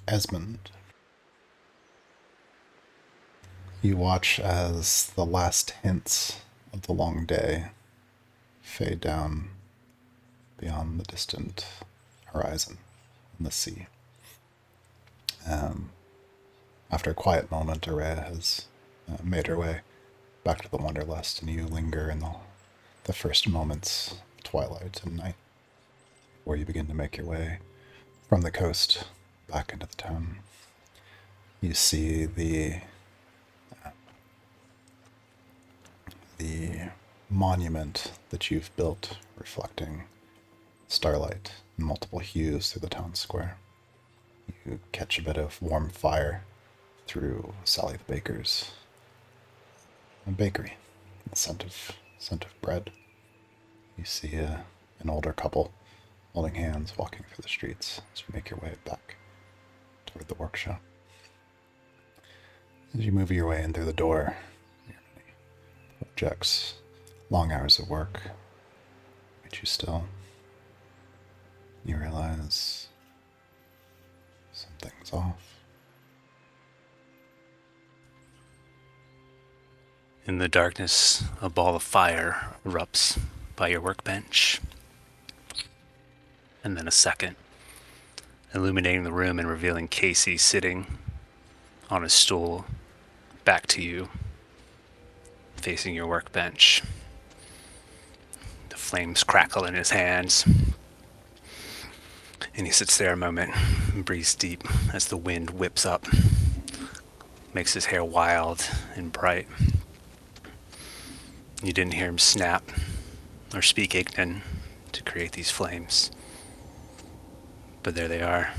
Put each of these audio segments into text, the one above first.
Esmond. You watch as the last hints of the long day fade down beyond the distant horizon and the sea. After a quiet moment, Araya has made her way back to the Wanderlust, and you linger in the first moments of twilight and night, where you begin to make your way from the coast back into the town. You see the monument that you've built reflecting starlight in multiple hues through the town square. You catch a bit of warm fire through Sally the Baker's bakery, the scent of bread. You see an older couple holding hands walking through the streets as you make your way back toward the workshop. As you move your way in through the door, your many projects, long hours of work, meet you still. You realize something's off. In the darkness, a ball of fire erupts by your workbench. And then a second, illuminating the room and revealing Casey sitting on a stool, back to you, facing your workbench. The flames crackle in his hands, and he sits there a moment and breathes deep as the wind whips up, makes his hair wild and bright. You didn't hear him snap or speak Ignan to create these flames, but there they are.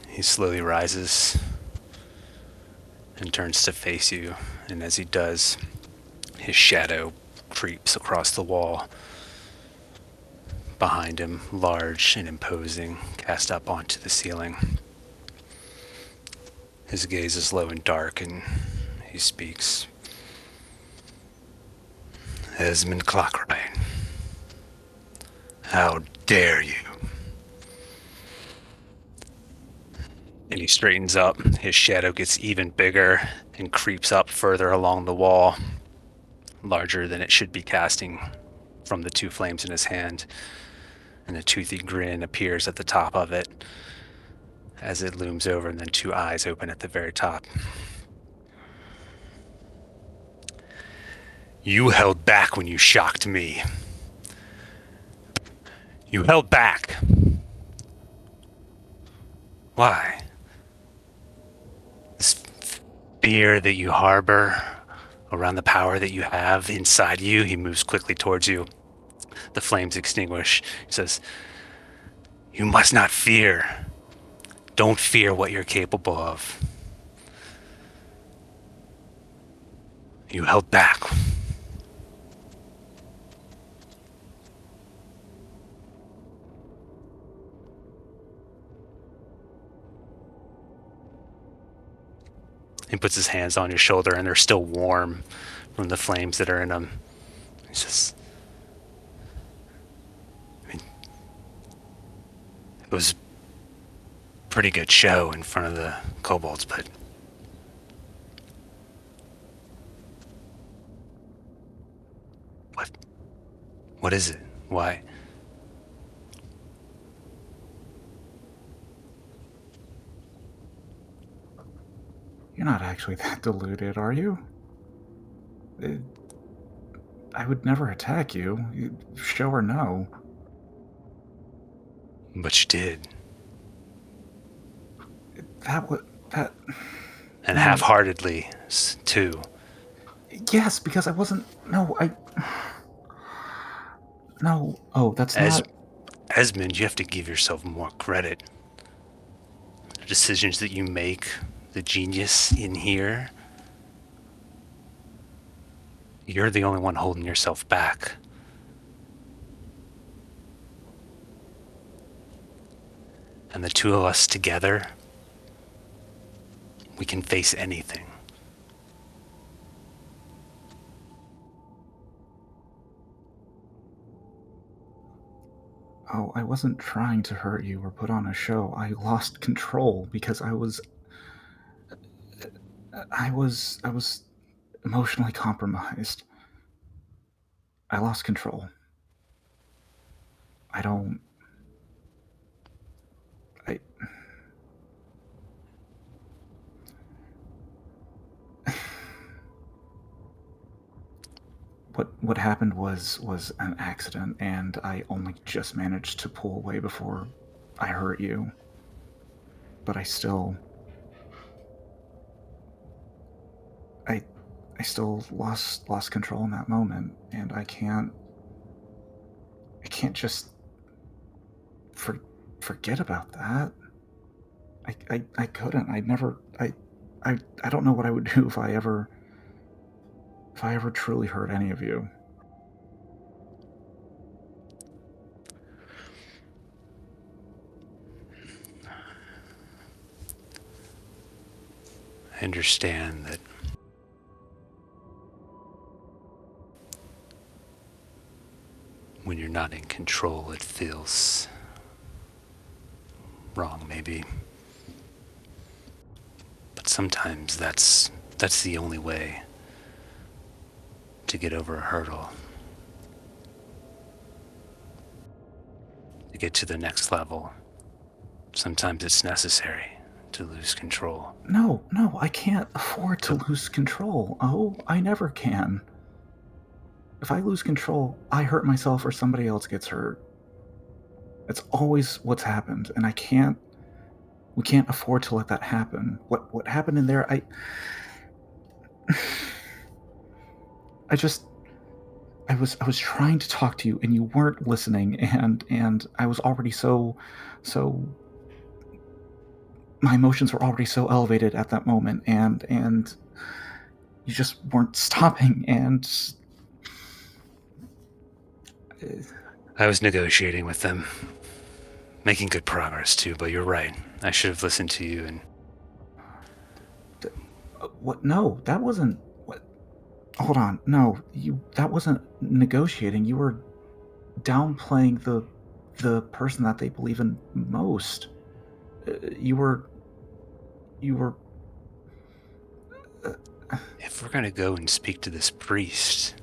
He slowly rises and turns to face you, and as he does, his shadow creeps across the wall behind him, large and imposing, cast up onto the ceiling. His gaze is low and dark, and he speaks. Esmond Clockrine, how dare you? And he straightens up. His shadow gets even bigger and creeps up further along the wall, larger than it should be, casting from the two flames in his hand. And a toothy grin appears at the top of it as it looms over, and then two eyes open at the very top. You held back when you shocked me. You held back. Why? This fear that you harbor around the power that you have inside you. He moves quickly towards you. The flames extinguish. He says, you must not fear. Don't fear what you're capable of. You held back. He puts his hands on your shoulder, and they're still warm from the flames that are in them. He says, it was a pretty good show in front of the kobolds, but what is it? Why? You're not actually that deluded, are you? I would never attack you, show or no. But you did. That... And no. Half-heartedly, too. Yes, because I wasn't... No, No, oh, that's not... Esmond, you have to give yourself more credit. The decisions that you make, the genius in here, you're the only one holding yourself back. And the two of us together, we can face anything. Oh, I wasn't trying to hurt you or put on a show. I lost control because I was emotionally compromised. I lost control. I don't I what happened was an accident, and I only just managed to pull away before I hurt you. But I I still lost control in that moment, and I can't just for, forget about that. I couldn't. I'd never. I don't know what I would do if I ever truly hurt any of you. I understand that when you're not in control, it feels wrong, maybe. But sometimes that's the only way to get over a hurdle, to get to the next level. Sometimes it's necessary to lose control. No, no, I can't afford to lose control. Oh, I never can. If I lose control, I hurt myself or somebody else gets hurt. That's always what's happened, and we can't afford to let that happen. What happened in there, I just I was trying to talk to you and you weren't listening, and I was already so my emotions were already so elevated at that moment, and you just weren't stopping, and I was negotiating with them, making good progress too, but you're right. I should have listened to you and what? No, that wasn't. What? Hold on. No, that wasn't negotiating. You were downplaying the person that they believe in most. You were. if we're going to go and speak to this priest,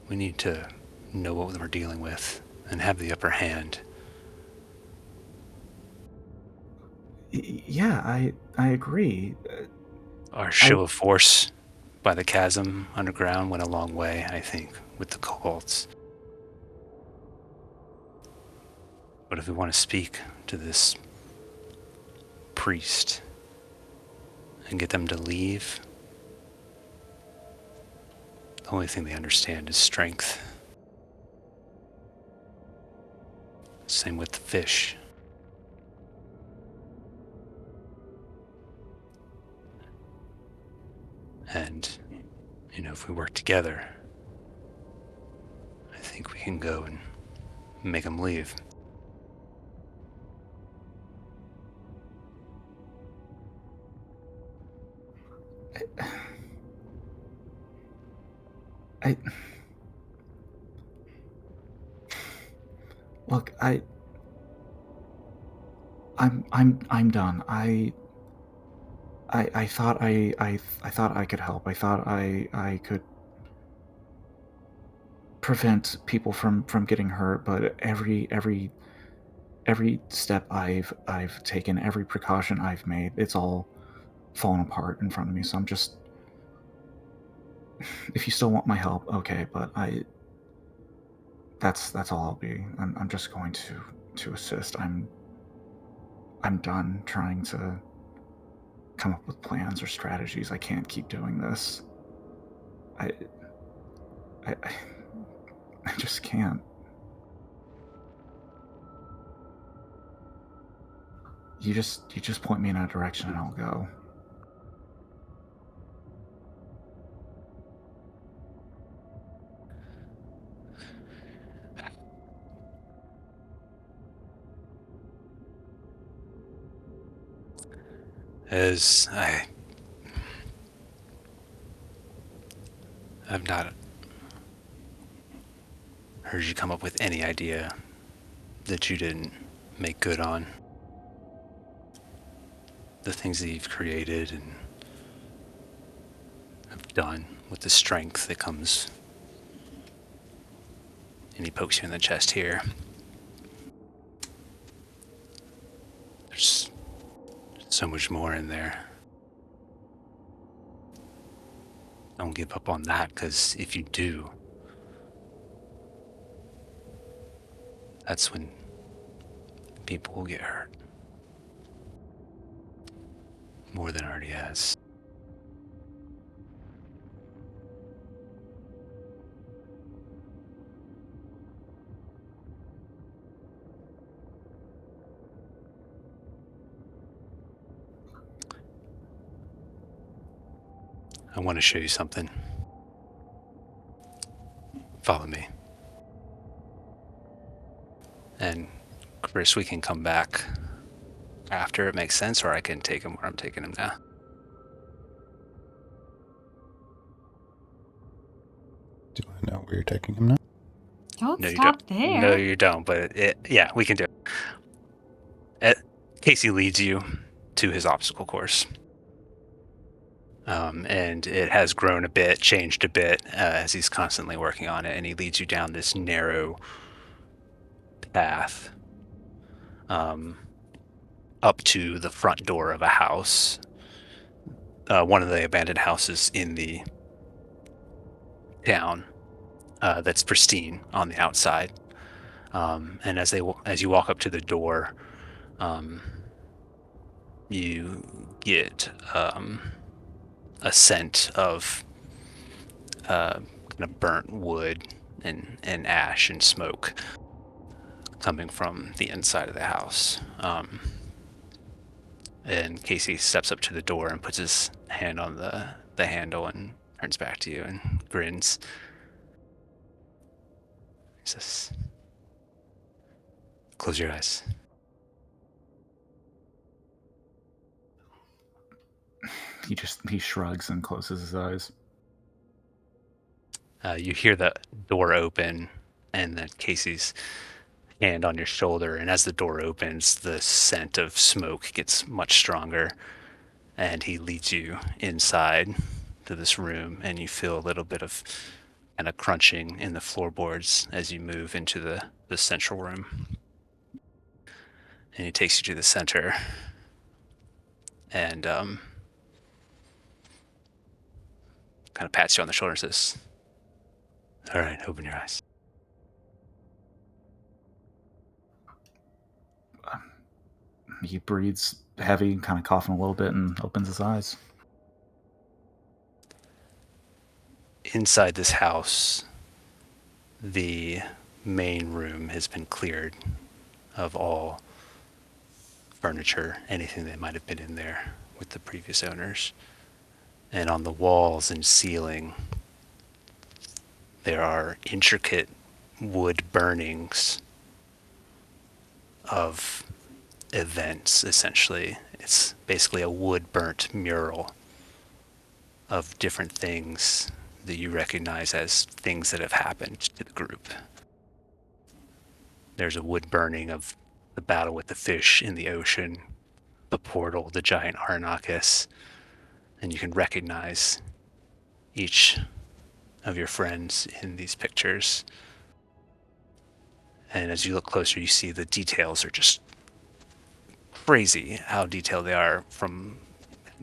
we need to know what we're dealing with and have the upper hand. Yeah, I agree. Our show of force by the chasm underground went a long way, I think, with the cults. But if we want to speak to this priest and get them to leave, the only thing they understand is strength. Same with the fish. And, if we work together, I think we can go and make them leave. I look. I'm done. I thought I thought I could help. I thought I could prevent people from getting hurt, but every step I've taken, every precaution I've made, it's all fallen apart in front of me. So I'm just, if you still want my help, okay, but that's all I'll be. I'm just going to assist. I'm done trying to come up with plans or strategies. I can't keep doing this. I I I just can't. You just point me in a direction and I'll go. As I've not heard you come up with any idea that you didn't make good on. The things that you've created and have done with the strength that comes. And he pokes you in the chest here. There's so much more in there. Don't give up on that, because if you do, that's when people will get hurt. More than already has. I want to show you something. Follow me. And Chris, we can come back after it makes sense, or I can take him where I'm taking him now. Do I know where you're taking him now? Don't No, you stop don't. there. No, you don't, but yeah, we can do it. Casey leads you to his obstacle course. And it has grown a bit, changed a bit as he's constantly working on it, and he leads you down this narrow path up to the front door of a house, one of the abandoned houses in the town that's pristine on the outside. And as you walk up to the door, you get a scent of kind of burnt wood and ash and smoke coming from the inside of the house. And Casey steps up to the door and puts his hand on the handle and turns back to you and grins. He says, "Close your eyes." He shrugs and closes his eyes. You hear the door open and then Casey's hand on your shoulder, and as the door opens, the scent of smoke gets much stronger, and he leads you inside to this room, and you feel a little bit of kind of crunching in the floorboards as you move into the central room. And he takes you to the center, and kind of pats you on the shoulder and says, "All right, open your eyes." He breathes heavy, kind of coughing a little bit, and opens his eyes. Inside this house, the main room has been cleared of all furniture, anything that might have been in there with the previous owners. And on the walls and ceiling, there are intricate wood burnings of events, essentially. It's basically a wood burnt mural of different things that you recognize as things that have happened to the group. There's a wood burning of the battle with the fish in the ocean, the portal, the giant Arnakis, and you can recognize each of your friends in these pictures. And as you look closer, you see the details are just crazy how detailed they are from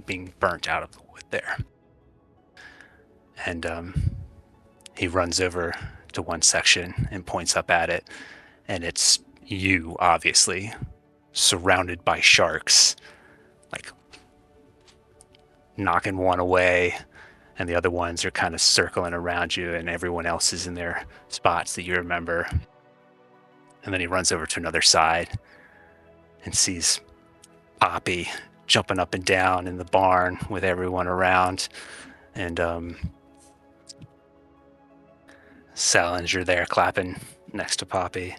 being burnt out of the wood there. And he runs over to one section and points up at it, and it's you, obviously, surrounded by sharks, like knocking one away, and the other ones are kind of circling around you, and everyone else is in their spots that you remember. And then he runs over to another side and sees Poppy jumping up and down in the barn with everyone around, and Salinger there clapping next to Poppy.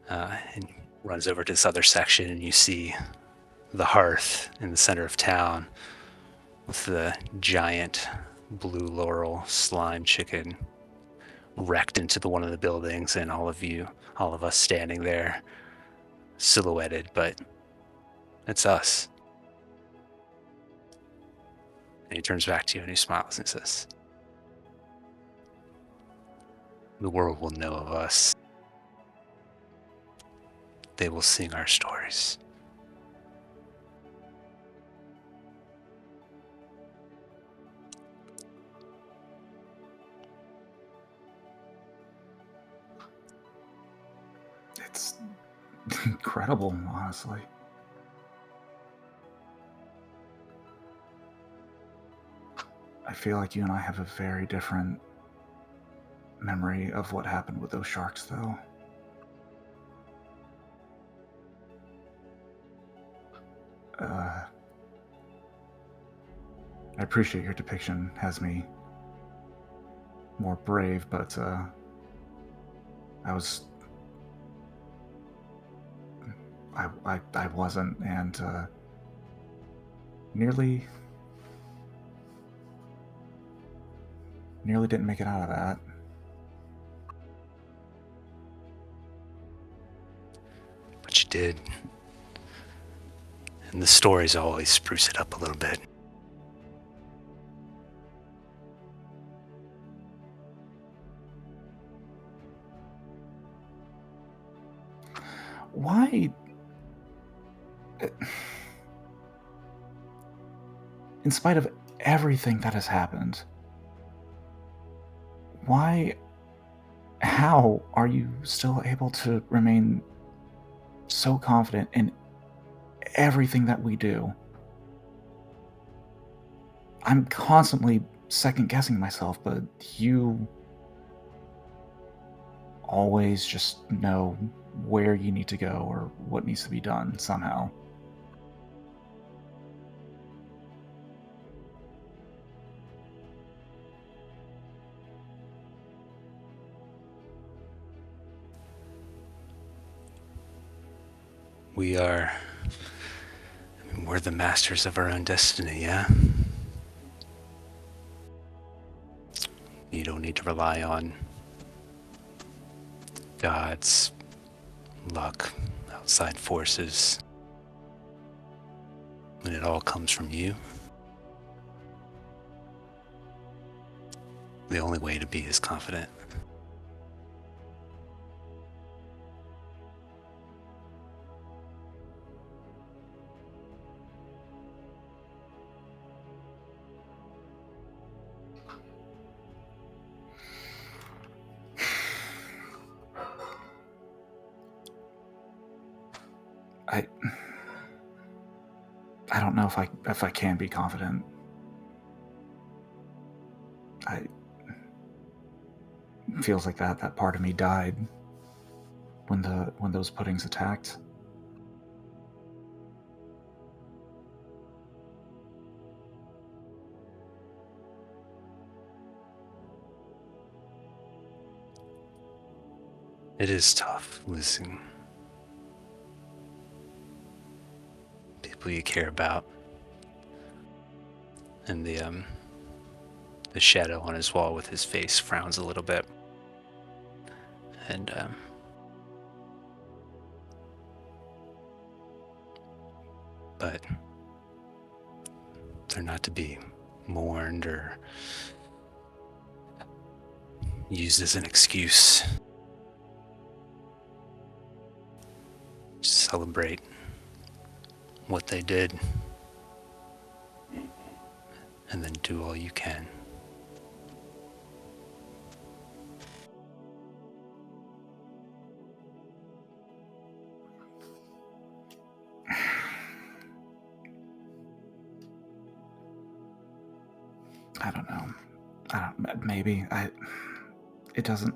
And runs over to this other section, and you see the hearth in the center of town with the giant blue laurel slime chicken wrecked into one of the buildings, and all of us standing there silhouetted, but it's us. And he turns back to you and he smiles and says, "The world will know of us. They will sing our stories." It's incredible, honestly. I feel like you and I have a very different memory of what happened with those sharks, though. I appreciate your depiction has me more brave, but I wasn't, and nearly didn't make it out of that. But you did. And the stories always spruce it up a little bit. Why, in spite of everything that has happened, how are you still able to remain so confident in everything that we do? I'm constantly second guessing myself, but you always just know where you need to go or what needs to be done somehow. We're the masters of our own destiny, yeah? You don't need to rely on gods, luck, outside forces. When it all comes from you, the only way to be is confident. I don't know if I can be confident. It feels like that part of me died when those puddings attacked. It is tough losing people you care about. And the shadow on his wall with his face frowns a little bit. And but they're not to be mourned or used as an excuse. Just celebrate what they did and then do all you can. I don't know. Maybe it doesn't.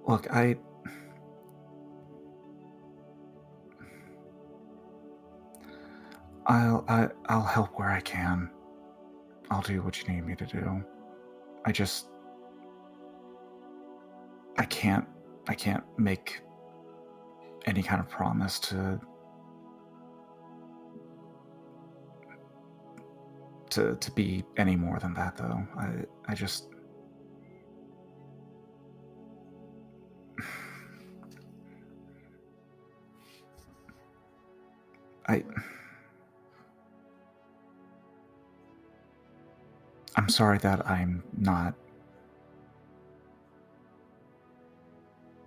Look, I'll help where I can. I'll do what you need me to do. I can't make any kind of promise to to be any more than that, though. I just... I'm sorry that I'm not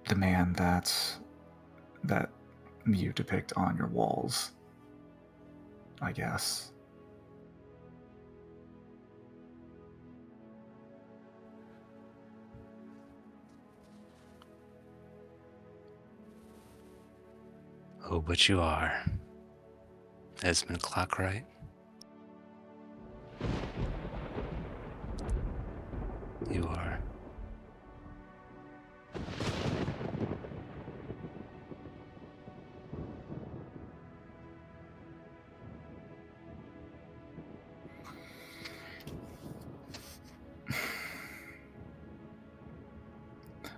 the man that you depict on your walls, I guess. Oh, but you are. Esmond Clockwright. You are.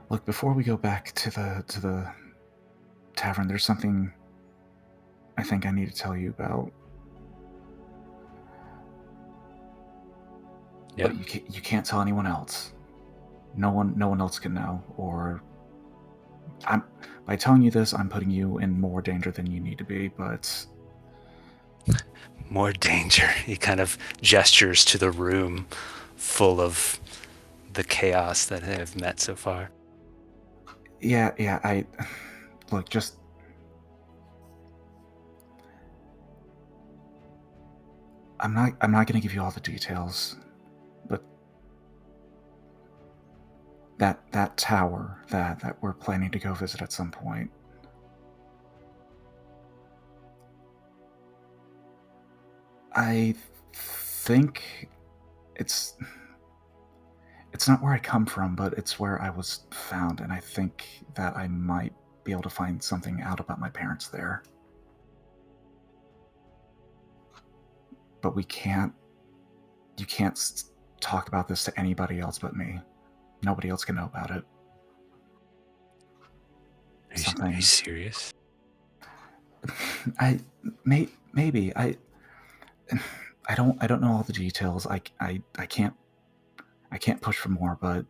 Look, before we go back to the tavern, there's something I think I need to tell you about. Yeah. But you can't tell anyone else. No one else can know. Or by telling you this, I'm putting you in more danger than you need to be. But More danger. He kind of gestures to the room full of the chaos that they have met so far. yeah, I look, just I'm not going to give you all the details, but that tower that we're planning to go visit at some point, I think it's not where I come from, but it's where I was found, and I think that I might be able to find something out about my parents there. But you can't talk about this to anybody else but me. Nobody else can know about it. Are you serious? Maybe I don't know all the details. I can't push for more, but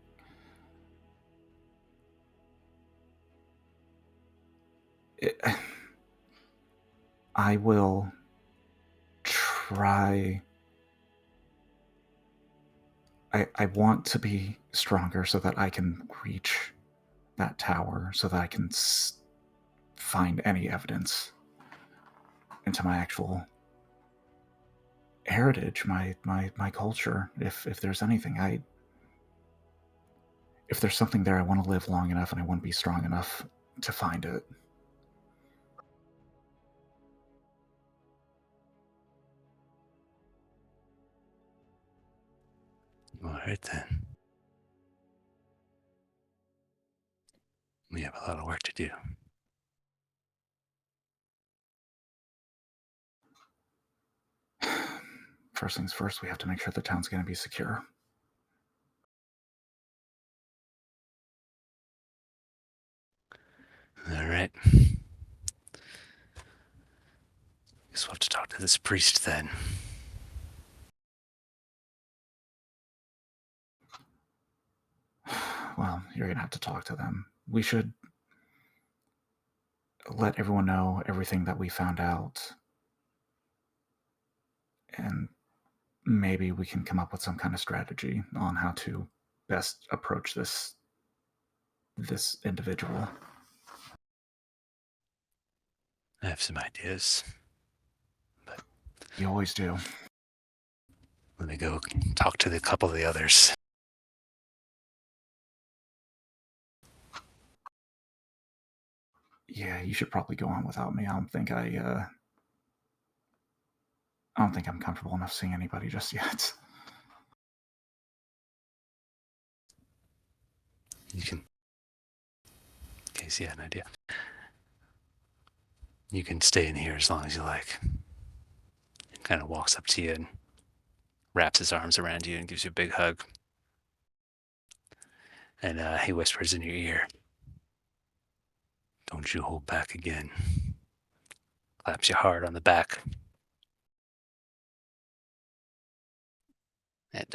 I will try. I want to be stronger so that I can reach that tower, so that I can find any evidence into my actual heritage, my culture. If there's anything, if there's something there, I want to live long enough and I want to be strong enough to find it. All right, then. We have a lot of work to do. First things first, we have to make sure the town's going to be secure. All right. Guess we'll have to talk to this priest then. Well, you're going to have to talk to them. We should let everyone know everything that we found out. And maybe we can come up with some kind of strategy on how to best approach this individual. I have some ideas, but You always do. let me go talk to a couple of the others. Yeah, you should probably go on without me. I don't think I'm comfortable enough seeing anybody just yet. You can, in case you had an idea, you can stay in here as long as you like. He kind of walks up to you and wraps his arms around you and gives you a big hug. And he whispers in your ear, "Don't you hold back again." Claps you hard on the back. and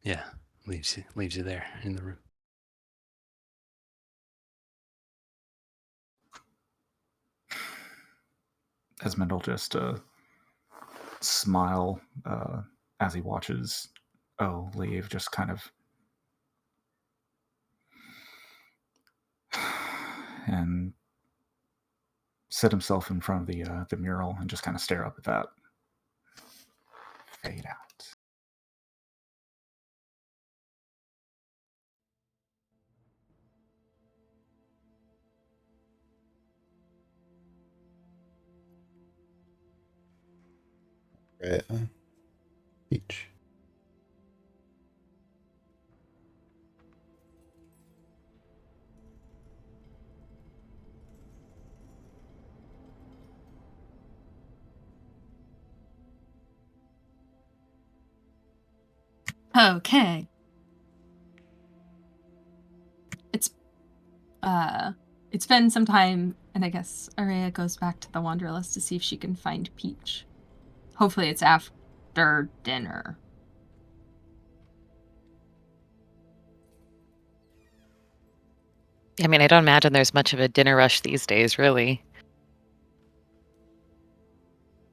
yeah, leaves you there in the room. Esmond will just smile as he watches O leave, just kind of, and sit himself in front of the mural and just kind of stare up at that. Fade out. Right. Peach. Okay. It's been some time, and I guess Araya goes back to the Wanderlust to see if she can find Peach. Hopefully it's after dinner. I mean, I don't imagine there's much of a dinner rush these days, really.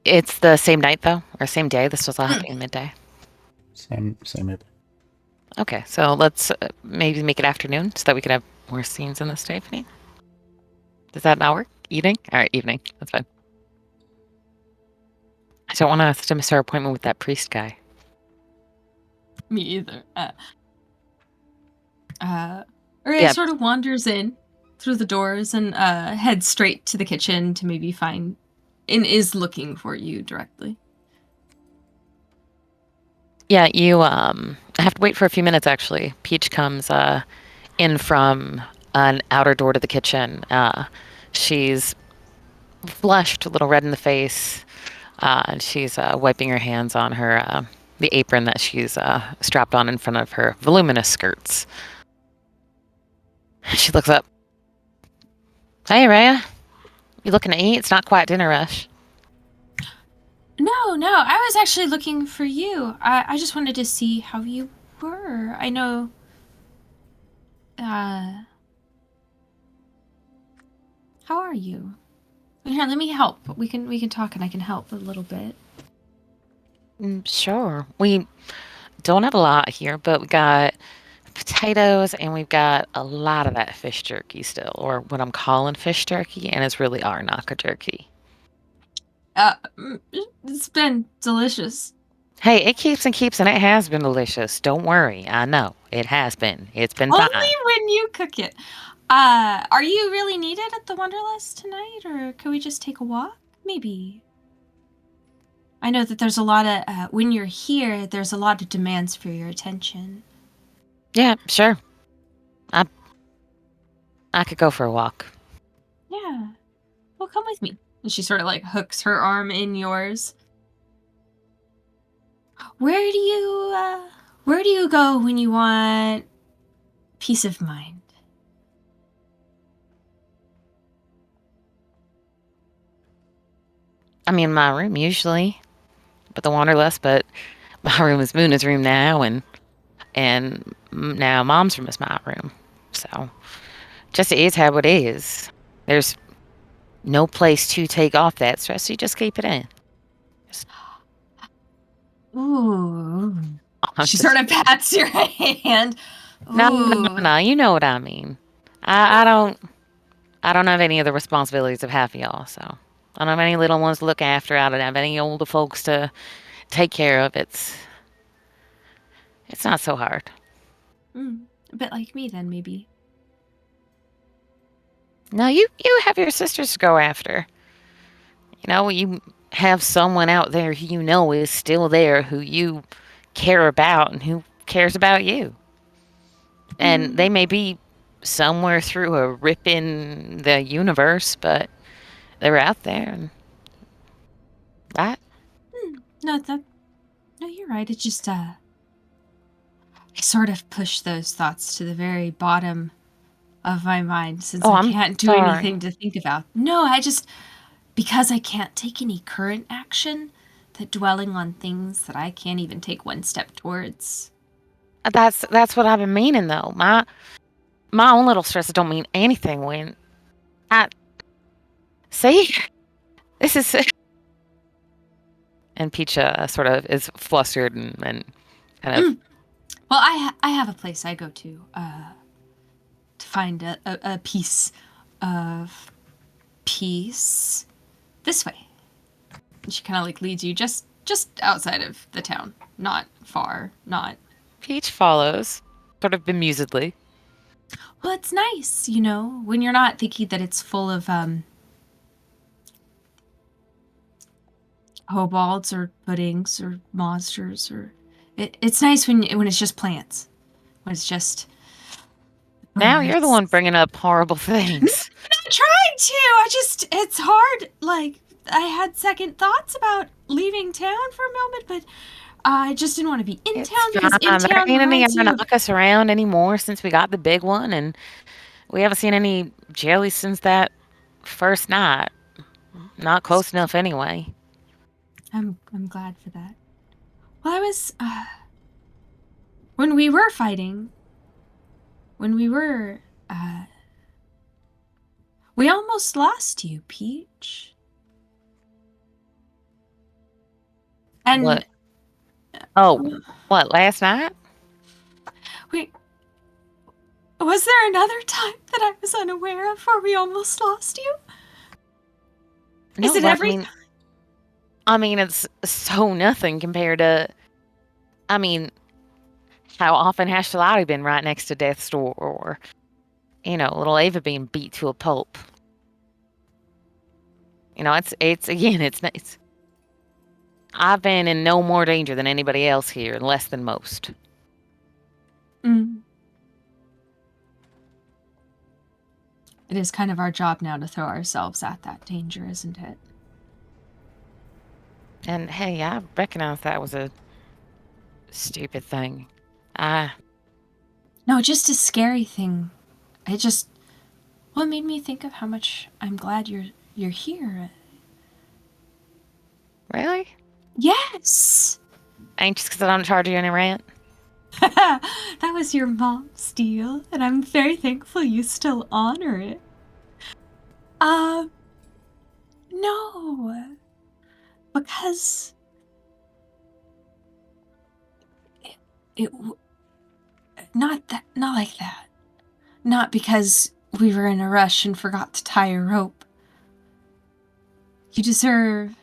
It's the same night, though, or same day. This was all happening midday. Same maybe. Okay, so let's maybe make it afternoon so that we could have more scenes in this day, evening. Does that not work? Evening? All right, evening. That's fine. I don't want us to miss our appointment with that priest guy. Me either. Araya sort of wanders in through the doors and heads straight to the kitchen to maybe find, and is looking for you directly. Yeah, you I have to wait for a few minutes actually. Peach comes in from an outer door to the kitchen. She's flushed, a little red in the face. And she's wiping her hands on her the apron that she's strapped on in front of her voluminous skirts. She looks up. Hey, Raya. You looking to eat? It's not quite dinner rush. No, I was actually looking for you. I just wanted to see how you were. I know, how are you? Here, let me help. We can talk and I can help a little bit. Sure. We don't have a lot here, but we got potatoes and we've got a lot of that fish jerky still, or what I'm calling fish jerky, and it's really Arnaka jerky. It's been delicious. Hey, it keeps and keeps, and it has been delicious. Don't worry. I know. It has been. It's been Only fine. when you cook it. Are you really needed at the Wanderlust tonight, or could we just take a walk? Maybe. I know that there's a lot of, when you're here, there's a lot of demands for your attention. Yeah, sure. I could go for a walk. Yeah. Well, come with me. And she sort of like hooks her arm in yours. Where do you go when you want peace of mind? I mean, my room usually, but the Wanderlust. But my room is Muna's room now, and now Mom's room is my room. So, just it is how it is. There's no place to take off that stress. So you just keep it in. Ooh. She sort of pats your hand. No. You know what I mean. I don't have any of the responsibilities of half of y'all, so I don't have any little ones to look after. I don't have any older folks to take care of. It's not so hard. A bit like me then, maybe. No, you have your sisters to go after. You know, you have someone out there who you know is still there, who you care about and who cares about you. And they may be somewhere through a rip in the universe, but they're out there. And that. No, you're right. It's just, I sort of push those thoughts to the very bottom of my mind since I can't do anything to think about. No, because I can't take any current action, that dwelling on things that I can't even take one step towards. That's what I've been meaning, though. My own little stresses don't mean anything when I see. This is. And Peach sort of is flustered and kind of. Well, I have a place I go to find a piece of peace. This way. And she kind of like leads you just outside of the town, not far, not. Peach follows, sort of bemusedly. Well, it's nice, you know, when you're not thinking that it's full of kobolds or puddings or monsters, or it's nice when it's just plants, when it's just. Now you're the one bringing up horrible things. I'm not trying to. It's hard. Like, I had second thoughts about leaving town for a moment, but I just didn't want to be in town because in town there ain't any reminds other you of. knock us around anymore since we got the big one, and we haven't seen any jelly since that first night. Not close enough anyway. I'm glad for that. Well, I was when we were fighting. When we were we almost lost you, Peach. And What? Oh, what, last night? Wait, was there another time that I was unaware of where we almost lost you? Is it every time? I mean, it's so nothing compared to. I mean, how often has Shalati been right next to death's door, or, little Ava being beat to a pulp? It's again, it's nice. I've been in no more danger than anybody else here, and less than most. It is kind of our job now to throw ourselves at that danger, isn't it? And hey, I recognize that was a stupid thing. No, just a scary thing. It made me think of how much I'm glad you're here. Really? Yes! Anxious because I don't charge you any rent? That was your mom's deal, and I'm very thankful you still honor it. No. Because not like that. Not because we were in a rush and forgot to tie a rope. You deserve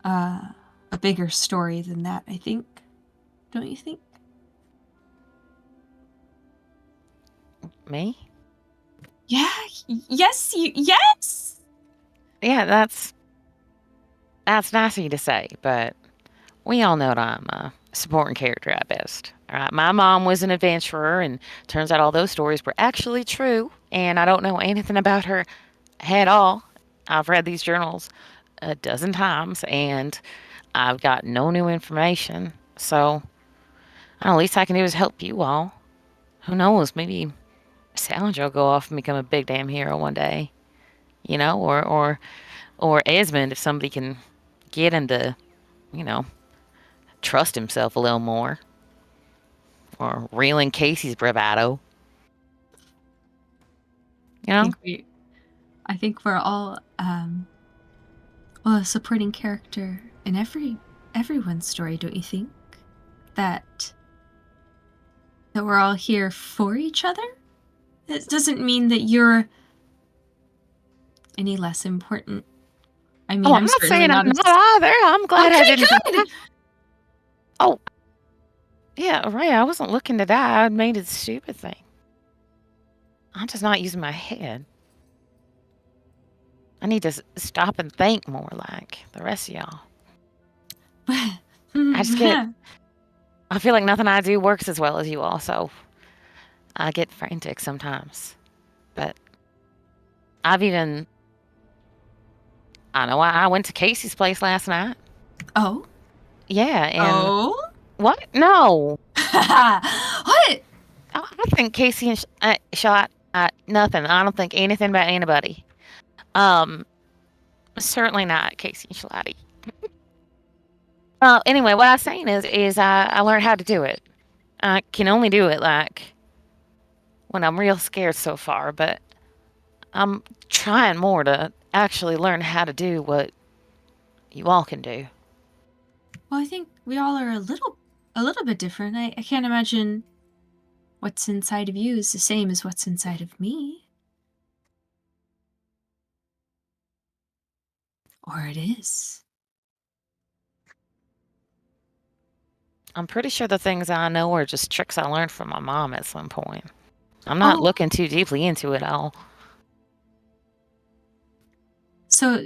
a bigger story than that, I think. Don't you think? Me? Yeah, yes, yes! Yeah, that's nice of you to say, but we all know that I'm a supporting character at best. All right, my mom was an adventurer, and turns out all those stories were actually true, and I don't know anything about her at all. I've read these journals a dozen times, and I've got no new information, so the least I can do is help you all. Who knows, maybe Salinger will go off and become a big damn hero one day, or Esmond if somebody can get him to, trust himself a little more, or reel in Casey's bravado. I think we're all a supporting character in everyone's story, don't you think? That we're all here for each other? It doesn't mean that you're any less important. I mean, I'm not saying I'm not either. I'm glad I didn't. Good. Oh, yeah, right. I wasn't looking to die. I made a stupid thing. I'm just not using my head. I need to stop and think more like the rest of y'all. I feel like nothing I do works as well as you all, so I get frantic sometimes. But I went to Casey's place last night. Oh? Yeah, and... Oh? What? No. What? I think Casey and shot nothing. I don't think anything about anybody. Certainly not Casey and Shalati. Well, anyway, what I was saying is I learned how to do it. I can only do it like when I'm real scared so far, but I'm trying more to actually learn how to do what you all can do. Well, I think we all are a little bit different. I can't imagine what's inside of you is the same as what's inside of me. Or it is. I'm pretty sure the things I know are just tricks I learned from my mom at some point. I'm not looking too deeply into it all. So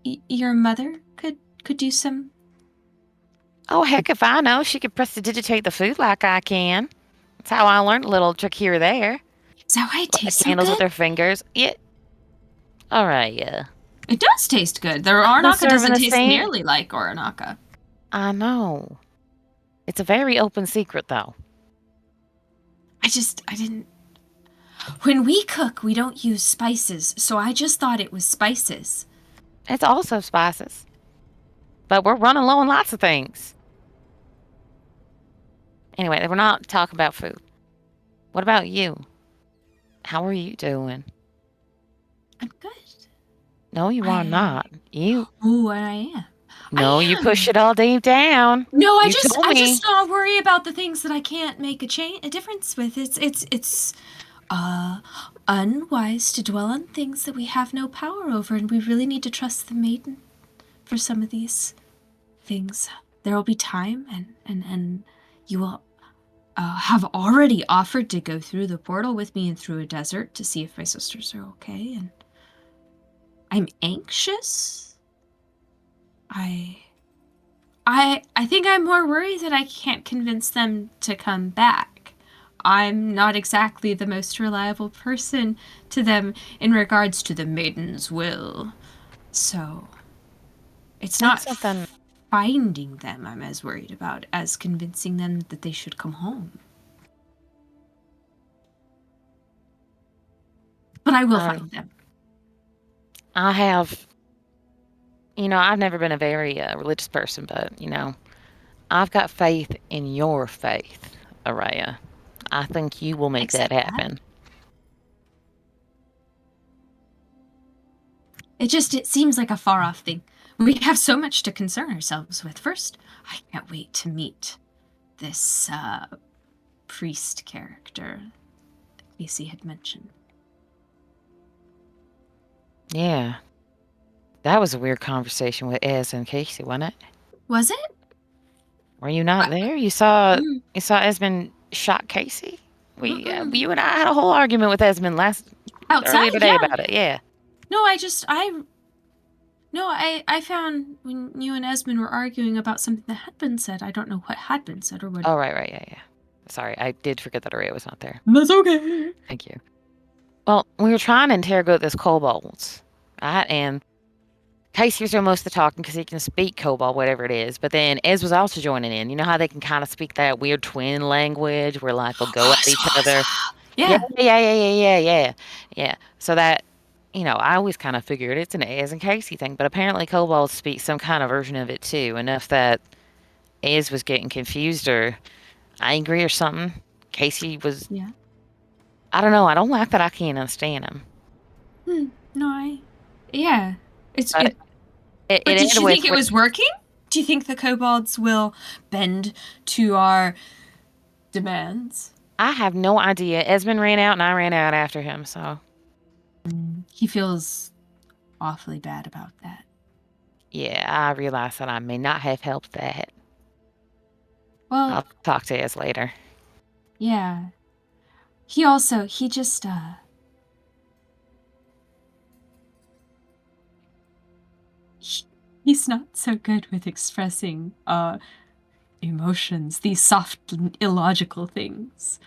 your mother could do some. Oh, heck if I know. She could prestidigitate the food like I can. That's how I learned a little trick here or there. Is that why it Light the tastes so candles with good? her fingers. Yeah. All right, yeah. It does taste good. The I'm not Arnaka doesn't serving a taste saint. nearly like Arnaka. I know. It's a very open secret, though. I didn't. When we cook, we don't use spices, so I just thought it was spices. It's also spices. But we're running low on lots of things. Anyway, we're not talking about food. What about you? How are you doing? I'm good. No, you are not. You. Oh, I am. No, I you am. push it all deep down. No, I You just told me. not worry about the things that I can't make a difference with. It's unwise to dwell on things that we have no power over, and we really need to trust the maiden for some of these things. There will be time, and you will have already offered to go through the portal with me and through a desert to see if my sisters are okay, and I'm anxious. I think I'm more worried that I can't convince them to come back. I'm not exactly the most reliable person to them in regards to the maiden's will. So, it's not That's something. finding them I'm as worried about as convincing them that they should come home. But I will find them. I have. I've never been a very religious person, but, I've got faith in your faith, Araya. I think you will make that happen. It seems like a far-off thing. We have so much to concern ourselves with. First, I can't wait to meet this priest character that Casey had mentioned. Yeah. That was a weird conversation with Ez and Casey, wasn't it? Was it? Were you not there? You saw Esmond shot Casey? You and I had a whole argument with Esmond earlier today about it. Yeah. No, I found when you and Esmond were arguing about something that had been said. I don't know what had been said or what. Oh, right, yeah. Sorry, I did forget that Araya was not there. That's okay. Thank you. Well, we were trying to interrogate this kobolds, right? And Casey was doing most of the talking because he can speak kobold, whatever it is. But then Ez was also joining in. You know how they can kind of speak that weird twin language where they'll go at each other? Yeah. Yeah. So that, I always kind of figured it's an Ez and Casey thing. But apparently kobolds speak some kind of version of it too. Enough that Ez was getting confused or angry or something. Casey was... Yeah. I don't know. I don't like that I can't understand him. No, yeah. But did you think it was working? Do you think the kobolds will bend to our demands? I have no idea. Esmond ran out and I ran out after him, so... He feels awfully bad about that. Yeah, I realize that I may not have helped that. Well... I'll talk to Ez later. Yeah. He just, he's not so good with expressing, emotions, these soft, illogical things.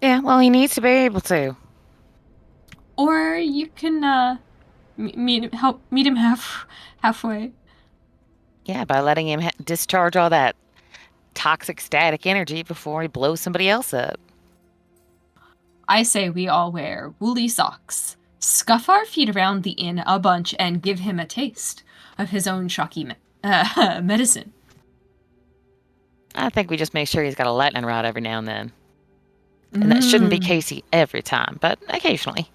Yeah, well, he needs to be able to. Or you can, meet him halfway. Yeah, by letting him discharge all that toxic static energy before he blows somebody else up. I say we all wear woolly socks, scuff our feet around the inn a bunch, and give him a taste of his own shocky medicine. I think we just make sure he's got a lightning rod every now and then. And that shouldn't be Casey every time, but occasionally.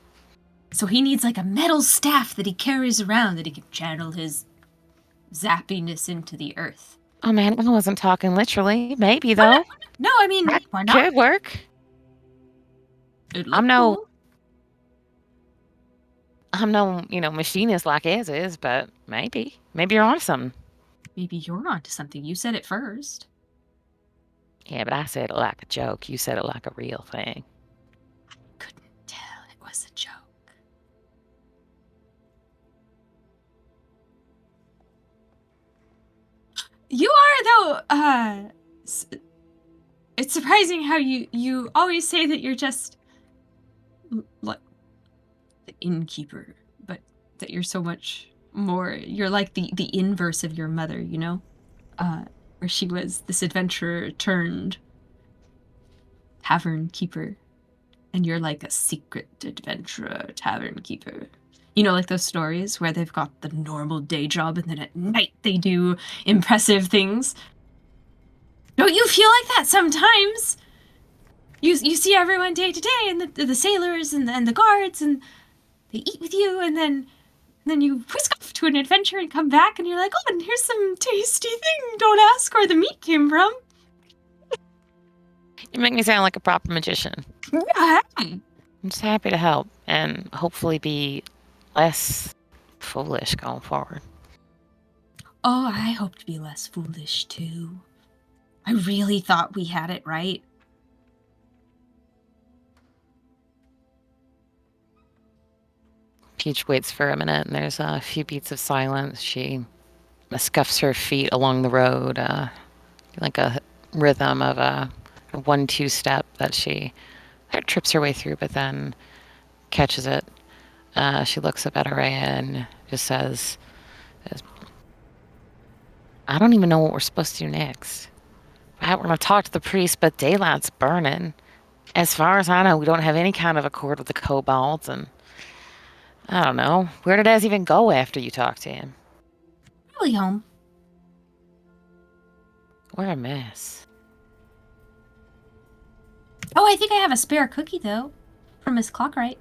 So he needs like a metal staff that he carries around that he can channel his zappiness into the earth. Oh man, I wasn't talking literally. Maybe though. No, I mean, That why not? could work. I'm no, machinist like Ez is, but maybe you're on something. Maybe you're onto something. You said it first. Yeah, but I said it like a joke. You said it like a real thing. Couldn't tell it was a joke. You are though. It's surprising how you always say that you're just like the innkeeper, but that you're so much more. You're like the inverse of your mother, you know, where she was this adventurer turned tavern keeper, and you're like a secret adventurer tavern keeper. You know, like those stories where they've got the normal day job and then at night they do impressive things. Don't you feel like that sometimes? You see everyone day to day, and the sailors and the guards, and they eat with you, and then you whisk off to an adventure and come back, and you're like, oh, and here's some tasty thing. Don't ask where the meat came from. You make me sound like a proper magician. I'm just happy to help and hopefully be less foolish going forward. Oh, I hope to be less foolish too. I really thought we had it right. Peach waits for a minute, and there's a few beats of silence. She scuffs her feet along the road, like a rhythm of a 1-2 step that she trips her way through, but then catches it. She looks up at Araya and just says, I don't even know what we're supposed to do next. We're going to talk to the priest, but daylight's burning. As far as I know, we don't have any kind of accord with the kobolds, and I don't know. Where did Ez even go after you talked to him? Probably home. We're a mess. Oh, I think I have a spare cookie, though, from Miss Clockwright.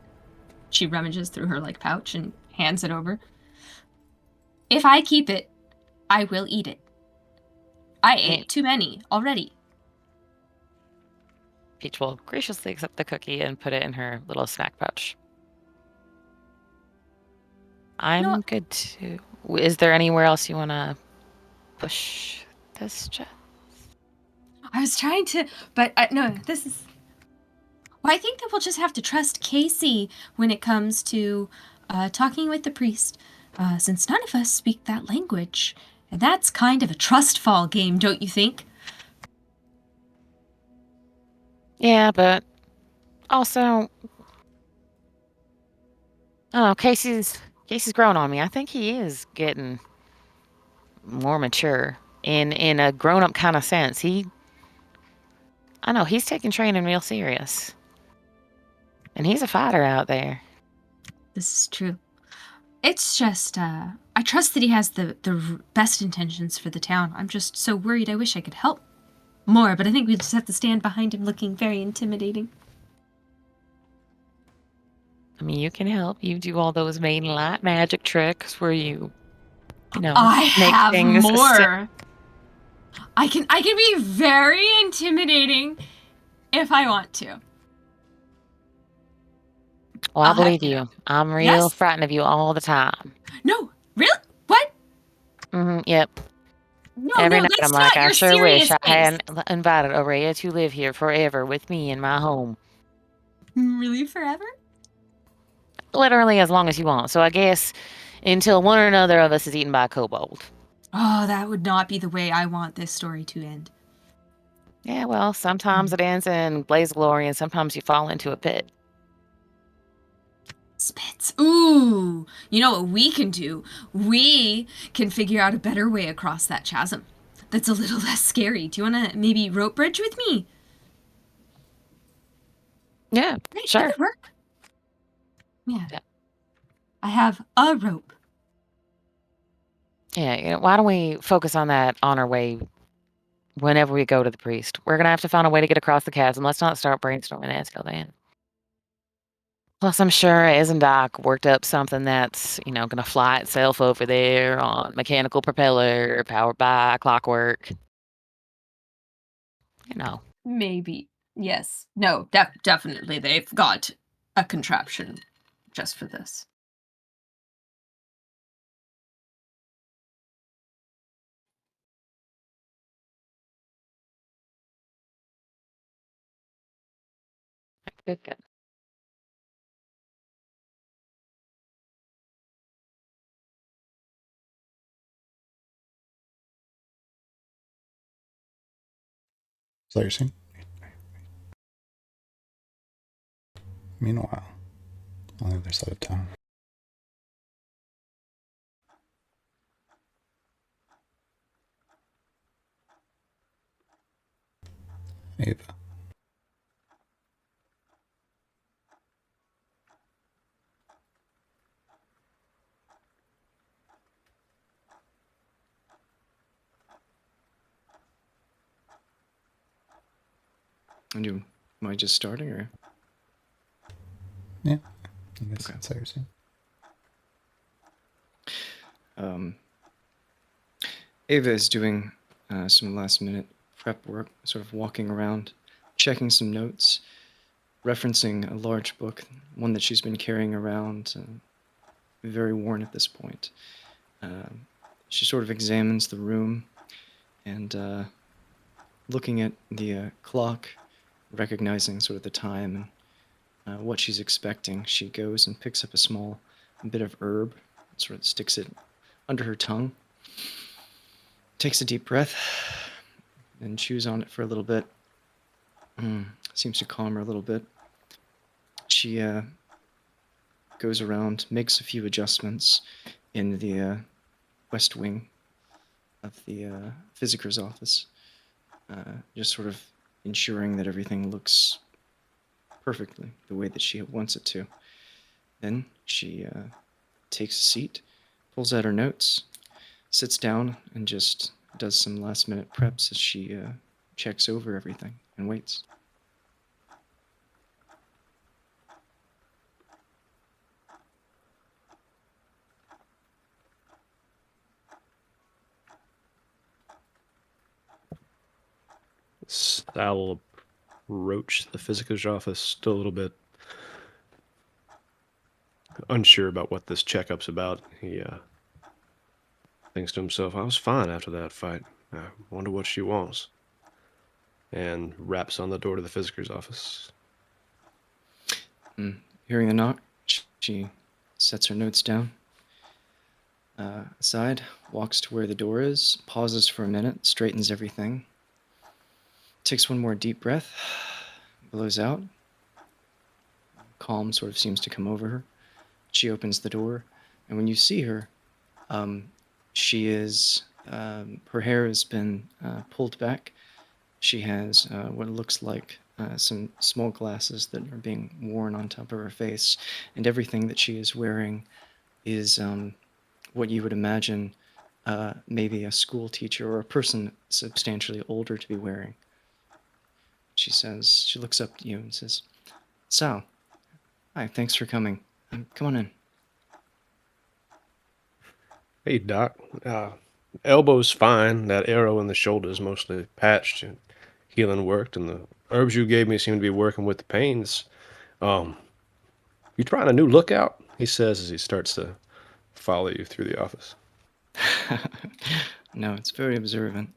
She rummages through her, like, pouch and hands it over. If I keep it, I will eat it. I ate too many already. Peach will graciously accept the cookie and put it in her little snack pouch. I'm good too. Is there anywhere else you want to push this, Jeff? I was trying to, but no, this is... Well, I think that we'll just have to trust Casey when it comes to talking with the priest, since none of us speak that language. And that's kind of a trust fall game, don't you think? Yeah, but also, oh, Casey's grown on me. I think he is getting more mature in a grown-up kind of sense. I know he's taking training real serious. And he's a fighter out there. This is true. It's just, I trust that he has the best intentions for the town. I'm just so worried. I wish I could help more, but I think we just have to stand behind him looking very intimidating. I mean, you can help. You do all those main light magic tricks where you I make have things more. I can be very intimidating if I want to. Well, I believe you. I'm real frightened of you all the time. No, really? What? Yep. No, Every night that's I'm like, not I your sure wish serious I hadn't invited Araya to live here forever with me in my home. Really, forever? Literally as long as you want. So I guess until one or another of us is eaten by a kobold. Oh, that would not be the way I want this story to end. Yeah, well, sometimes it ends in blaze of glory and sometimes you fall into a pit. Spits. Ooh, you know what we can do? We can figure out a better way across that chasm that's a little less scary. Do you want to maybe rope bridge with me? Yeah, Right, sure. that could work. Yeah. I have a rope. Yeah, why don't we focus on that on our way whenever we go to the priest? We're going to have to find a way to get across the chasm. Let's not start brainstorming until then. Plus, I'm sure Doc worked up something that's, going to fly itself over there on mechanical propeller, powered by clockwork. Maybe. Yes. No, definitely. They've got a contraption just for this. Good. Is that what you're saying? Meanwhile, on the other side of town. Ava. Am I just starting, or? Yeah, I guess Okay. that's how you're saying. Ava is doing some last-minute prep work, sort of walking around, checking some notes, referencing a large book, one that she's been carrying around, very worn at this point. She sort of examines the room and looking at the clock, recognizing sort of the time and what she's expecting, she goes and picks up a small bit of herb, sort of sticks it under her tongue, takes a deep breath, and chews on it for a little bit. Seems to calm her a little bit. She goes around, makes a few adjustments in the west wing of the Physicker's office, just sort of ensuring that everything looks perfectly the way that she wants it to. Then she takes a seat, pulls out her notes, sits down, and just does some last-minute preps as she checks over everything and waits. I'll approach the physicist office still a little bit unsure about what this checkup's about. He thinks to himself, I was fine after that fight. I wonder what she wants. And raps on the door to the physicist's office. Hearing the knock, she sets her notes down aside, walks to where the door is, pauses for a minute, straightens everything, takes one more deep breath, blows out. Calm sort of seems to come over her. She opens the door, and when you see her, she is, her hair has been pulled back. She has what looks like some small glasses that are being worn on top of her face, and everything that she is wearing is what you would imagine maybe a school teacher or a person substantially older to be wearing. She looks up at you and says, Sal, hi, thanks for coming. Come on in. Hey, Doc. Elbow's fine. That arrow in the shoulder is mostly patched and healing worked, and the herbs you gave me seem to be working with the pains. You trying a new lookout? He says as he starts to follow you through the office. No, it's very observant.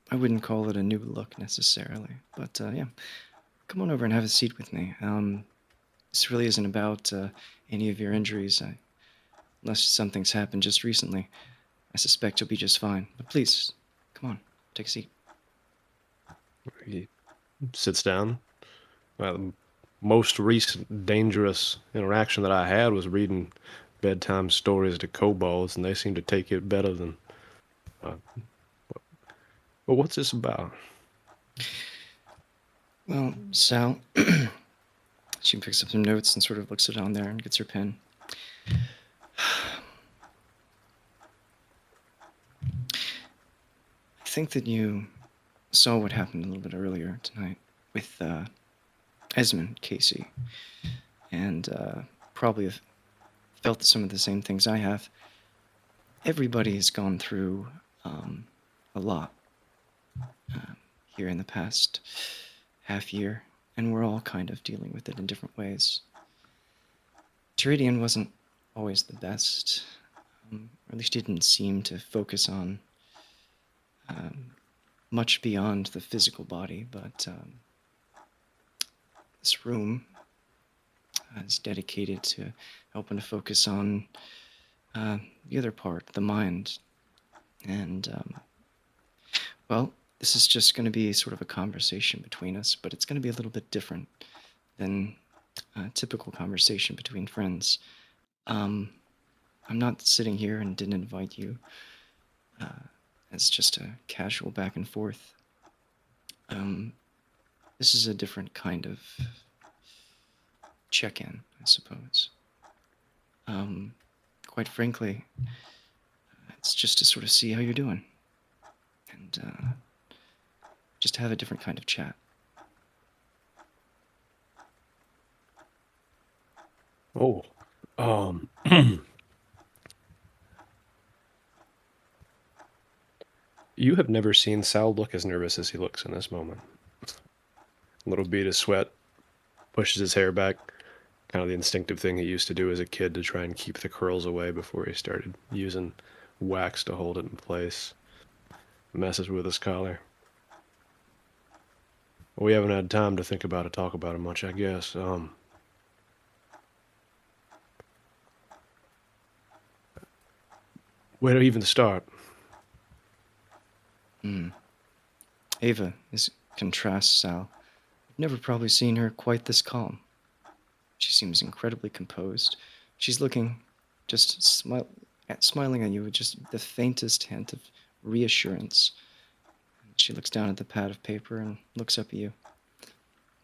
I wouldn't call it a new look necessarily, but yeah, come on over and have a seat with me. This really isn't about any of your injuries, unless something's happened just recently. I suspect you'll be just fine. But please, come on, take a seat. He sits down. The most recent dangerous interaction that I had was reading bedtime stories to kobolds, and they seem to take it better than. But what's this about? Well, Sal, she picks up some notes and sort of looks it on there and gets her pen. think that you saw what happened a little bit earlier tonight with Esmond Casey, and probably have felt some of the same things I have. Everybody has gone through a lot here in the past half year, and we're all kind of dealing with it in different ways. Teridian wasn't always the best, or at least he didn't seem to focus on much beyond the physical body, but this room is dedicated to helping to focus on the other part, the mind. And, well, this is just going to be sort of a conversation between us, but it's going to be a little bit different than a typical conversation between friends. I'm not sitting here and didn't invite you as just a casual back and forth. This is a different kind of check-in, I suppose. Quite frankly, it's just to sort of see how you're doing and just have a different kind of chat. Oh, you have never seen Sal look as nervous as he looks in this moment. A little bead of sweat, pushes his hair back, kind of the instinctive thing he used to do as a kid to try and keep the curls away before he started using wax to hold it in place. Messes with his collar. We haven't had time to think about it, talk about it much, I guess. Where to even start? Ava is contrasts Sal. I've never probably seen her quite this calm. She seems incredibly composed. She's looking, just smiling at you with just the faintest hint of reassurance. She looks down at the pad of paper and looks up at you.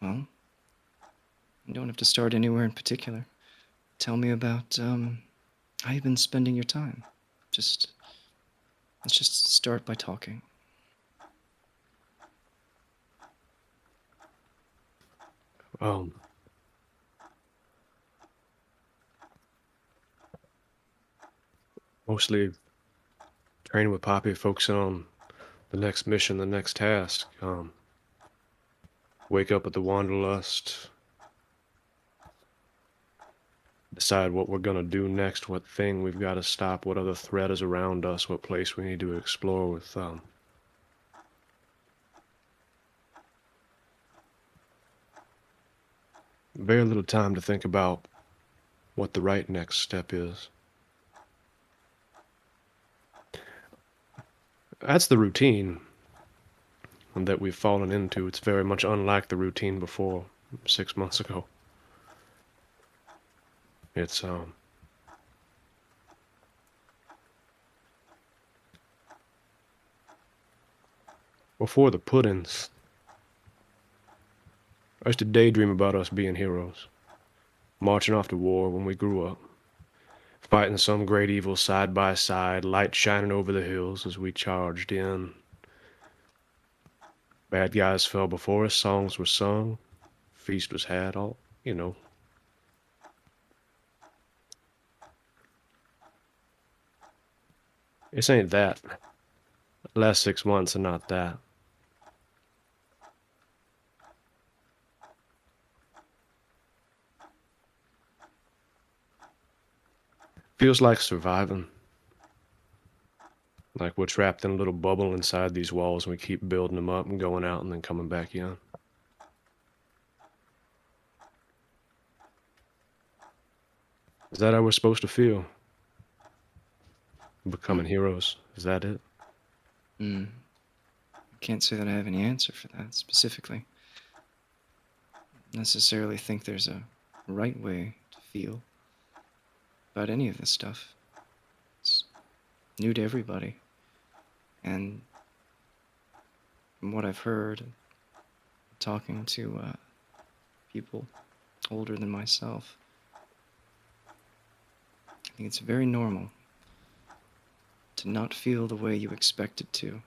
Well, you don't have to start anywhere in particular. Tell me about how you've been spending your time. Let's just start by talking. Mostly training with Poppy, focusing on the next mission, the next task. Wake up at the Wanderlust. Decide what we're gonna do next, what thing we've got to stop, what other threat is around us, what place we need to explore with very little time to think about what the right next step is. That's the routine that we've fallen into. It's very much unlike the routine before 6 months ago. It's before the puddings, I used to daydream about us being heroes, marching off to war when we grew up, fighting some great evil side by side, light shining over the hills as we charged in. Bad guys fell before us, songs were sung, feast was had, all, you know. This ain't that. Last 6 months are not that. Feels like surviving. Like we're trapped in a little bubble inside these walls and we keep building them up and going out and then coming back in. Is that how we're supposed to feel? Becoming heroes. Is that it? I can't say that I have any answer for that specifically. I necessarily think there's a right way to feel about any of this stuff. It's new to everybody. And from what I've heard, talking to people older than myself, I think it's very normal to not feel the way you expected to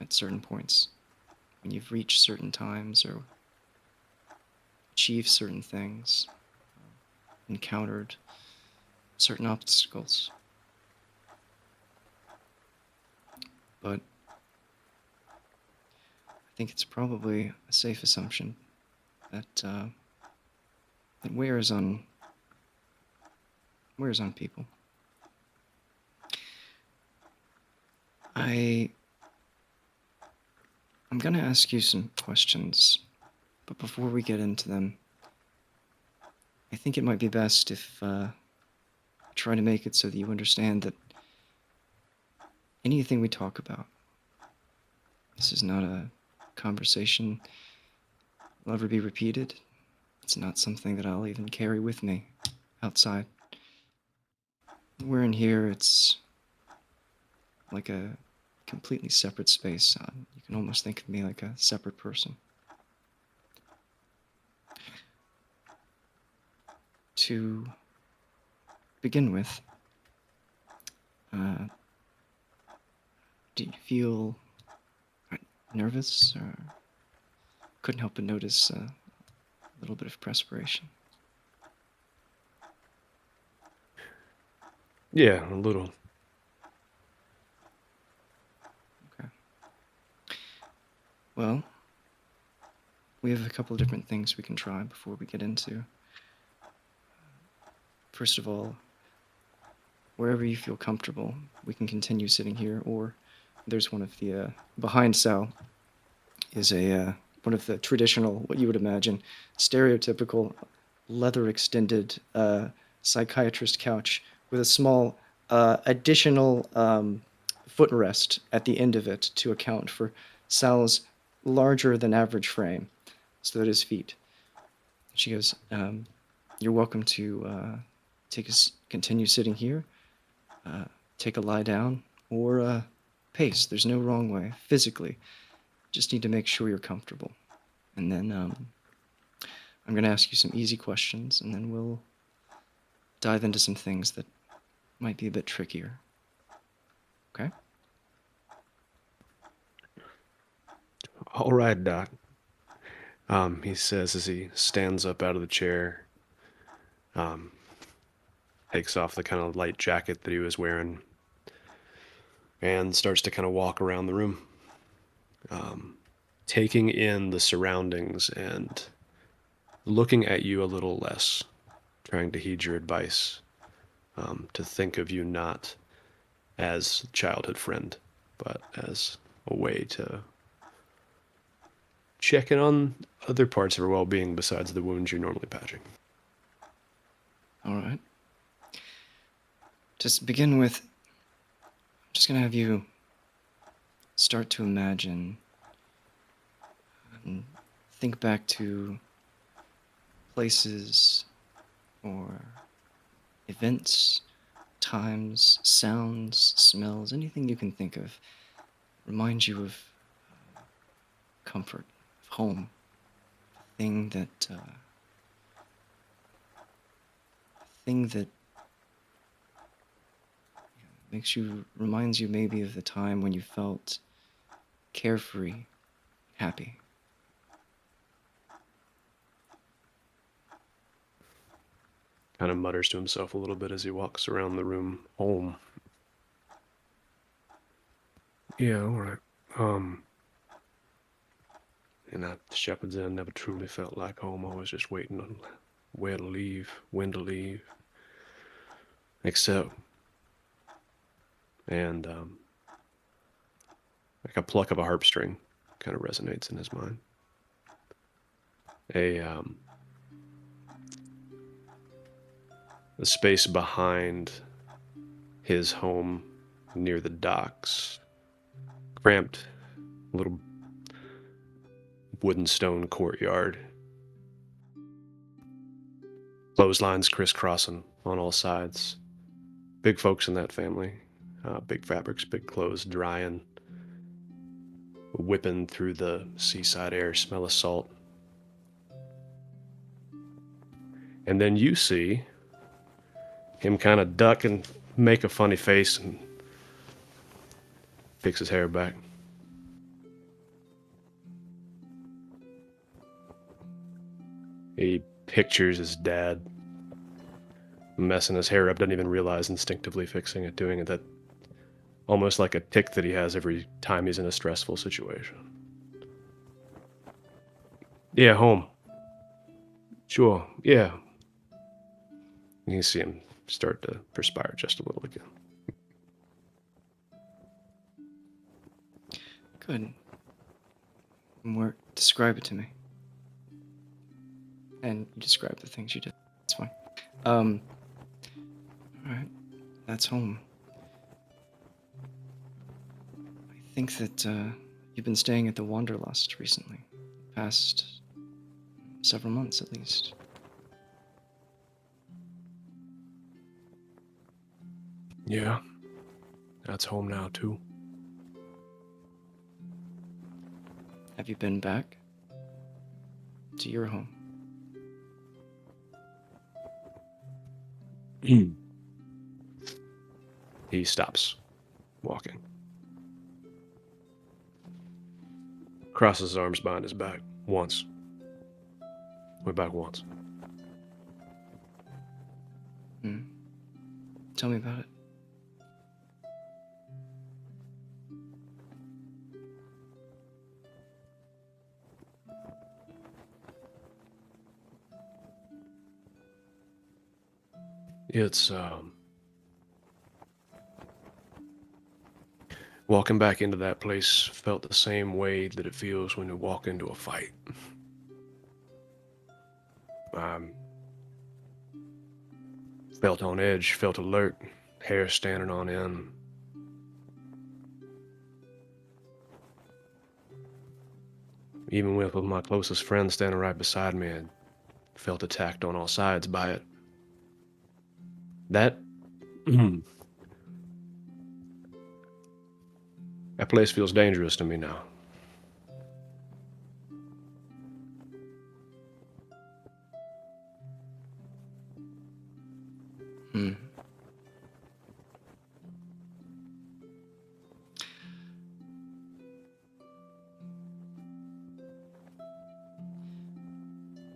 at certain points, when you've reached certain times or achieved certain things, encountered certain obstacles. But I think it's probably a safe assumption that it wears on people. I'm gonna ask you some questions, but before we get into them, I think it might be best if I try to make it so that you understand that anything we talk about, this is not a conversation will ever be repeated. It's not something that I'll even carry with me outside. We're in here, it's like a completely separate space. You can almost think of me like a separate person. To begin with, do you feel nervous, or couldn't help but notice a little bit of perspiration? Yeah, a little. Okay. Well, we have a couple of different things we can try before we get into. First of all, wherever you feel comfortable, we can continue sitting here, or there's one of the behind Sal is a one of the traditional, what you would imagine, stereotypical leather extended psychiatrist couch with a small additional footrest at the end of it to account for Sal's larger than average frame, so that his feet. She goes, "You're welcome to continue sitting here, take a lie down, or pace. There's no wrong way physically. Just need to make sure you're comfortable. And then I'm going to ask you some easy questions, and then we'll dive into some things that might be a bit trickier. Okay? All right, Doc. He says as he stands up out of the chair, takes off the kind of light jacket that he was wearing, and starts to kind of walk around the room, taking in the surroundings and looking at you a little less, trying to heed your advice, to think of you not as a childhood friend, but as a way to check in on other parts of her well-being besides the wounds you're normally patching. All right. To begin with, I'm just going to have you start to imagine and think back to places or events, times, sounds, smells, anything you can think of. Reminds you of comfort, of home, a thing that reminds you maybe of the time when you felt carefree, happy. Kind of mutters to himself a little bit as he walks around the room. Home. Yeah, all right. And at Shepherd's End never truly felt like home. I was just waiting on where to leave, when to leave. Except, and like a pluck of a harp string kind of resonates in his mind. The space behind his home near the docks, cramped little wooden stone courtyard, clotheslines crisscrossing on all sides. Big folks in that family, big fabrics, big clothes, drying, whipping through the seaside air, smell of salt. And then you see him kind of duck and make a funny face and fix his hair back. He pictures his dad messing his hair up, doesn't even realize instinctively fixing it, doing it, that almost like a tic that he has every time he's in a stressful situation. Yeah, home. Sure, yeah. You can see him start to perspire just a little again. Good. More, describe it to me. And you describe the things you did. It's fine. Alright. That's home. I think that, you've been staying at the Wanderlust recently. Past several months, at least. Yeah, that's home now, too. Have you been back to your home? He stops walking. Crosses his arms behind his back. Once. Went back once. Tell me about it. It's, walking back into that place felt the same way that it feels when you walk into a fight. Felt on edge, felt alert, hair standing on end. Even with my closest friend standing right beside me, I felt attacked on all sides by it. That that place feels dangerous to me now.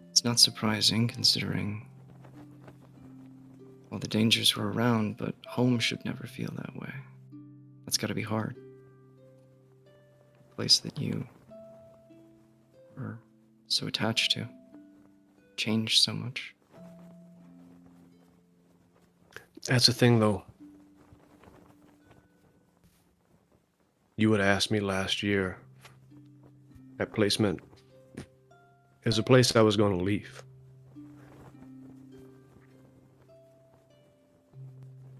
It's not surprising, considering all the dangers were around, but home should never feel that way. That's gotta be hard. A place that you were so attached to. Changed so much. That's the thing, though. You would ask me last year. That place meant it was a place I was going to leave.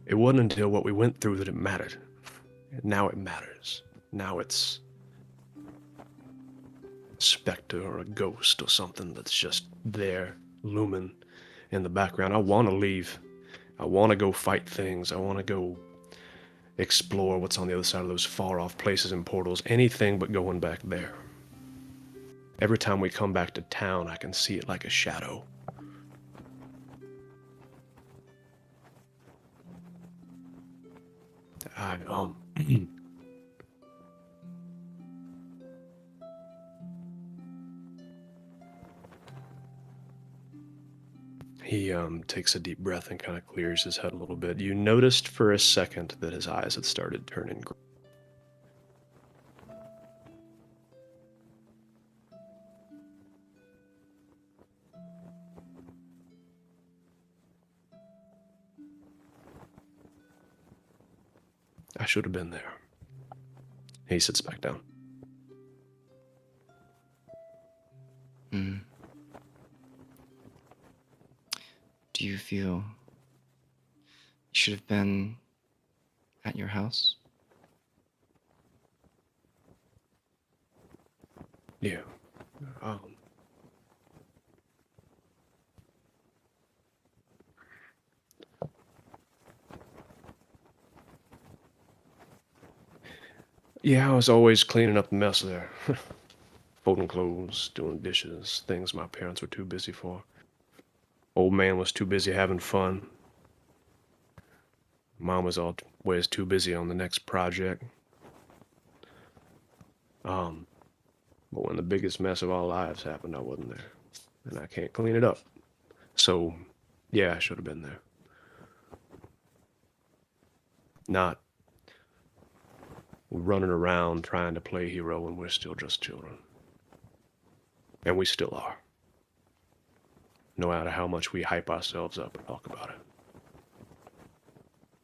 It wasn't until what we went through that it mattered. And now it matters. Now it's a specter or a ghost or something that's just there, looming in the background. I want to leave. I want to go fight things. I want to go explore what's on the other side of those far-off places and portals. Anything but going back there. Every time we come back to town, I can see it like a shadow. He takes a deep breath and kind of clears his head a little bit. You noticed for a second that his eyes had started turning green. I should have been there. He sits back down. Do you feel you should have been at your house? Yeah. Yeah, I was always cleaning up the mess there. Folding clothes, doing dishes, things my parents were too busy for. Old man was too busy having fun. Mom was always too busy on the next project. But when the biggest mess of our lives happened, I wasn't there. and I can't clean it up. So, yeah, I should have been there. Not running around trying to play hero when we're still just children. And we still are. No matter how much we hype ourselves up and talk about it.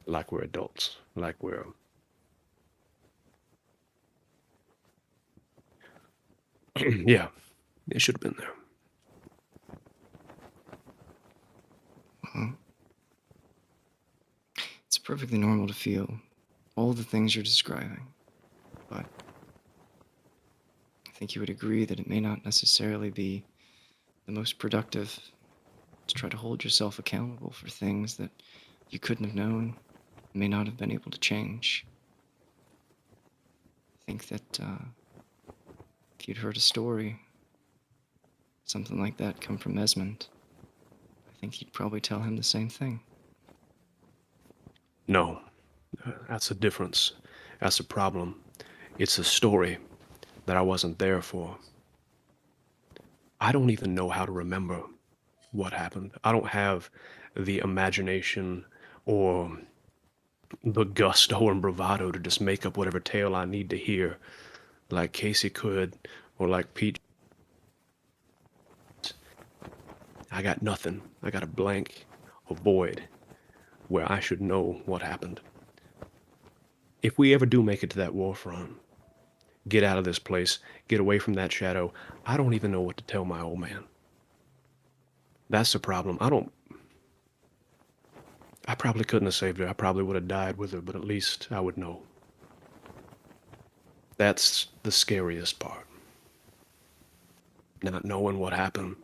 Like we're adults. Like we're... Yeah, it should have been there. Well, it's perfectly normal to feel all the things you're describing, but I think you would agree that it may not necessarily be the most productive to try to hold yourself accountable for things that you couldn't have known, may not have been able to change. I think that if you'd heard a story, something like that come from Esmond, I think you'd probably tell him the same thing. No, that's the difference. That's the problem. It's a story that I wasn't there for. I don't even know how to remember what happened. I don't have the imagination or the gusto and bravado to just make up whatever tale I need to hear, like Casey could, or like Pete. I got nothing. I got a blank, a void, where I should know what happened. If we ever do make it to that war front, get out of this place, get away from that shadow, I don't even know what to tell my old man. That's the problem. I probably couldn't have saved her. I probably would have died with her, but at least I would know. That's the scariest part. Not knowing what happened,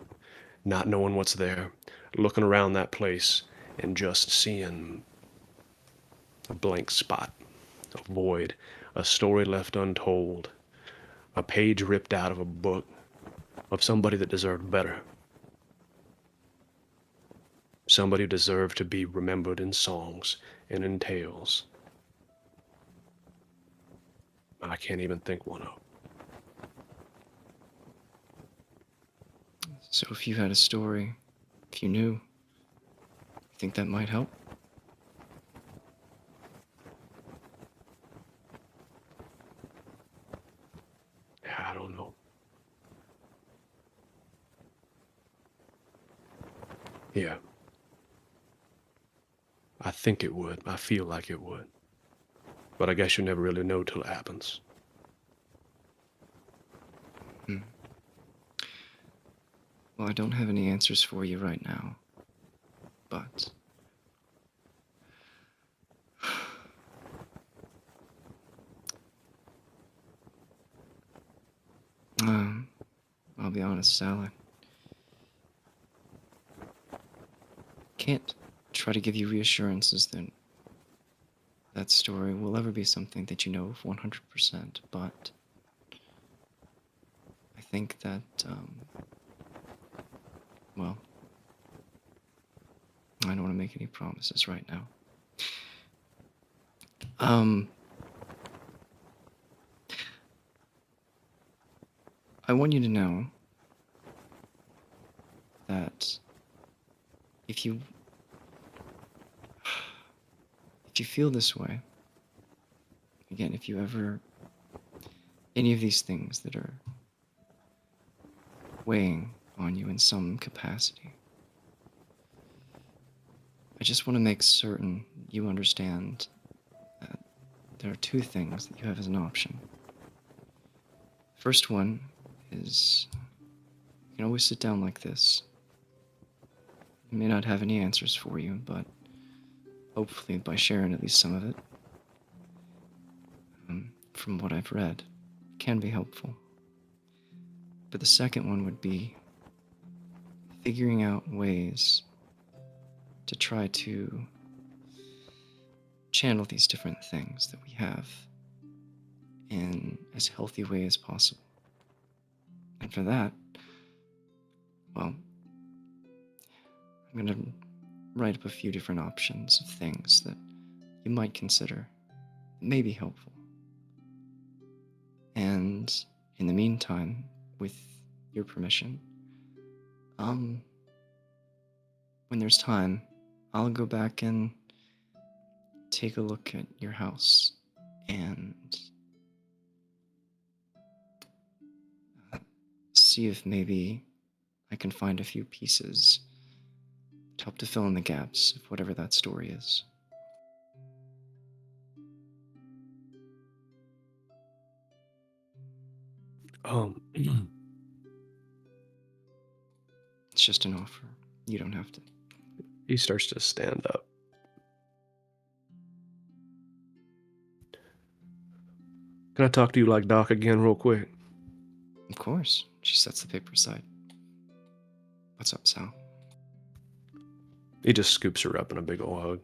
not knowing what's there, looking around that place and just seeing a blank spot, a void, a story left untold, a page ripped out of a book of somebody that deserved better. Somebody who deserved to be remembered in songs and in tales. I can't even think one up. So if you had a story, if you knew, you think that might help? I don't know. Yeah. I think it would. I feel like it would. But I guess you never really know till it happens. Well, I don't have any answers for you right now, but I'll be honest, Sal, I can't try to give you reassurances that that story will ever be something that you know of 100%, but I think that, well, I don't want to make any promises right now. I want you to know that if you feel this way, again, if you ever, any of these things that are weighing on you in some capacity, I just want to make certain you understand that there are two things that you have as an option. First one is you can always sit down like this. I may not have any answers for you, but hopefully by sharing at least some of it, from what I've read, can be helpful. But the second one would be figuring out ways to try to channel these different things that we have in as healthy way as possible. And for that, well, I'm going to write up a few different options of things that you might consider may be helpful. And in the meantime, with your permission, When there's time, I'll go back and take a look at your house and see if maybe I can find a few pieces to help to fill in the gaps of whatever that story is. It's just an offer. You don't have to. He starts to stand up. Can I talk to you like Doc again real quick? Of course. She sets the paper aside. What's up, Sal? He just scoops her up in a big ol' hug.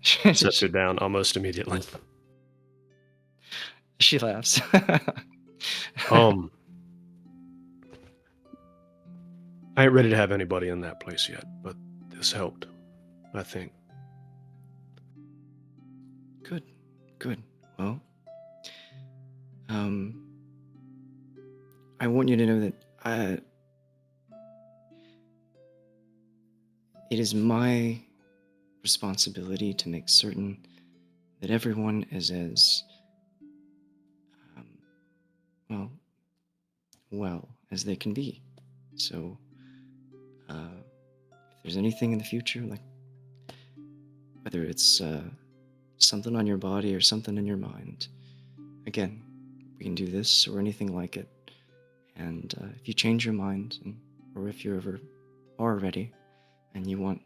Sets her down almost immediately. She laughs. I ain't ready to have anybody in that place yet, but this helped, I think. Good. Well, I want you to know that it is my responsibility to make certain that everyone is as well as they can be. So, if there's anything in the future, like whether it's something on your body or something in your mind, again, we can do this or anything like it. And if you change your mind, or if you ever are ready and you want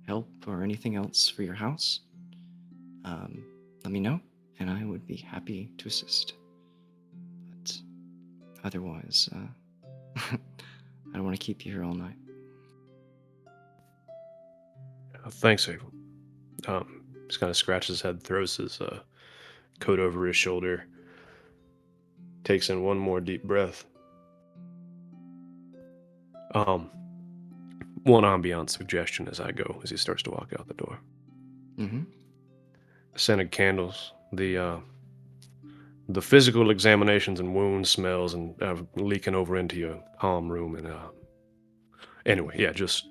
help or anything else for your house, let me know, and I would be happy to assist. But otherwise, I don't want to keep you here all night. Thanks, Abel. Just kind of scratches his head, throws his coat over his shoulder, takes in one more deep breath. One ambiance suggestion as I go, as he starts to walk out the door. Mm-hmm. Scented candles, the physical examinations and wound smells and leaking over into your palm room. And anyway, yeah, just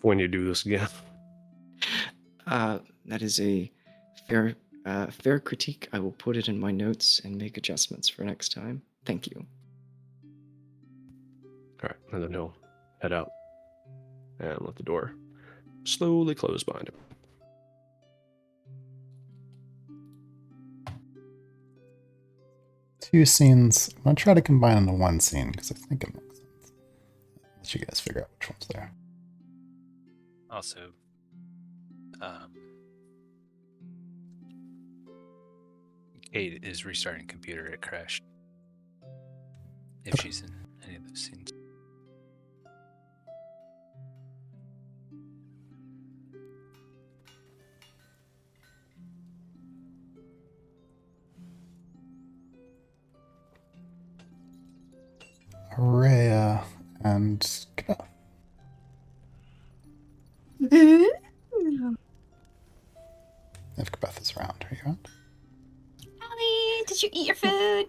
when you do this again. That is a fair critique. I will put it in my notes and make adjustments for next time. Thank you. All right, and then he'll head out and let the door slowly close behind him. Two scenes. I'm going to try to combine into one scene because I think it makes sense. Let you guys figure out which one's there. Also, Kate is restarting computer. It crashed. If she's in any of those scenes. Araya and Kebeth. If Kebeth is around, are you around? Allie, did you eat your food?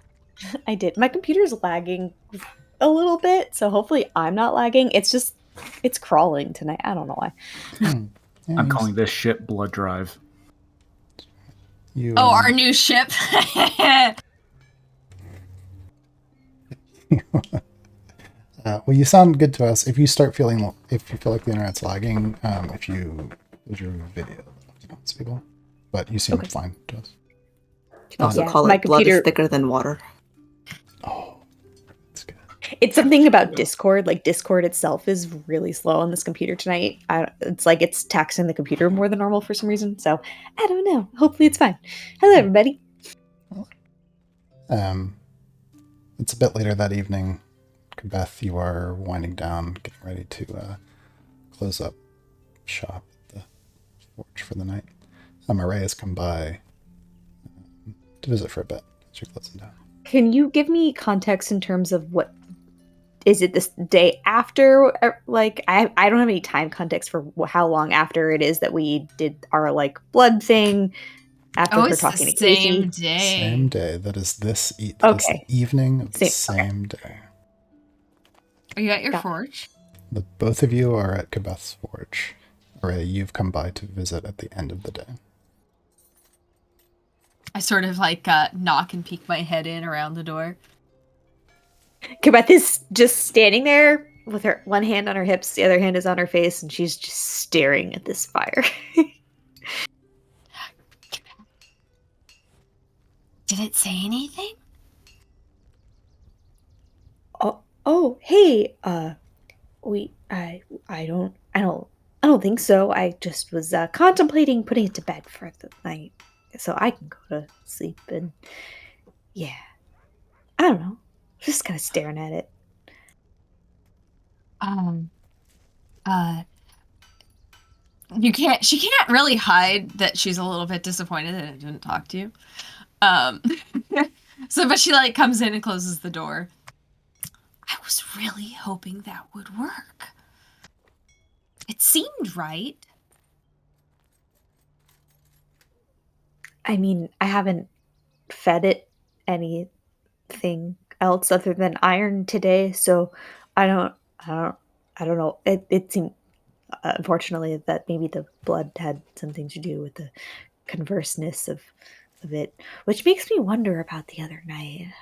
I did. My computer's lagging a little bit, so hopefully I'm not lagging. It's crawling tonight. I don't know why. Yeah, I'm calling this ship Blood Drive. Our new ship. Well, you sound good to us. If you feel like the internet's lagging, if you lose your video, it's people. But you seem fine to us. You can also call my it blood computer is thicker than water. Oh, that's good. It's something about Discord. Like Discord itself is really slow on this computer tonight. It's like it's taxing the computer more than normal for some reason. So I don't know. Hopefully it's fine. Hello, everybody. It's a bit later that evening. Beth, you are winding down, getting ready to close up shop at the forge for the night. Araya has come by to visit for a bit as you're closing down. Can you give me context in terms of what is it this day after? Like, I don't have any time context for how long after it is that we did our like blood thing. After we're talking to Casey. Day. Same day. That is this Okay. evening of the same day. Are you at your Got- forge? The both of you are at Kabeth's forge. Array, you've come by to visit at the end of the day. I sort of like knock and peek my head in around the door. Kabeth is just standing there with her one hand on her hips, the other hand is on her face, and she's just staring at this fire. Did it say anything? Oh, hey, I don't think so. I just was contemplating putting it to bed for the night, so I can go to sleep. And yeah, I don't know, just kind of staring at it. She can't really hide that she's a little bit disappointed that it didn't talk to you. But she like comes in and closes the door. I was really hoping that would work. It seemed right. I mean, I haven't fed it anything else other than iron today, so I don't know. It seemed, unfortunately, that maybe the blood had something to do with the converseness of it, which makes me wonder about the other night.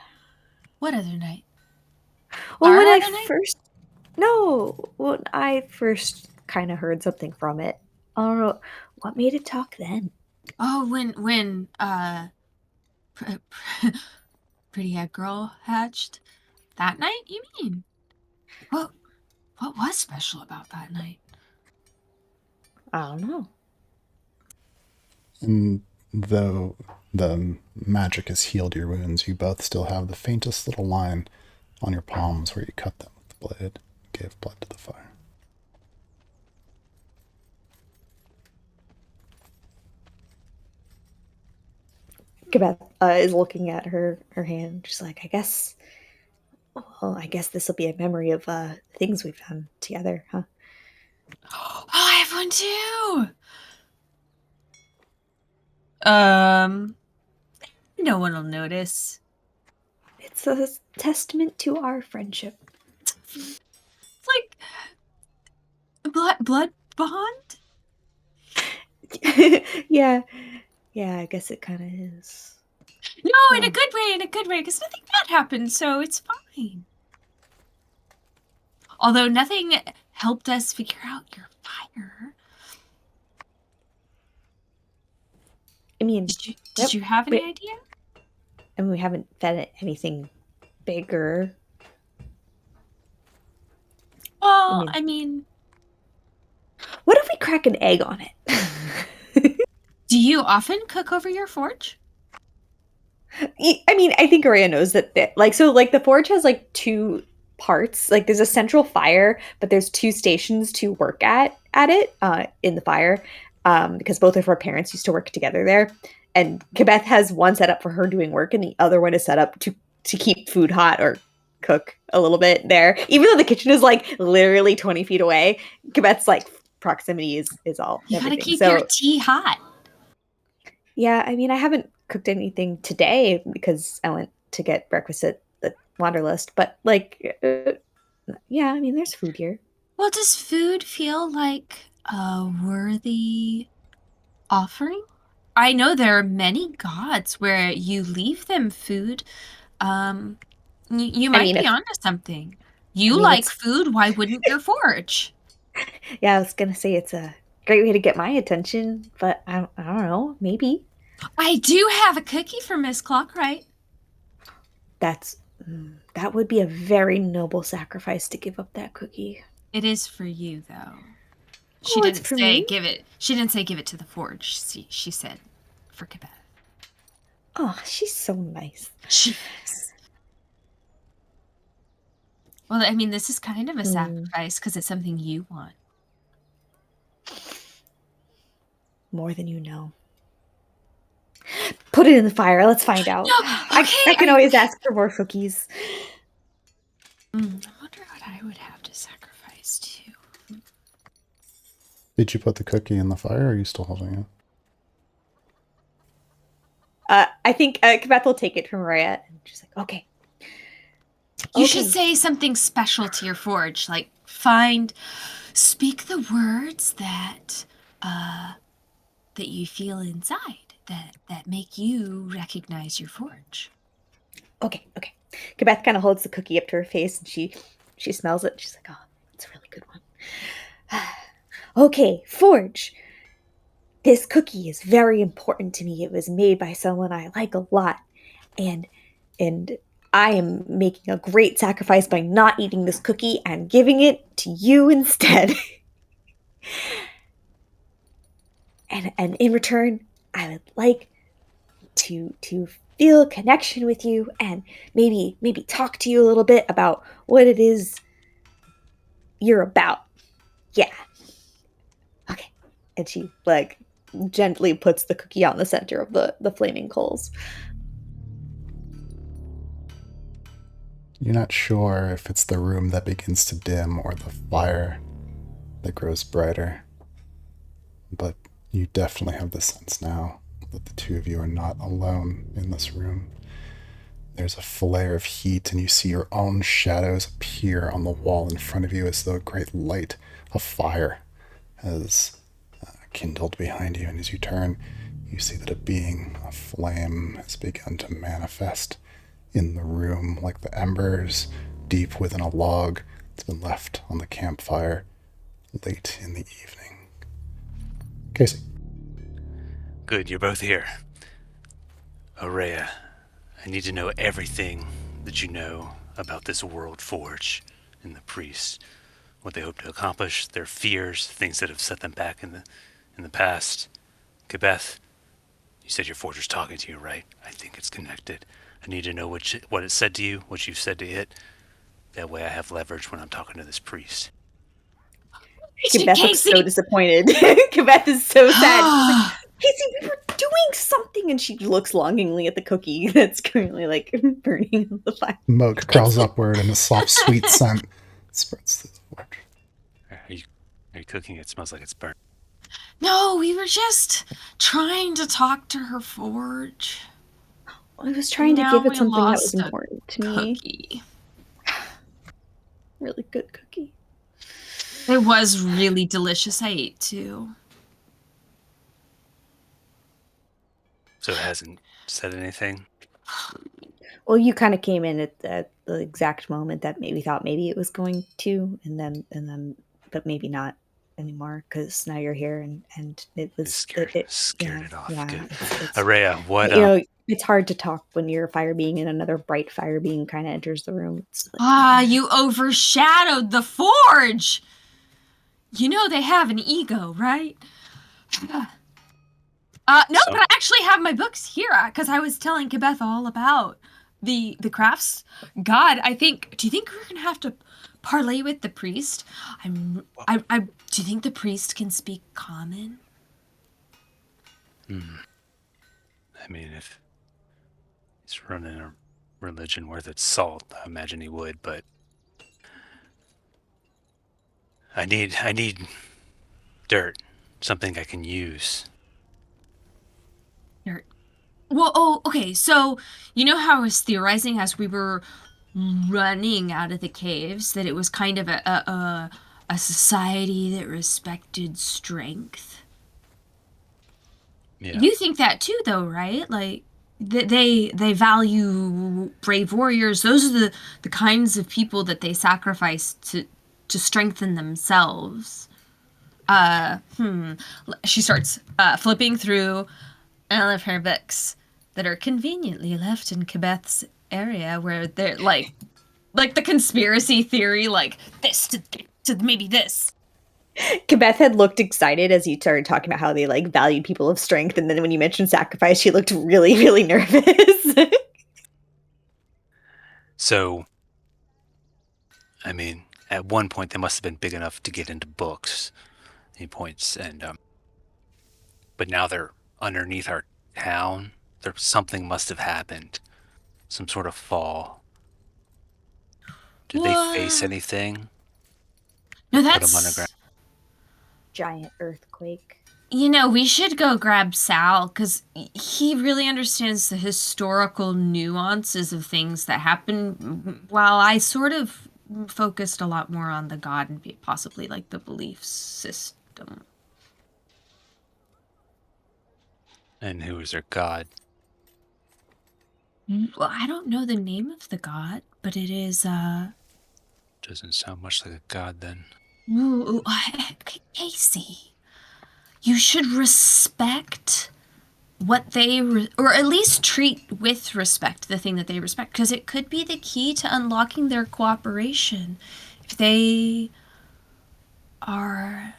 What other night? Well, Our when other night? when I first kind of heard something from it, I don't know what made it talk then. Oh, when pretty head girl hatched that night. You mean? What was special about that night? I don't know. And though the magic has healed your wounds, you both still have the faintest little line on your palms where you cut them with the blade, gave blood to the fire. Kabeth is looking at her hand. She's like, I guess this will be a memory of things we've done together, huh? Oh, I have one too. No one will notice. It's a testament to our friendship. It's like blood bond. yeah, I guess it kind of is. No, in a good way, because nothing bad happened, so it's fine. Although nothing helped us figure out your fire. I mean, Did you have any idea? And we haven't fed it anything bigger. Well, I mean, what if we crack an egg on it? Do you often cook over your forge? I mean, I think Araya knows that. The forge has like two parts. Like, there's a central fire, but there's two stations to work at it in the fire, because both of her parents used to work together there. And Kabeth has one set up for her doing work, and the other one is set up to keep food hot or cook a little bit there. Even though the kitchen is like literally 20 feet away, Kabeth's like proximity is all. You gotta everything. keep your tea hot. Yeah, I mean, I haven't cooked anything today because I went to get breakfast at the Wanderlust. But yeah, I mean, there's food here. Well, does food feel like a worthy offering? I know there are many gods where you leave them food. You might be onto something. You like food, why wouldn't your forge? Yeah, I was gonna say it's a great way to get my attention, but I don't know, maybe. I do have a cookie for Miss Clockwright. That would be a very noble sacrifice to give up that cookie. It is for you, though. She didn't say give it. She didn't say give it to the forge. She said for Kabeth. Oh, she's so nice. She is. Well, I mean, this is kind of a sacrifice because it's something you want. More than you know. Put it in the fire. Let's find out. No, okay, I can always ask for more cookies. I wonder what I would have to sacrifice to. Did you put the cookie in the fire, or are you still holding it? I think Kabeth will take it from Rhea, and she's like, okay. You should say something special to your forge, like speak the words that you feel inside that make you recognize your forge. Okay. Kabeth kind of holds the cookie up to her face and she smells it. She's like, oh, it's a really good one. Okay, forge. This cookie is very important to me. It was made by someone I like a lot. And I am making a great sacrifice by not eating this cookie and giving it to you instead. and in return, I would like to feel a connection with you and maybe talk to you a little bit about what it is you're about. Yeah. Okay. And she like gently puts the cookie on the center of the flaming coals. You're not sure if it's the room that begins to dim or the fire that grows brighter, but you definitely have the sense now that the two of you are not alone in this room. There's a flare of heat, and you see your own shadows appear on the wall in front of you as though a great light of fire has kindled behind you. And as you turn, you see that a being, a flame, has begun to manifest in the room like the embers deep within a log that's been left on the campfire late in the evening. Casey. Good, you're both here. Aurea, I need to know everything that you know about this world forge and the priests, what they hope to accomplish, their fears, things that have set them back in the past. Kabeth, you said your forger's talking to you, right? I think it's connected. I need to know what it said to you, what you've said to it. That way I have leverage when I'm talking to this priest. Kabeth looks so disappointed. Kabeth is so sad. She's like, Casey, we were doing something. And she looks longingly at the cookie that's currently like burning on the fire. Smoke crawls upward and a soft, sweet scent spreads through the forge. Are you cooking? It smells like it's burnt. No, we were just trying to talk to her forge. I was trying to give it something that was important to me. Cookie. Really good cookie. It was really delicious. I ate too. So it hasn't said anything? Well, you kind of came in at the exact moment that maybe thought maybe it was going to, and then, but maybe not anymore because now you're here and it was scared it off. Yeah, Good. it's Aurea, what? You know, it's hard to talk when your fire being and another bright fire being kind of enters the room. It's like, you overshadowed the forge. You know they have an ego, right? No, but I actually have my books here because I was telling Kabeth all about the crafts. God, do you think we're gonna have to parlay with the priest? Do you think the priest can speak common? I mean, if he's running a religion worth its salt, I imagine he would, but I need dirt, something I can use. Dirt. Well, okay, so you know how I was theorizing as we were running out of the caves that it was kind of a society that respected strength? Yeah. You think that too, though, right? Like they value brave warriors. Those are the kinds of people that they sacrifice to strengthen themselves. She starts flipping through all of her books that are conveniently left in Kabeth's area, where they're like the conspiracy theory, like this to maybe this. Kabeth had looked excited as you started talking about how they like valued people of strength, and then when you mentioned sacrifice, she looked really, really nervous. So, I mean, at one point they must have been big enough to get into books. He points, and but now they're underneath our town. Something must have happened, some sort of fall. Did they face anything? No, Put them underground. Giant earthquake. You know, we should go grab Sal, because he really understands the historical nuances of things that happen, while I sort of focused a lot more on the god and possibly, like, the belief system. And who is their god? Well, I don't know the name of the god, but it is, Doesn't sound much like a god then. Ooh, Casey, you should respect what they, or at least treat with respect the thing that they respect, because it could be the key to unlocking their cooperation. If they are,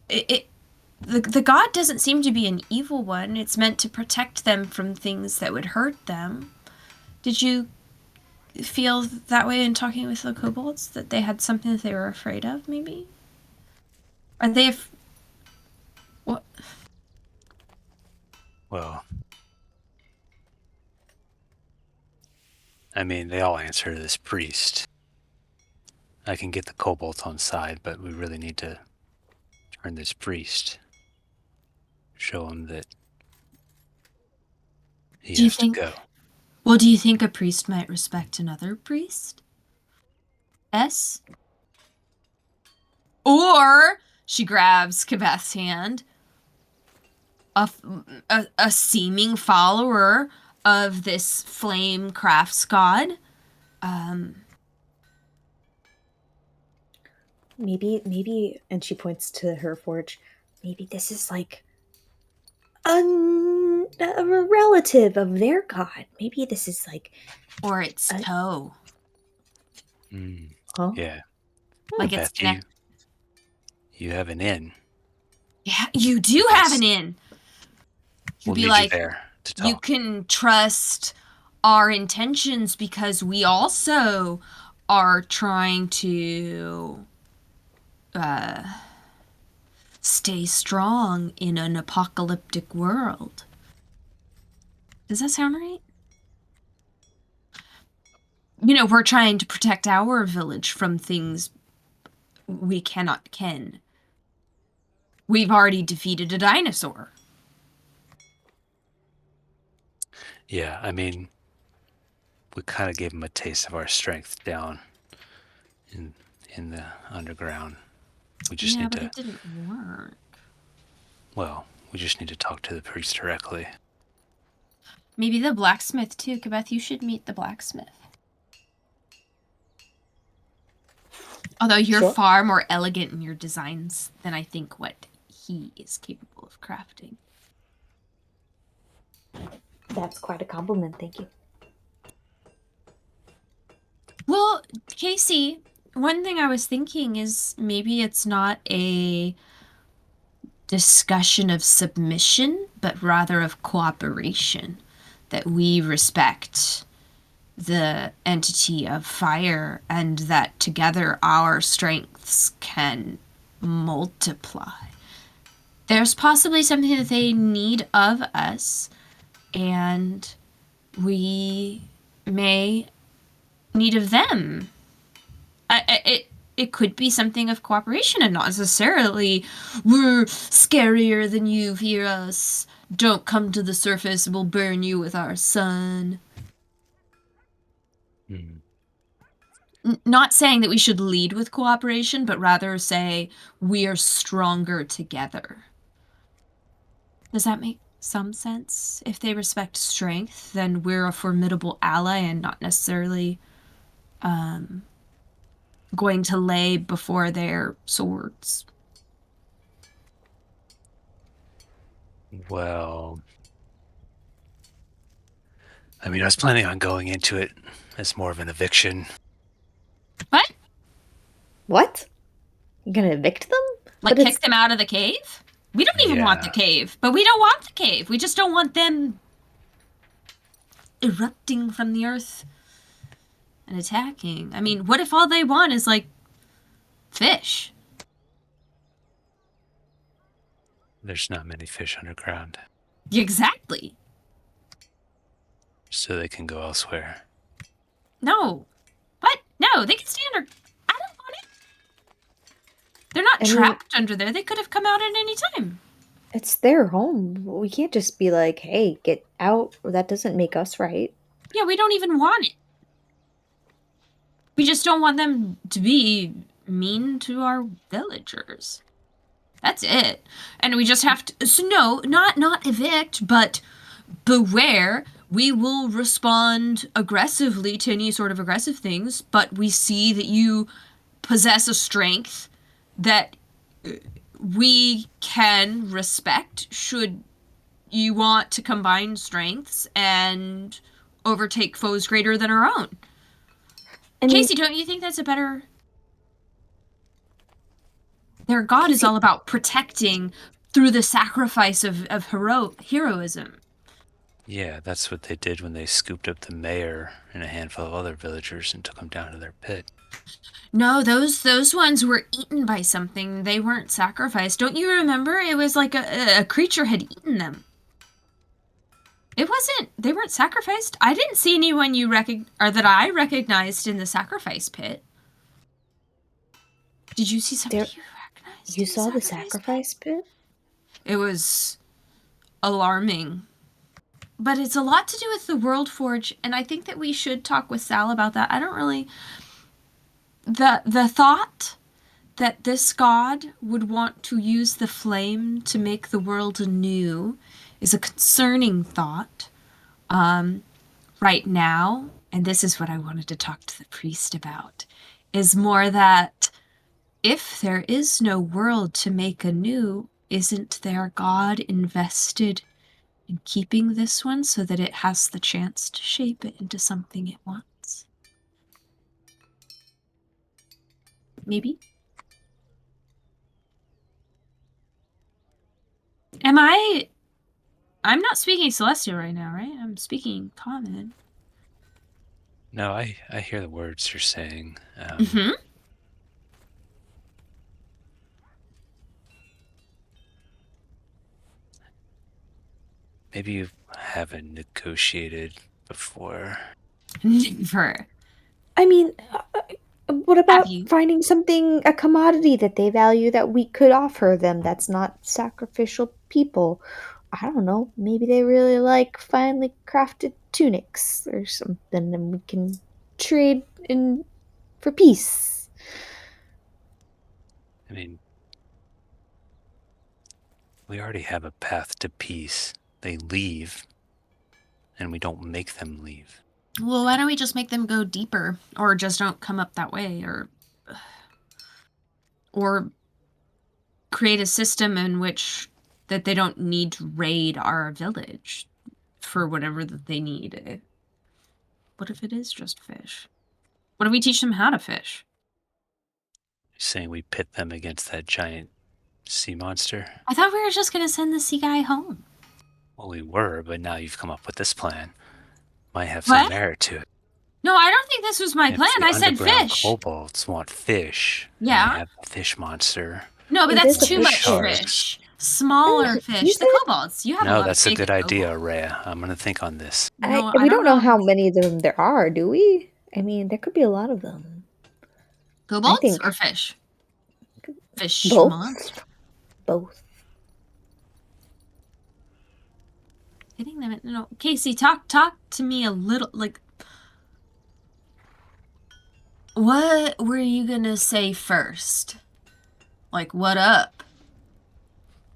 the god doesn't seem to be an evil one. It's meant to protect them from things that would hurt them. Did you feel that way in talking with the kobolds, that they had something that they were afraid of, maybe? Are they what? Well, I mean, they all answer to this priest. I can get the kobolds on side, but we really need to turn this priest. Show him that he has to go. Well, do you think a priest might respect another priest? S? Or, she grabs Kaveth's hand, a seeming follower of this flame crafts god. Maybe, and she points to her forge, maybe this is like a relative of their god. Maybe this is like... Or its toe. Huh? Yeah. Like it's connected. You have an inn. Yeah, you do have an inn. We'll be need like, you there to talk. You can trust our intentions because we also are trying to stay strong in an apocalyptic world. Does that sound right? You know, we're trying to protect our village from things we cannot ken. We've already defeated a dinosaur. Yeah, I mean, we kind of gave him a taste of our strength down in the underground. We just need to. It didn't work. Well, we just need to talk to the priest directly. Maybe the blacksmith too. Kaveth, you should meet the blacksmith. Although you're far more elegant in your designs than I think what he is capable of crafting. That's quite a compliment, thank you. Well, Casey, one thing I was thinking is maybe it's not a discussion of submission, but rather of cooperation. That we respect the entity of fire and that together our strengths can multiply. There's possibly something that they need of us, and we may need of them. It could be something of cooperation and not necessarily we're scarier than you, fear us, don't come to the surface, we'll burn you with our sun. Not saying that we should lead with cooperation, but rather say we are stronger together. Does that make some sense? If they respect strength, then we're a formidable ally and not necessarily going to lay before their swords. Well, I mean, I was planning on going into it as more of an eviction. What? What? You're gonna evict them? Like kick them out of the cave? We don't even want the cave, but we don't want the cave. We just don't want them erupting from the earth and attacking. I mean, what if all they want is, like, fish? There's not many fish underground. Exactly. So they can go elsewhere. No. What? No, they can stay under... I don't want it. They're not trapped under there. They could have come out at any time. It's their home. We can't just be like, hey, get out. That doesn't make us right. Yeah, we don't even want it. We just don't want them to be mean to our villagers. That's it. And we just have to, so no, not evict, but beware. We will respond aggressively to any sort of aggressive things, but we see that you possess a strength that we can respect should you want to combine strengths and overtake foes greater than our own. I mean, Casey, don't you think that's a better... Their god is all about protecting through the sacrifice of heroism. Yeah, that's what they did when they scooped up the mayor and a handful of other villagers and took them down to their pit. No, those ones were eaten by something. They weren't sacrificed. Don't you remember? It was like a creature had eaten them. It wasn't... They weren't sacrificed. I didn't see anyone that I recognized in the sacrifice pit. Did you see somebody you recognized? You saw the sacrifice pit? It was alarming. But it's a lot to do with the World Forge, and I think that we should talk with Sal about that. I don't really... The thought that this god would want to use the flame to make the world anew is a concerning thought. Right now, and this is what I wanted to talk to the priest about, is more that if there is no world to make anew, isn't their god invested in keeping this one so that it has the chance to shape it into something it wants? Maybe? I'm not speaking Celestial right now, right? I'm speaking Common. No, I hear the words you're saying. Maybe you haven't negotiated before. Never. I mean, what about you? finding something, a commodity that they value that we could offer them that's not sacrificial people? I don't know. Maybe they really like finely crafted tunics or something, and we can trade in for peace. I mean, we already have a path to peace. They leave, and we don't make them leave. Well, why don't we just make them go deeper, or just don't come up that way, or create a system in which that they don't need to raid our village for whatever that they need. What if it is just fish? What if we teach them how to fish? You're saying we pit them against that giant sea monster? I thought we were just going to send the sea guy home. Well, we were, but now you've come up with this plan. Might have some merit to it. No, I don't think this was my plan. I said fish. Kobolds want fish. Yeah. And they have a fish monster. No, but that's too much fish. Smaller fish. The kobolds. You have a lot that's of a big good idea, kobolds. Rhea. I'm going to think on this. We don't know how many of them there are, do we? I mean, there could be a lot of them. Kobolds or fish? Fish both. monster? Both. Hitting them. No, Casey, talk to me a little. Like, what were you gonna say first? Like, what up,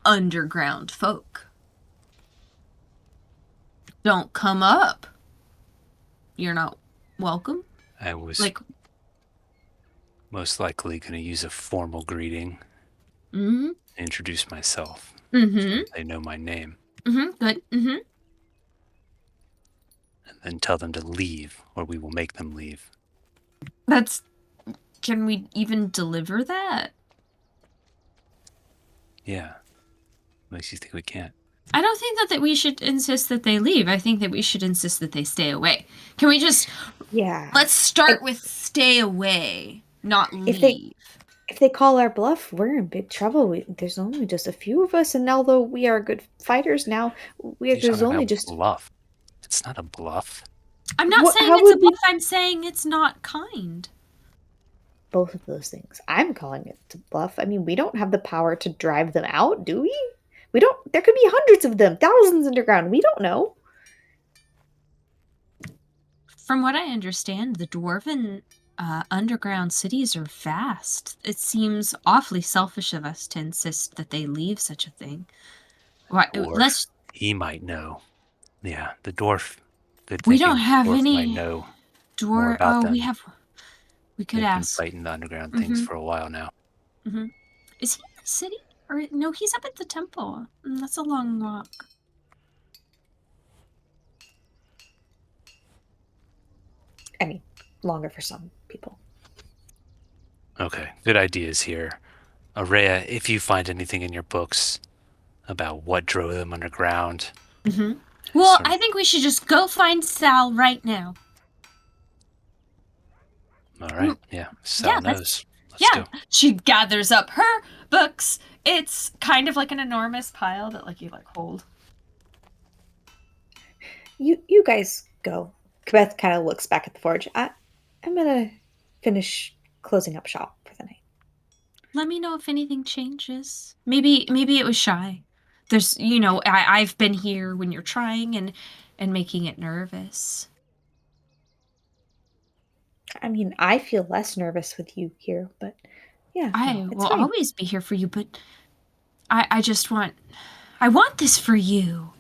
underground folk? Don't come up. You're not welcome. I was like most likely going to use a formal greeting. Mm-hmm. Introduce myself. Mm-hmm. So they know my name. Mm-hmm. Good. Mm-hmm. And then tell them to leave, or we will make them leave. Can we even deliver that? Yeah. Makes you think we can't? I don't think that we should insist that they leave. I think that we should insist that they stay away. Can we just... Yeah. Let's start with stay away, not leave. If they call our bluff, we're in big trouble. There's only just a few of us, and although we are good fighters now, there's only just... bluff. It's not a bluff. I'm not saying it's a bluff. I'm saying it's not kind. Both of those things. I'm calling it a bluff. I mean, we don't have the power to drive them out, do we? We don't. There could be hundreds of them, thousands underground. We don't know. From what I understand, the dwarven underground cities are vast. It seems awfully selfish of us to insist that they leave such a thing. Why? Dwarf. He might know. Yeah, the dwarf. Good We thinking. don't have Dwarf might any know more dwarf. about Oh, them. we could They've been ask. fighting the underground things for a while now. Mm-hmm. Is he in the city? Or no, he's up at the temple. That's a long walk. I mean, longer for some people. Okay, good ideas here. Araya, if you find anything in your books about what drove them underground. Mm-hmm. Well, I think we should just go find Sal right now. All right, yeah, Sal knows. Let's go. She gathers up her books. It's kind of like an enormous pile that like you like hold. You guys go. Beth kind of looks back at the forge. I'm gonna finish closing up shop for the night. Let me know if anything changes. Maybe it was shy. There's, I've been here when you're trying and making it nervous. I mean, I feel less nervous with you here, but yeah, I it's will fine. always be here for you, but I just want this for you.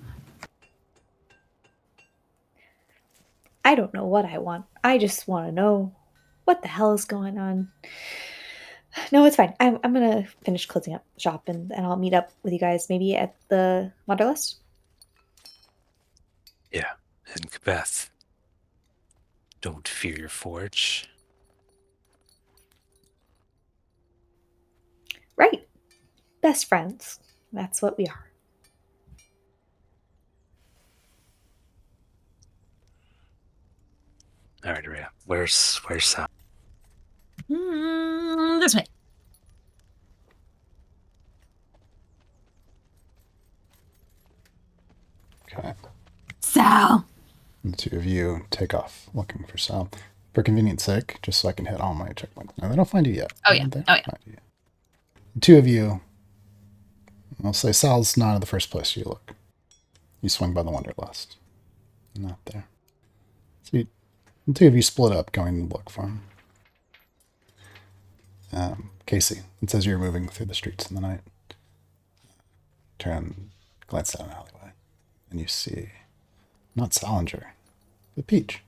I don't know what I want. I just want to know what the hell is going on. No, it's fine. I'm gonna finish closing up shop and I'll meet up with you guys maybe at the Wanderlust. Yeah, and Beth, don't fear your forge. Right. Best friends. That's what we are. All right, Araya, where's Sal? This way. Okay. Sal. The two of you take off looking for Sal. For convenience sake, just so I can hit all my checkpoints. No, they don't find you yet. Oh, yeah. They don't Oh, yeah. find you yet. The two of you, I'll say Sal's not in the first place you look. You swing by the Wanderlust. Not there. So the two of you split up going to look for him. Casey, it says you're moving through the streets in the night. Glance down an alleyway, and you see not Salinger, but Peach.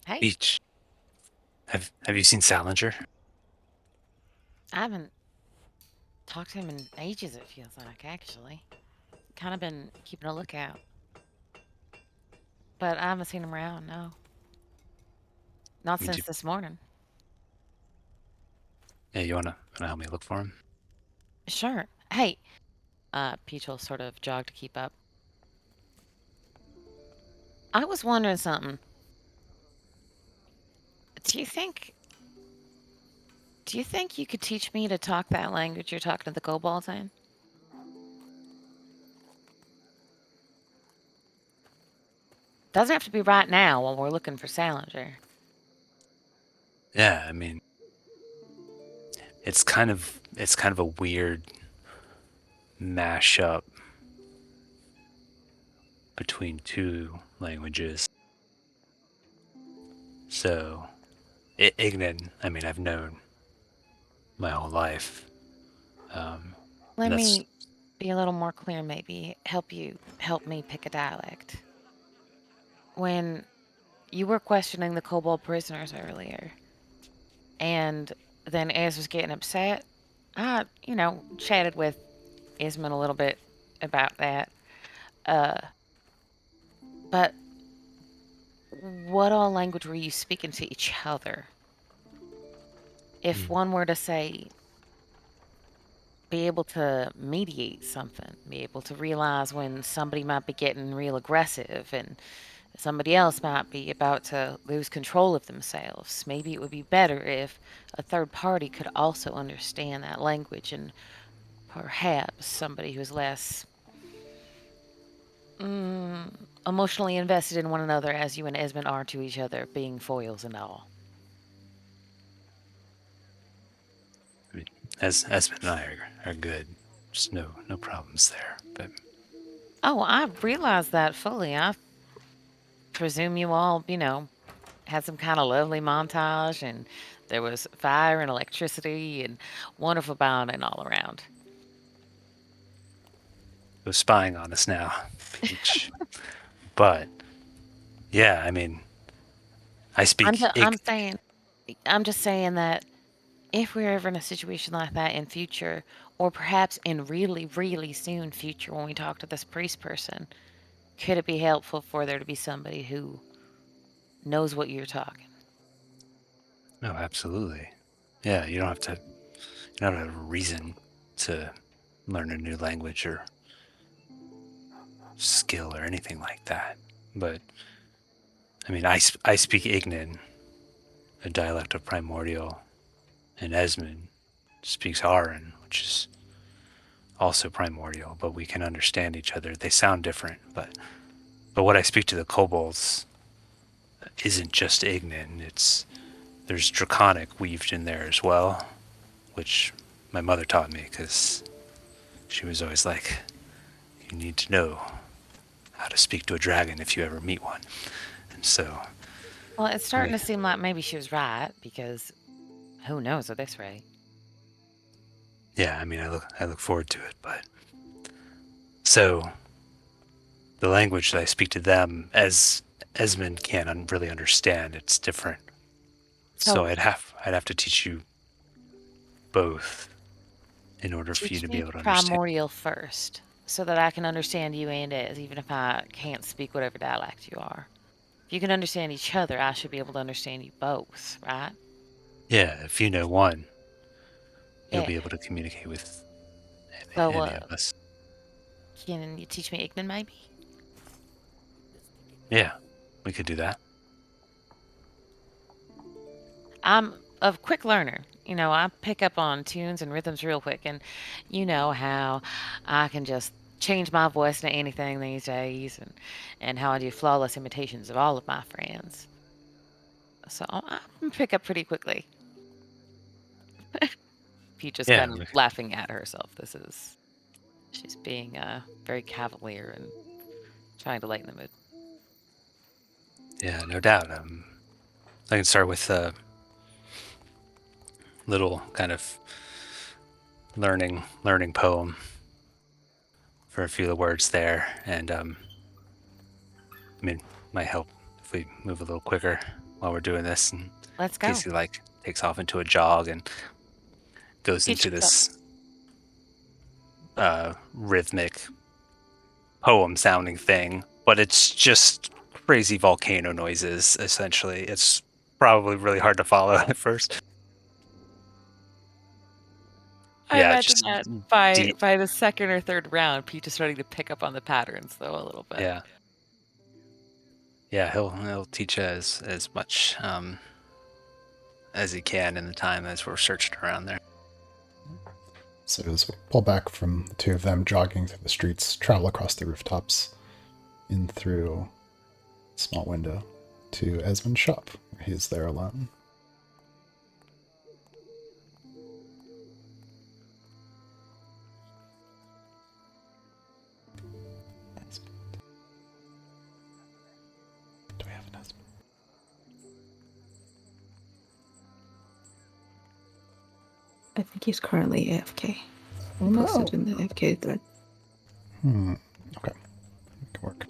Hey, Peach. Have you seen Salinger? I haven't talked to him in ages, it feels like, actually. Kind of been keeping a lookout. But I haven't seen him around, no. Not since this morning. Yeah, you wanna help me look for him? Sure. Hey, Peach will sort of jog to keep up. I was wondering something. Do you think you could teach me to talk that language you're talking to the kobolds in? Doesn't have to be right now while we're looking for Salinger. Yeah, I mean, it's kind of a weird mashup between two languages. So, Ignan, I mean, I've known my whole life. Let me be a little more clear, maybe. Help me pick a dialect. When you were questioning the kobold prisoners earlier, and then Ez was getting upset, I, chatted with Ismond a little bit about that. But what all language were you speaking to each other? If one were to say, be able to mediate something, be able to realize when somebody might be getting real aggressive and somebody else might be about to lose control of themselves. Maybe it would be better if a third party could also understand that language, and perhaps somebody who's less emotionally invested in one another as you and Esmond are to each other, being foils and all. Esmond and I are good. Just no problems there. But Oh, I realize that fully. I presume you all, had some kind of lovely montage and there was fire and electricity and wonderful bonding all around. go spying on us now, Peach. But yeah, I mean, I speak. I'm just saying that if we're ever in a situation like that in future, or perhaps in really, really soon future when we talk to this priest person, could it be helpful for there to be somebody who knows what you're talking? No, absolutely. Yeah, you don't have to. You don't have a reason to learn a new language or skill or anything like that. But I mean, I speak Ignan, a dialect of Primordial, and Esmond speaks Aran, which is also Primordial, but we can understand each other. They sound different, but what I speak to the kobolds isn't just Ignan. There's Draconic weaved in there as well, which my mother taught me because she was always like, you need to know how to speak to a dragon if you ever meet one. And so, Well, it's starting to seem like maybe she was right, because who knows at this rate. yeah, I mean, I look forward to it, but so the language that I speak to them, as Esmond can't really understand, it's different. So I'd have to teach you both in order for you to be able to understand. Primordial first, so that I can understand you and Ez, even if I can't speak whatever dialect you are. If you can understand each other, I should be able to understand you both, right? Yeah, if you know one, you'll Yeah. be able to communicate with So, any of us. Can you teach me Ignan, maybe? Yeah, we could do that. I'm a quick learner. I pick up on tunes and rhythms real quick, and you know how I can just change my voice to anything these days, and how I do flawless imitations of all of my friends. So I can pick up pretty quickly. Peach is kind of laughing at herself. She's being very cavalier and trying to lighten the mood. Yeah, no doubt. I can start with a little kind of learning poem for a few of the words there, and I mean, might help if we move a little quicker while we're doing this. And Let's go. Casey takes off into a jog and goes into this rhythmic poem sounding thing, but it's just crazy volcano noises. Essentially, it's probably really hard to follow at first. I imagine that by the second or third round, Peach is starting to pick up on the patterns, though, a little bit. Yeah, he'll teach us as much as he can in the time as we're searching around there. So as we pull back from the two of them jogging through the streets, travel across the rooftops, in through a small window to Esmond's shop, where he is there alone. Do we have an Esmond? I think he's currently AFK. Almost in the AFK thread. Okay. That can work.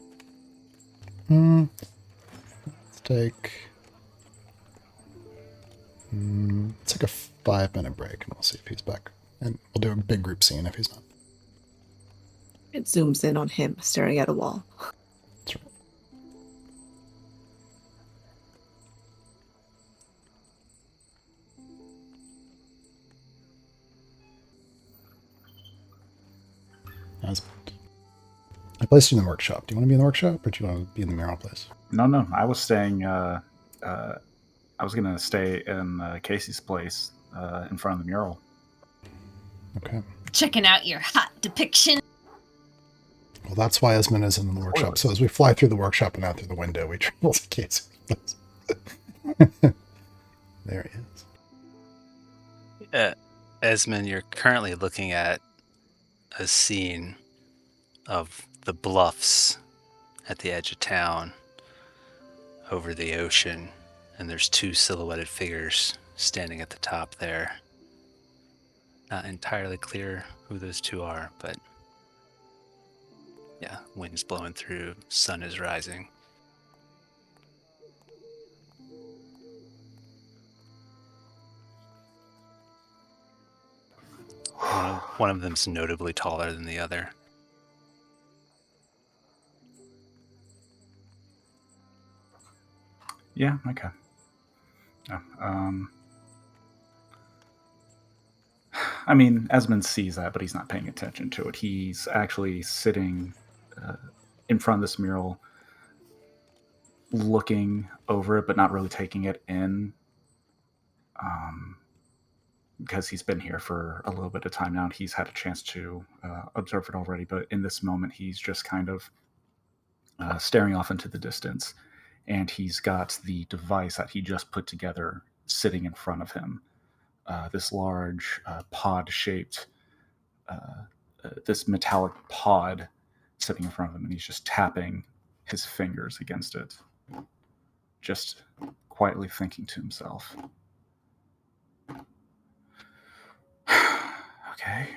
Let's take a 5-minute break and we'll see if he's back. And we'll do a big group scene if he's not. It zooms in on him staring at a wall. That's right. Esmond. I placed you in the workshop. Do you want to be in the workshop or do you want to be in the mural place? No. I was staying. I was going to stay in Casey's place in front of the mural. Okay. Checking out your hot depiction. Well, that's why Esmond is in the workshop. So as we fly through the workshop and out through the window, we travel to Casey's place. There he is. Esmond, you're currently looking at a scene of the bluffs at the edge of town over the ocean, and there's two silhouetted figures standing at the top there. Not entirely clear who those two are, but yeah, wind's blowing through, sun is rising. One of them's notably taller than the other. Yeah, okay. Yeah, I mean, Esmond sees that, but he's not paying attention to it. He's actually sitting in front of this mural, looking over it, but not really taking it in. Because he's been here for a little bit of time now, and he's had a chance to observe it already. But in this moment, he's just kind of staring off into the distance, and he's got the device that he just put together sitting in front of him. This large pod-shaped, this metallic pod sitting in front of him, and he's just tapping his fingers against it, just quietly thinking to himself. Okay.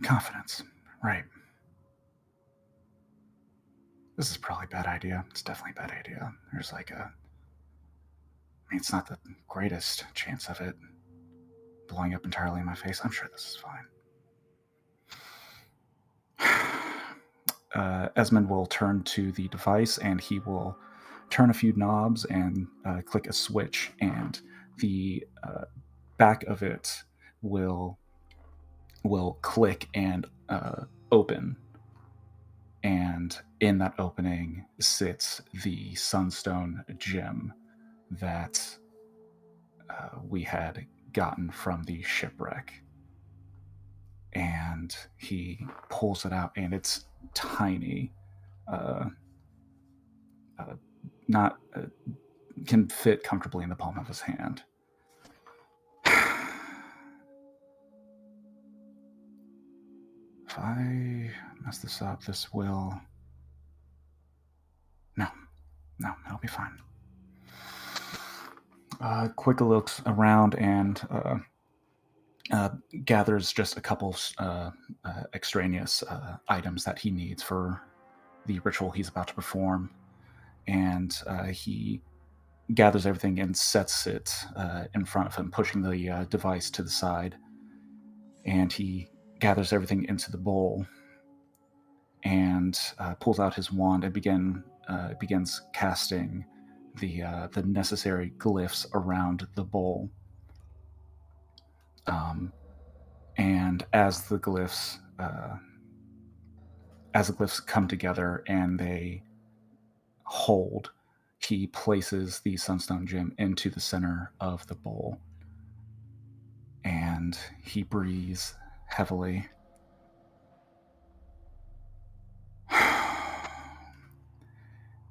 Confidence. Right. This is probably a bad idea. It's definitely a bad idea. There's like a... I mean, it's not the greatest chance of it blowing up entirely in my face. I'm sure this is fine. Esmond will turn to the device, and he will turn a few knobs and click a switch, and the back of it will click and open. And in that opening sits the Sunstone gem that we had gotten from the shipwreck. And he pulls it out, and it's tiny. Not can fit comfortably in the palm of his hand. If I mess this up, this will... No, it'll be fine. Quick looks around and gathers just a couple extraneous items that he needs for the ritual he's about to perform. And he gathers everything and sets it in front of him, pushing the device to the side. And he gathers everything into the bowl and pulls out his wand and begins casting the necessary glyphs around the bowl. And as the glyphs come together and they hold, he places the Sunstone gem into the center of the bowl, and he breathes heavily.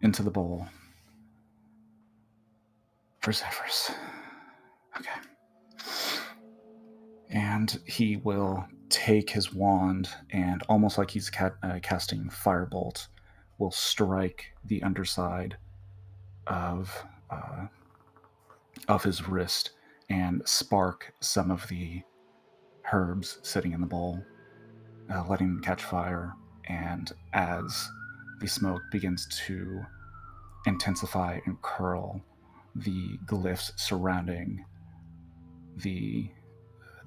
Into the bowl. For Zephyrs. Okay. And he will take his wand and, almost like he's casting Firebolt, will strike the underside of his wrist and spark some of the herbs sitting in the bowl, letting them catch fire. And as the smoke begins to intensify and curl, the glyphs surrounding the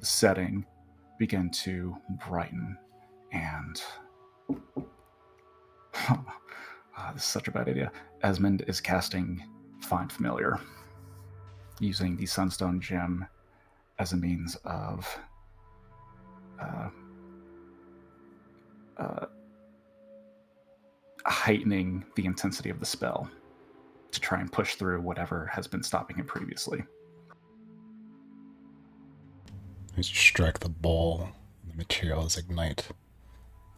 setting begin to brighten. And this is such a bad idea. Esmond is casting Find Familiar, using the Sunstone gem as a means of heightening the intensity of the spell to try and push through whatever has been stopping him previously. As you strike the bowl, the materials ignite.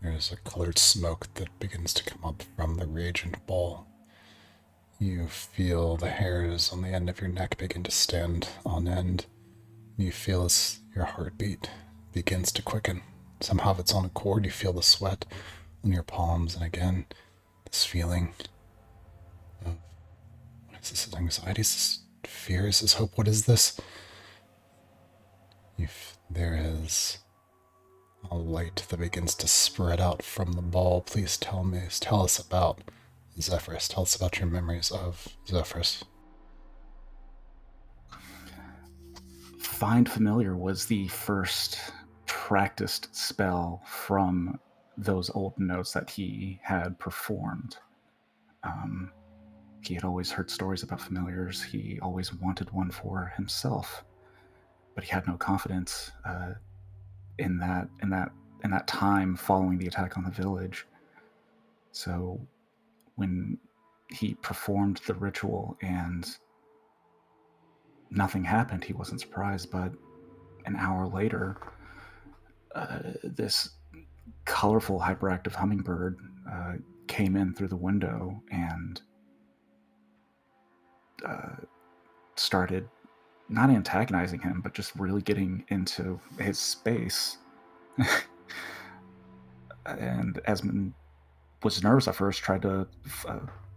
There's a colored smoke that begins to come up from the reagent bowl. You feel the hairs on the end of your neck begin to stand on end. You feel as your heartbeat begins to quicken. Somehow of its own accord, you feel the sweat on your palms, and again, this feeling of, what is this? Is anxiety? Is this fear? Is this hope? What is this? There is a light that begins to spread out from the ball. Please tell us about Zephyrus. Tell us about your memories of Zephyrus. Find Familiar was the first practiced spell from those old notes that he had performed. He had always heard stories about familiars. He always wanted one for himself, but he had no confidence in that time following the attack on the village. So when he performed the ritual and nothing happened, he wasn't surprised. But an hour later, this colorful hyperactive hummingbird came in through the window and started not antagonizing him, but just really getting into his space. And Esmond was nervous at first, tried to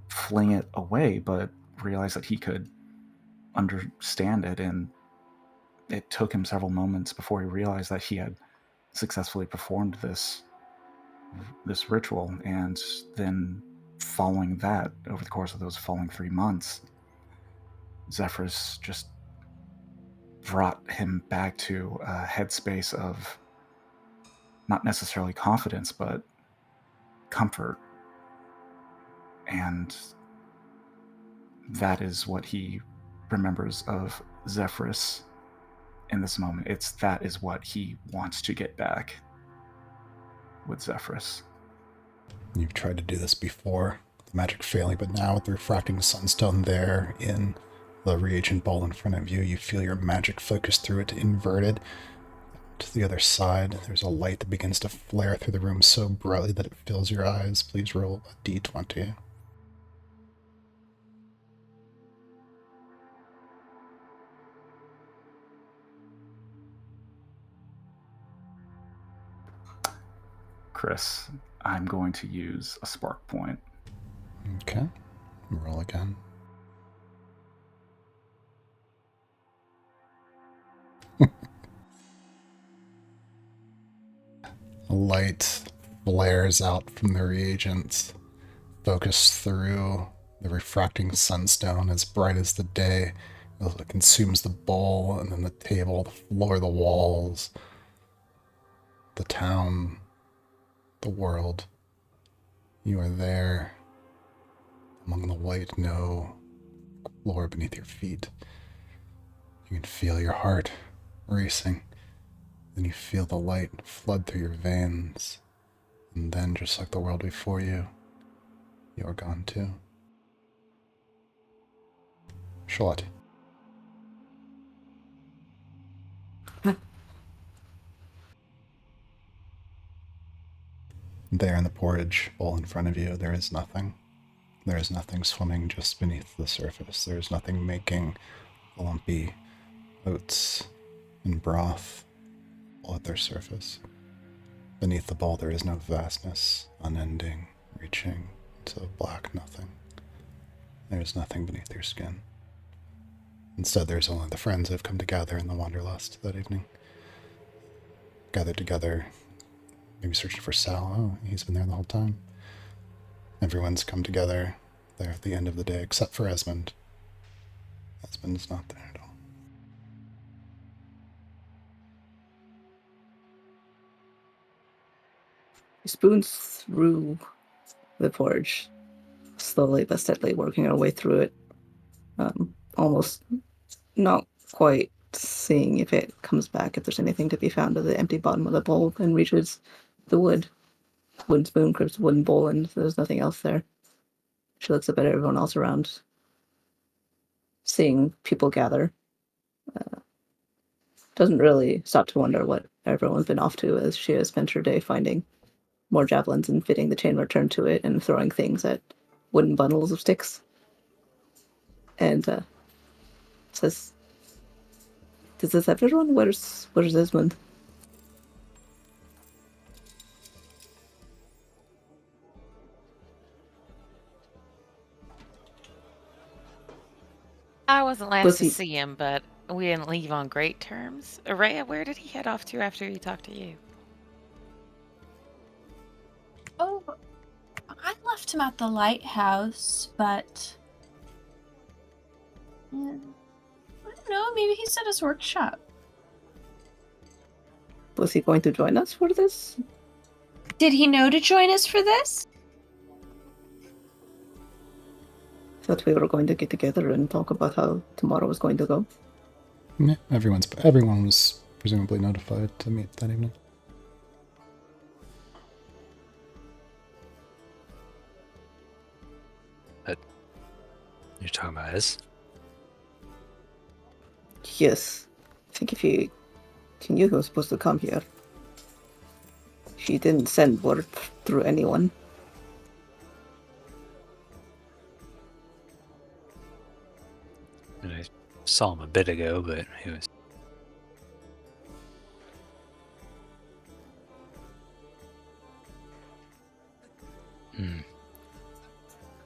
fling it away, but realized that he could understand it, and it took him several moments before he realized that he had successfully performed this ritual. And then following that, over the course of those following 3 months, Zephyrus just brought him back to a headspace of not necessarily confidence, but comfort. And that is what he remembers of Zephyrus in this moment. That is what he wants to get back with Zephyrus. You've tried to do this before, the magic failing, but now with the refracting sunstone there in the reagent ball in front of you, you feel your magic focus through it inverted. To the other side, there's a light that begins to flare through the room so brightly that it fills your eyes. Please roll a d20. Chris, I'm going to use a spark point. Okay. Roll again. A light flares out from the reagents, focused through the refracting sunstone as bright as the day. It consumes the bowl, and then the table, the floor, the walls, the town, the world. You are there among the white floor beneath your feet. You can feel your heart racing. Then you feel the light flood through your veins. And then, just like the world before you, you are gone too. Charlotte. There in the porridge bowl in front of you, there is nothing. There is nothing swimming just beneath the surface. There is nothing making lumpy oats and broth all at their surface. Beneath the bowl, there is no vastness, unending, reaching to black nothing. There is nothing beneath your skin. Instead, there's only the friends who have come to gather in the Wanderlust that evening. Gathered together, maybe searching for Sal. Oh, he's been there the whole time. Everyone's come together there at the end of the day, except for Esmond. Esmond's not there at all. He spoons through the porridge, slowly but steadily working our way through it. Almost not quite seeing if it comes back, if there's anything to be found at the empty bottom of the bowl, and reaches the wooden spoon, grips the wooden bowl, and there's nothing else there. She looks up at everyone else around, seeing people gather. Doesn't really stop to wonder what everyone's been off to, as she has spent her day finding more javelins and fitting the chain return to it and throwing things at wooden bundles of sticks. And says, Is this everyone? Where's Desmond? I wasn't last Was to he- see him, but we didn't leave on great terms. Araya, where did he head off to after he talked to you? Oh, I left him at the lighthouse, but I don't know. Maybe he's at his workshop. Was he going to join us for this? Did he know to join us for this? Thought we were going to get together and talk about how tomorrow was going to go. Yeah, everyone was presumably notified to meet that evening. You're talking about Ez? Yes. I think if he knew he was supposed to come here. She didn't send word through anyone. And I saw him a bit ago, but he was.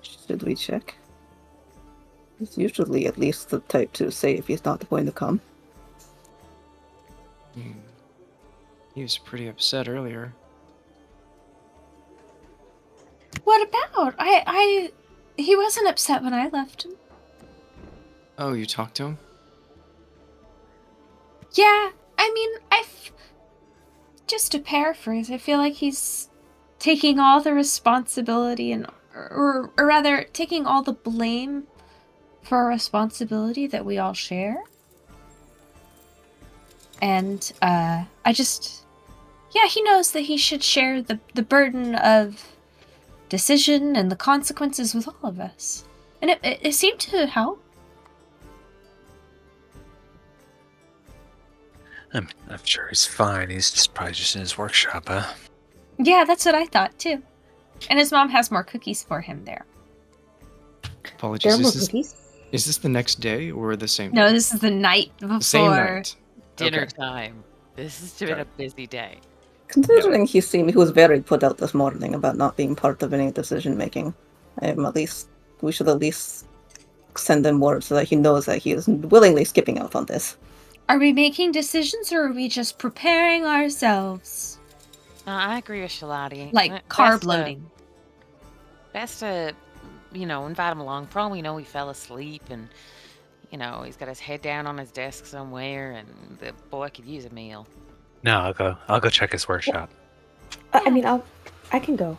Should we check? He's usually at least the type to say if he's not going to come. He was pretty upset earlier. What about? He wasn't upset when I left him. Oh, you talked to him? Yeah, I mean, just to paraphrase, I feel like he's taking all the responsibility and, or rather, taking all the blame for a responsibility that we all share. And, he knows that he should share the burden of decision and the consequences with all of us. And it seemed to help. I'm sure he's fine. He's just probably just in his workshop, huh? Yeah, that's what I thought, too. And his mom has more cookies for him there. Apologies. There are more cookies? Is this the next day or the same day? No, this is the night before. Same night. Dinner Okay. time. This has been a busy day. Considering he was very put out this morning about not being part of any decision making, we should at least send him word so that he knows that he is willingly skipping out on this. Are we making decisions or are we just preparing ourselves? I agree with Shalati. Like carb loading. Best to, invite him along. For all we know, he fell asleep and, he's got his head down on his desk somewhere and the boy could use a meal. No, I'll go check his workshop. I mean, I can go.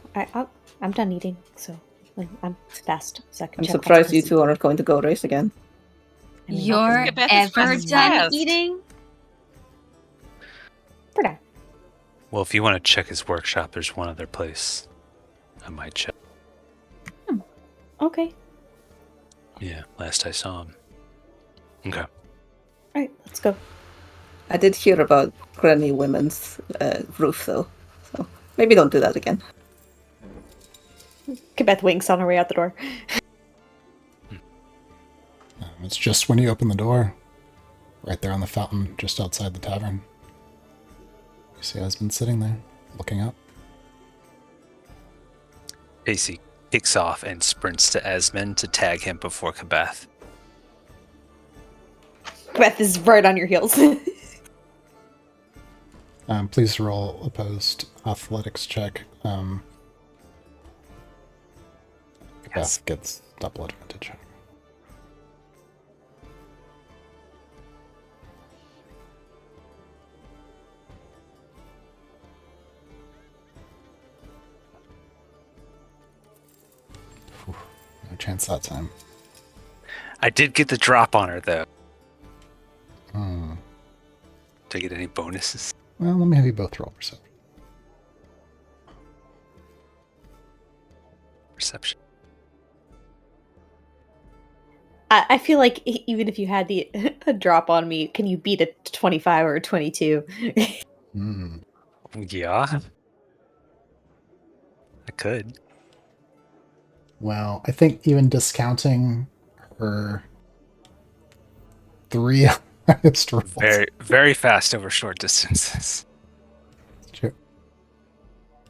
I'm done eating, so I'm fast. So I can I'm check surprised you consequences. two aren't going to go race again. I mean, You're Get back as ever fast as done fast. eating? We're done. Well, if you want to check his workshop, there's one other place I might check. Okay. Yeah, last I saw him. Okay. All right, let's go. I did hear about Granny Women's roof, though, so maybe don't do that again. Kibeth winks on her way out the door. It's just when you open the door, right there on the fountain, just outside the tavern. You see Esmond sitting there, looking up. Casey kicks off and sprints to Esmond to tag him before Kibeth. Kibeth is right on your heels. Please roll opposed athletics check. Yes. Beth gets double advantage. Whew, no chance that time. I did get the drop on her, though. Hmm. Did I get any bonuses? Well, let me have you both roll perception. Perception. I feel like even if you had a drop on me, can you beat a 25 or a 22? Hmm. Yeah. I could. Well, I think even discounting her 3 highest rolls. Very, very fast over short distances. Sure.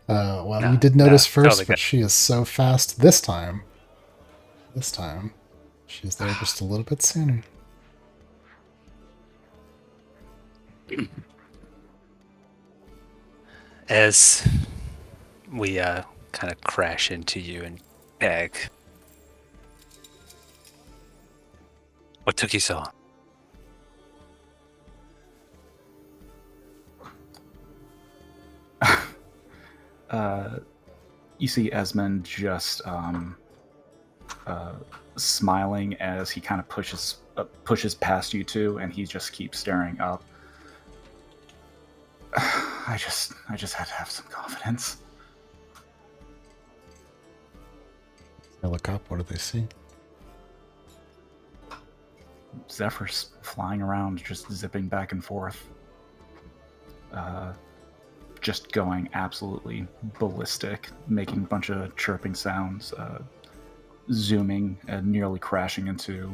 Well, No, you did notice no, first, totally but good. she is so fast this time. This time, she's there just a little bit sooner. As we kind of crash into you and beg, what took you so long? You see Esmond just smiling as he kind of pushes past you two, and he just keeps staring up. I just had to have some confidence. They look up. What do they see? Zephyr's flying around, just zipping back and forth. Just going absolutely ballistic, making a bunch of chirping sounds, zooming and nearly crashing into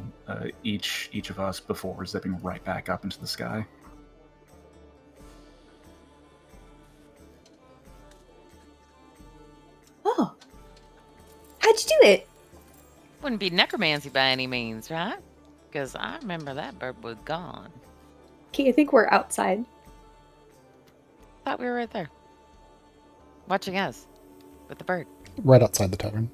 each of us before zipping right back up into the sky. Oh, how'd you do it? Wouldn't be necromancy by any means, right? Because I remember that bird was gone. Okay, I think we're outside. Thought we were right there. Watching us. With the bird. Right outside the tavern.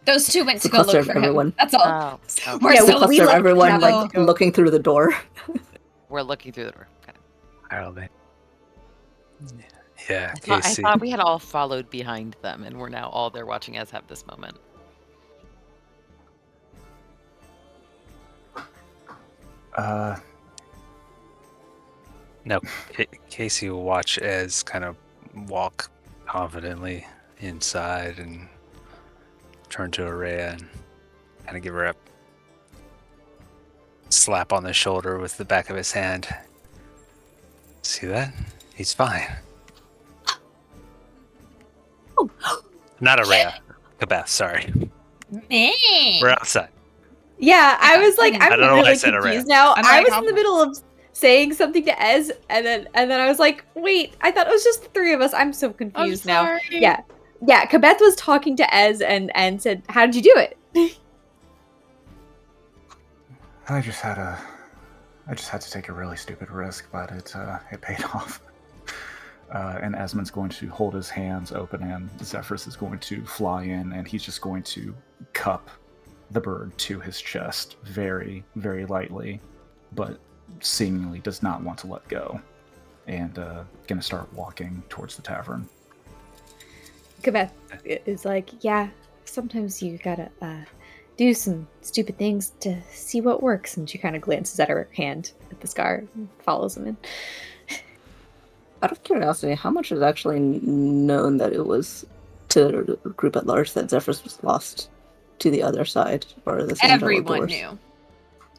Those two went It's a to go cluster look of for him. everyone. That's all. Oh, okay. We're Yeah, we still cluster like, everyone no. like looking through the door. We're looking through the door. Okay. Harold. Yeah, I Casey. thought we had all followed behind them, and we're now all there watching us have this moment. No, Casey will watch as kind of walk confidently inside and turn to Araya and kind of give her a slap on the shoulder with the back of his hand. See that? He's fine. Oh. Not Araya. Kabeth, sorry. Me. We're outside. Yeah, I was like, I'm I don't know why I really said confused Araya. now. I'm I like, was in the middle of saying something to Ez, and then I was like, wait, I thought it was just the three of us. I'm so confused now. sorry. Yeah. Kabeth was talking to Ez and said, "How did you do it?" I just had to take a really stupid risk, but it paid off. And Esmond's going to hold his hands open, and Zephyrus is going to fly in, and he's just going to cup the bird to his chest very, very lightly, but seemingly does not want to let go, and going to start walking towards the tavern. Kabeth is like, yeah, sometimes you gotta do some stupid things to see what works. And she kind of glances at her hand at the scar and follows him in. Out of curiosity, how much is actually known that it was to the group at large that Zephyrus was lost to the other side or the same Everyone doors? knew.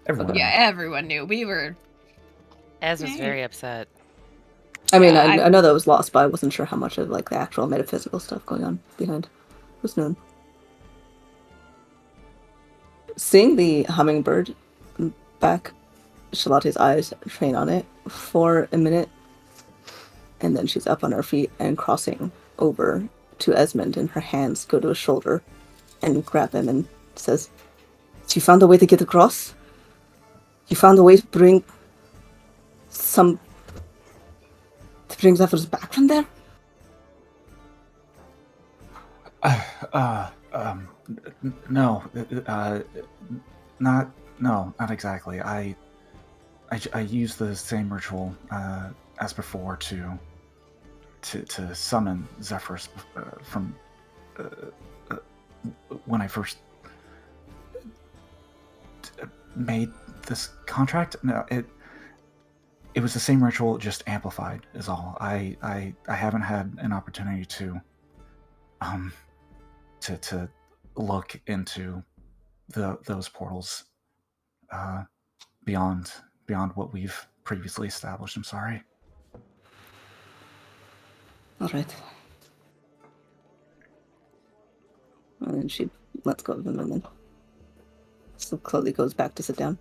Everyone. Yeah, everyone knew. We were. Ez was Right. very upset. I mean, Yeah, I know that it was lost, but I wasn't sure how much of like the actual metaphysical stuff going on behind was known. Seeing the hummingbird back, Charlotte's eyes train on it for a minute, and then she's up on her feet and crossing over to Esmond, and her hands go to his shoulder and grab him and says, "So you found a way to get across? You found a way to bring Zephyrus back from there?" No, not exactly. I used the same ritual as before to summon Zephyrus from when I first made this contract. No, it was the same ritual, just amplified, is all. I haven't had an opportunity to look into those portals beyond what we've previously established. I'm sorry. All right. And then she lets go of him and then slowly goes back to sit down.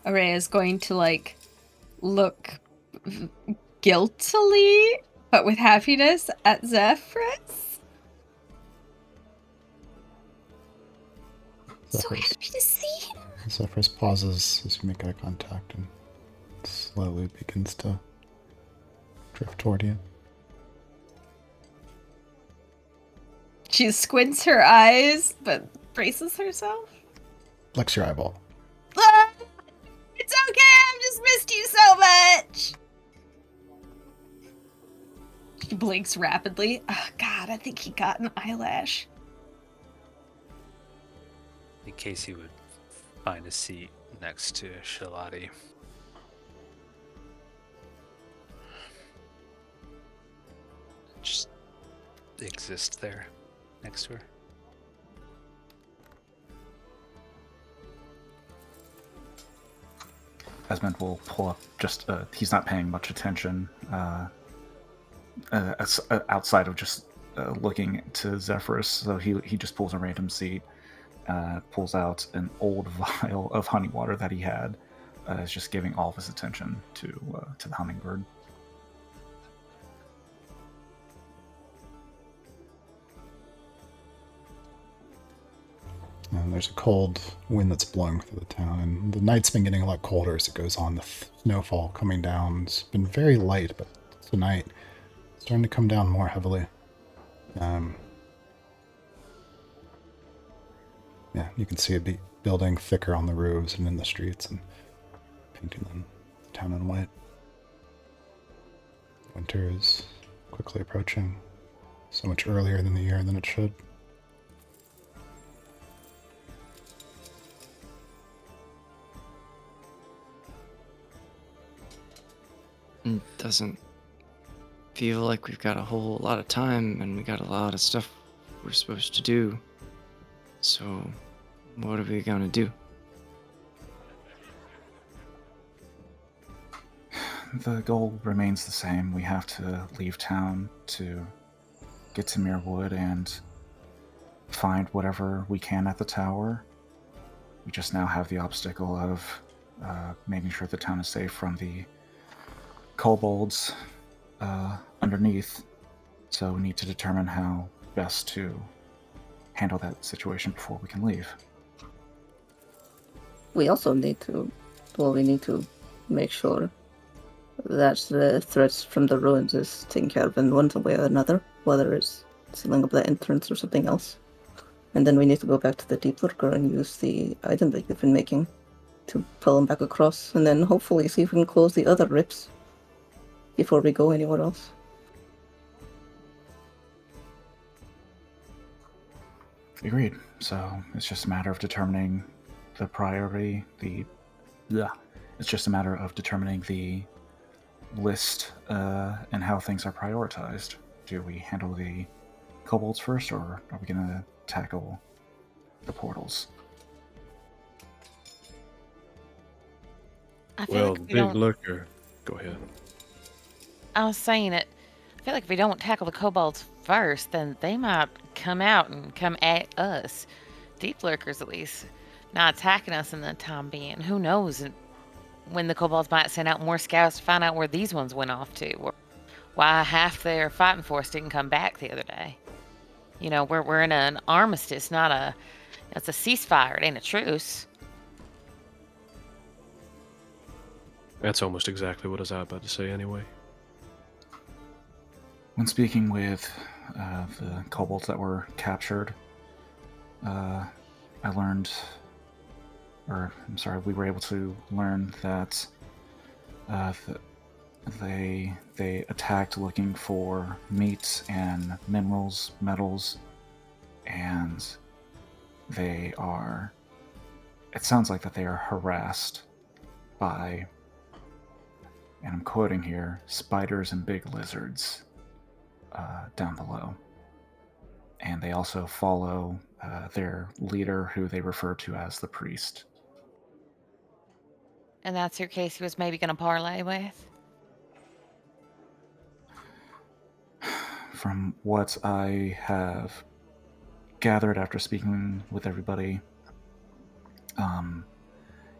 Araya is going to look guiltily, but with happiness at Zephyrus. So happy to see him. Zephyrus pauses as you make eye contact and slowly begins to drift toward you. She squints her eyes, but braces herself. Flex your eyeball. Ah! It's okay, I've just missed you so much! She blinks rapidly. Oh god, I think he got an eyelash. In case he would find a seat next to Shalati. Just exist there next to her. Esmond will pull up. Just he's not paying much attention outside of just looking to Zephyrus. So he just pulls a random seat, pulls out an old vial of honey water that he had. Is just giving all of his attention to the hummingbird. And there's a cold wind that's blowing through the town, and the night's been getting a lot colder as it goes on. The snowfall coming down has been very light, but tonight it's starting to come down more heavily. Yeah, you can see it building thicker on the roofs and in the streets and painting the town in white. Winter is quickly approaching, so much earlier in the year than it should. It doesn't feel like we've got a whole lot of time and we got a lot of stuff we're supposed to do. So, what are we gonna do? The goal remains the same. We have to leave town to get to Muirwood and find whatever we can at the tower. We just now have the obstacle of making sure the town is safe from the kobolds underneath. So we need to determine how best to handle that situation before we can leave. We also need to make sure that the threats from the ruins is taken care of in one way or another, whether it's sealing up the entrance or something else. And then we need to go back to the deep lurker and use the item that you've been making to pull them back across, and then hopefully see if we can close the other rips before we go anywhere else. Agreed. So it's just a matter of determining the priority, it's just a matter of determining the list and how things are prioritized. Do we handle the kobolds first, or are we going to tackle the portals? I feel Well, like if we big don't, lurker. Go ahead. I was saying it. I feel like if we don't tackle the kobolds first, then they might come out and come at us. Deep lurkers, at least, not attacking us in the time being. Who knows when the kobolds might send out more scouts to find out where these ones went off to, or why half their fighting force didn't come back the other day. You know, we're in an armistice, it's a ceasefire. It ain't a truce. That's almost exactly what I was about to say anyway. When speaking with the kobolds that were captured, we were able to learn that they attacked looking for meat and minerals, metals, and it sounds like that they are harassed by, and I'm quoting here, spiders and big lizards down below. And they also follow their leader, who they refer to as the priest. And that's who Casey was maybe going to parlay with? From what I have gathered after speaking with everybody,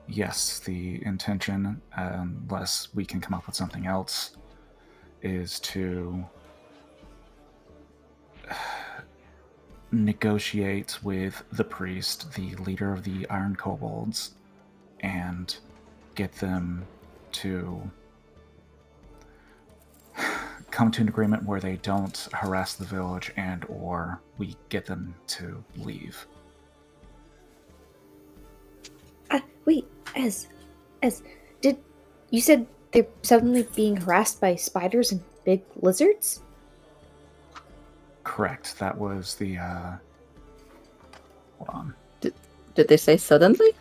yes, the intention, unless we can come up with something else, is to negotiate with the priest, the leader of the Iron Kobolds, and get them to come to an agreement where they don't harass the village and or we get them to leave. Wait, as did you said they're suddenly being harassed by spiders and big lizards? Correct. That was the hold on. Did they say suddenly?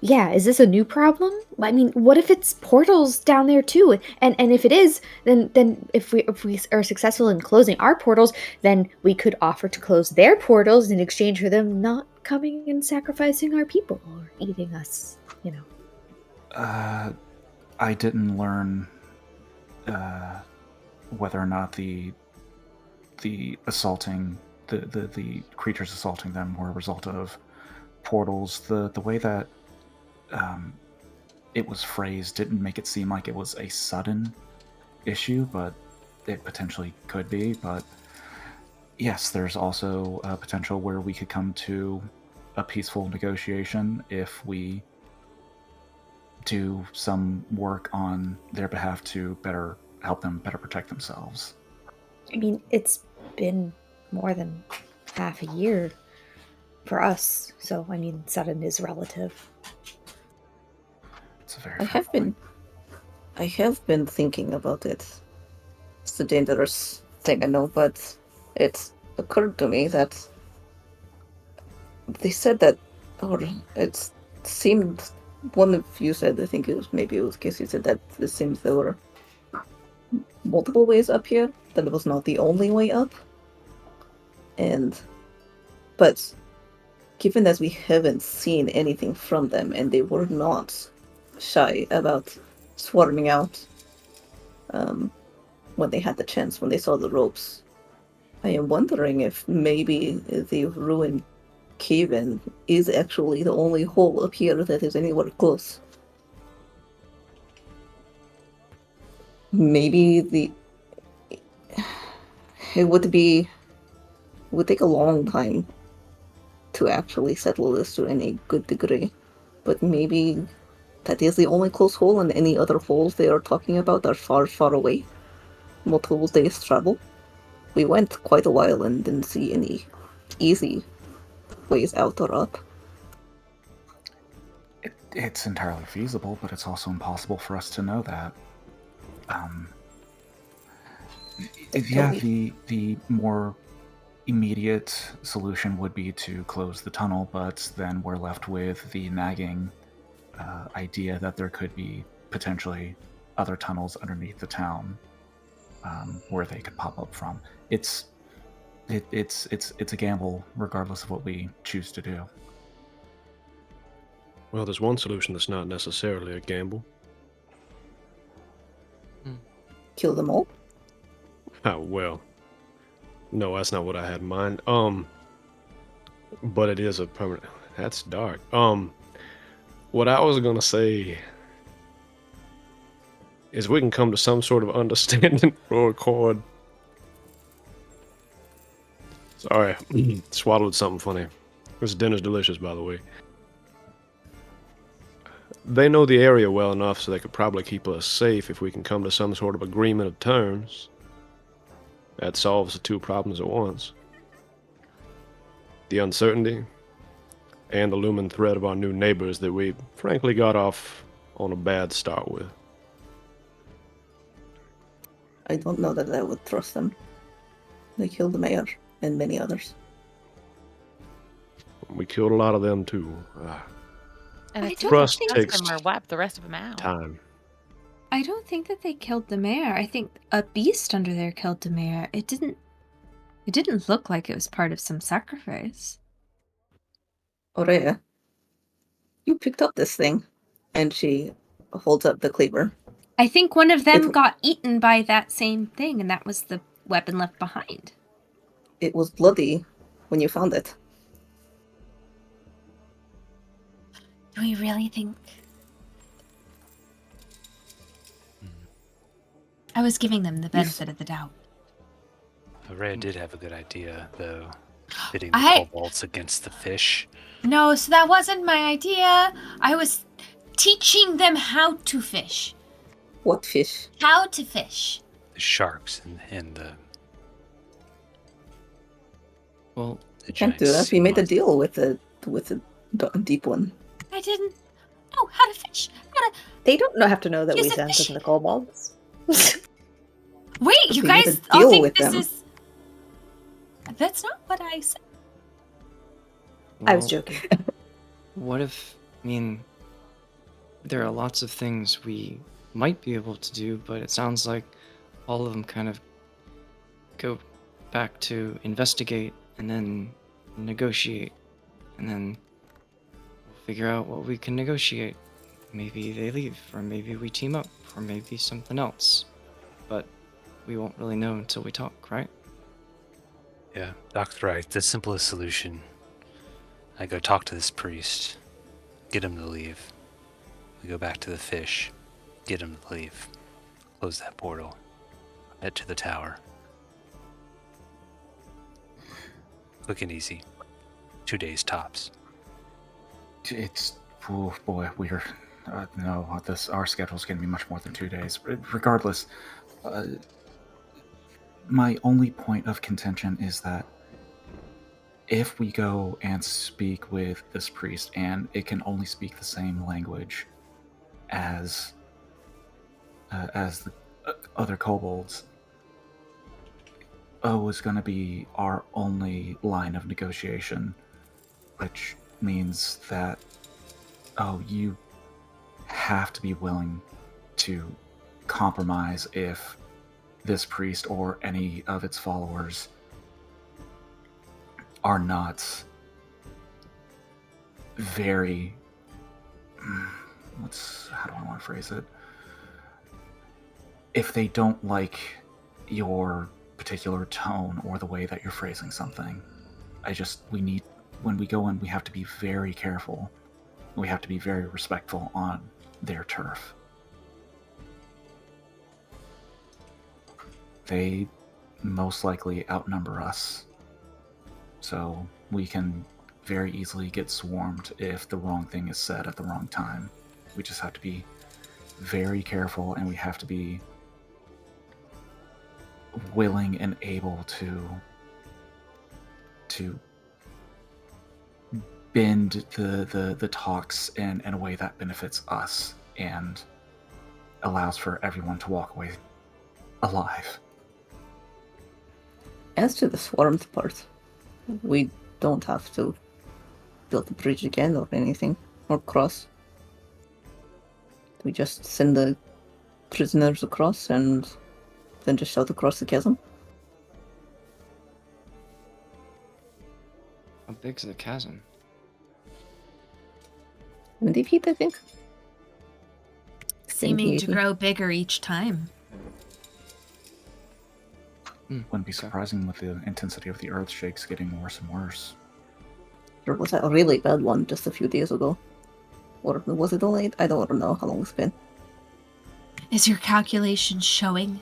Yeah, is this a new problem? I mean, what if it's portals down there too? And if it is, then if we are successful in closing our portals, then we could offer to close their portals in exchange for them not coming and sacrificing our people or eating us, you know. I didn't learn whether or not the assaulting the creatures assaulting them were a result of portals. The way that it was phrased didn't make it seem like it was a sudden issue, but it potentially could be. But yes, there's also a potential where we could come to a peaceful negotiation if we do some work on their behalf to better help them better protect themselves. I mean, it's been more than half a year for us, so I mean, sudden is relative. It's a very I have been thinking about it. It's a dangerous thing, I know, but it occurred to me that they said that, or it seemed, one of you said, I think it was Casey said that it seems there were multiple ways up here, that it was not the only way up. But given that we haven't seen anything from them and they were not shy about swarming out when they had the chance, when they saw the ropes, I am wondering if maybe the ruined cave-in is actually the only hole up here that is anywhere close. Maybe it would take a long time to actually settle this to any good degree, but maybe that is the only close hole, and any other holes they are talking about are far, far away. Multiple days travel. We went quite a while and didn't see any easy ways out or up. It's entirely feasible, but it's also impossible for us to know that. The more immediate solution would be to close the tunnel, but then we're left with the nagging idea that there could be potentially other tunnels underneath the town where they could pop up from. It's a gamble, regardless of what we choose to do. Well, there's one solution that's not necessarily a gamble. Kill them all? Oh, well. No, that's not what I had in mind. But it is a permanent... That's dark. What I was gonna say is we can come to some sort of understanding for Accord. Sorry, swallowed something funny. This dinner's delicious, by the way. They know the area well enough so they could probably keep us safe if we can come to some sort of agreement of terms. That solves the two problems at once. The uncertainty and the looming threat of our new neighbors that we frankly got off on a bad start with. I don't know that I would trust them. They killed the mayor and many others. We killed a lot of them too. And I it's don't Trust think takes customer wipe the rest of them out. time. I don't think that they killed the mayor. I think a beast under there killed the mayor. It didn't look like it was part of some sacrifice. Aurea, you picked up this thing. And she holds up the cleaver. I think one of them got eaten by that same thing, and that was the weapon left behind. It was bloody, when you found it. Do we really think? I was giving them the benefit of the doubt. Rhea did have a good idea, though. Pitting the I- kobolds against the fish. No, so that wasn't my idea. I was teaching them how to fish. What fish? How to fish. The sharks and the Well, Can't do giant that. We sea made a monster. deal with the deep one. I didn't know how to fish. They don't have to know that we Use a sent fish. them the kobolds. Wait, you We made guys a all deal think with this them. is... That's not what I said. I was well, joking. What if, I mean, there are lots of things we might be able to do, but it sounds like all of them kind of go back to investigate and then negotiate, and then we'll figure out what we can negotiate. Maybe they leave, or maybe we team up, or maybe something else. But we won't really know until we talk, right? Yeah, Doc's right. The simplest solution. I go talk to this priest, get him to leave. We go back to the fish, get him to leave. Close that portal. Head to the tower. Quick and easy. 2 days tops. It's, oh boy, we're, no, our schedule's going to be much more than 2 days. Regardless, my only point of contention is that if we go and speak with this priest, and it can only speak the same language as the other kobolds, O is going to be our only line of negotiation, which means that, you have to be willing to compromise if this priest or any of its followers are not very, how do I want to phrase it? If they don't like your particular tone or the way that you're phrasing something, when we go in, we have to be very careful. We have to be very respectful on their turf. They most likely outnumber us, so we can very easily get swarmed if the wrong thing is said at the wrong time. We just have to be very careful, and we have to be willing and able to bend the talks in a way that benefits us and allows for everyone to walk away alive. As to the swarmed part, we don't have to build a bridge again or anything, or cross. We just send the prisoners across and then just shout across the chasm. How big's the chasm? 70 feet, I think. Seeming to 70. grow bigger each time. Wouldn't be surprising with the intensity of the earth shakes getting worse and worse. There was a really bad one just a few days ago. Or was it only? I don't know how long it's been. Is your calculation showing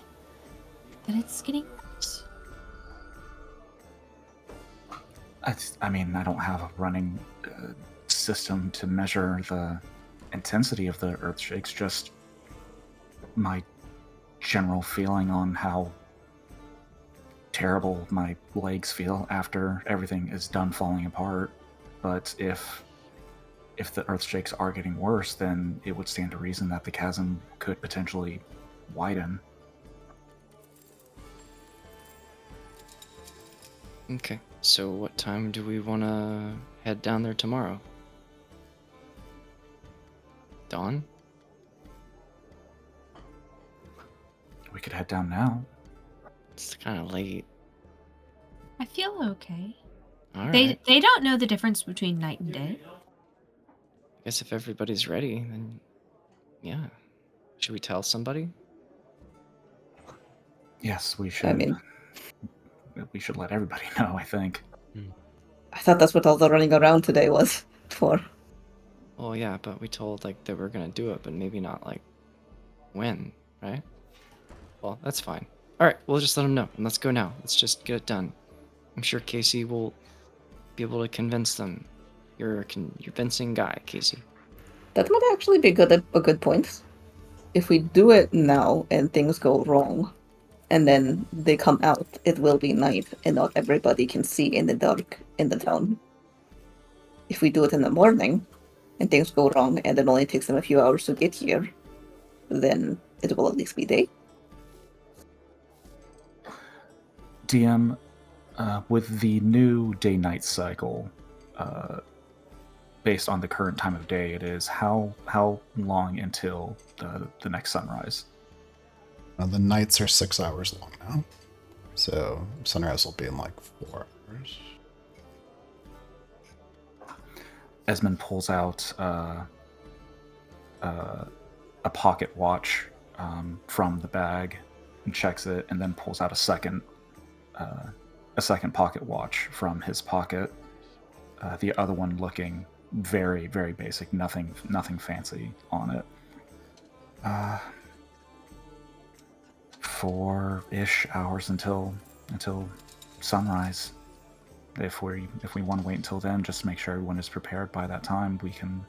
that it's getting worse? I mean, I don't have a running system to measure the intensity of the earth shakes, just my general feeling on how terrible my legs feel after everything is done falling apart. But if the earth shakes are getting worse, then it would stand to reason that the chasm could potentially widen. Okay, so what time do we want to head down there tomorrow? Dawn? We could head down now. It's kind of late. I feel okay. All right. They don't know the difference between night and day. I guess if everybody's ready, then yeah. Should we tell somebody? Yes, we should. I mean, We should let everybody know, I think. I thought that's what all the running around today was for. Well, yeah, but we told like that we're gonna do it, but maybe not like when, right? Well, that's fine. All right, we'll just let him know, and let's go now. Let's just get it done. I'm sure Casey will be able to convince them. You're a convincing guy, Casey. That might actually be a good point. If we do it now and things go wrong, and then they come out, it will be night, and not everybody can see in the dark in the town. If we do it in the morning, and things go wrong, and it only takes them a few hours to get here, then it will at least be day. DM, with the new day-night cycle, based on the current time of day it is, how long until the next sunrise? The nights are 6 hours long now, so sunrise will be in like 4 hours. Esmond pulls out a pocket watch from the bag and checks it, and then pulls out a second pocket watch from his pocket. The other one looking very, very basic, nothing fancy on it. 4-ish hours until sunrise. If we want to wait until then, just make sure everyone is prepared by that time. We can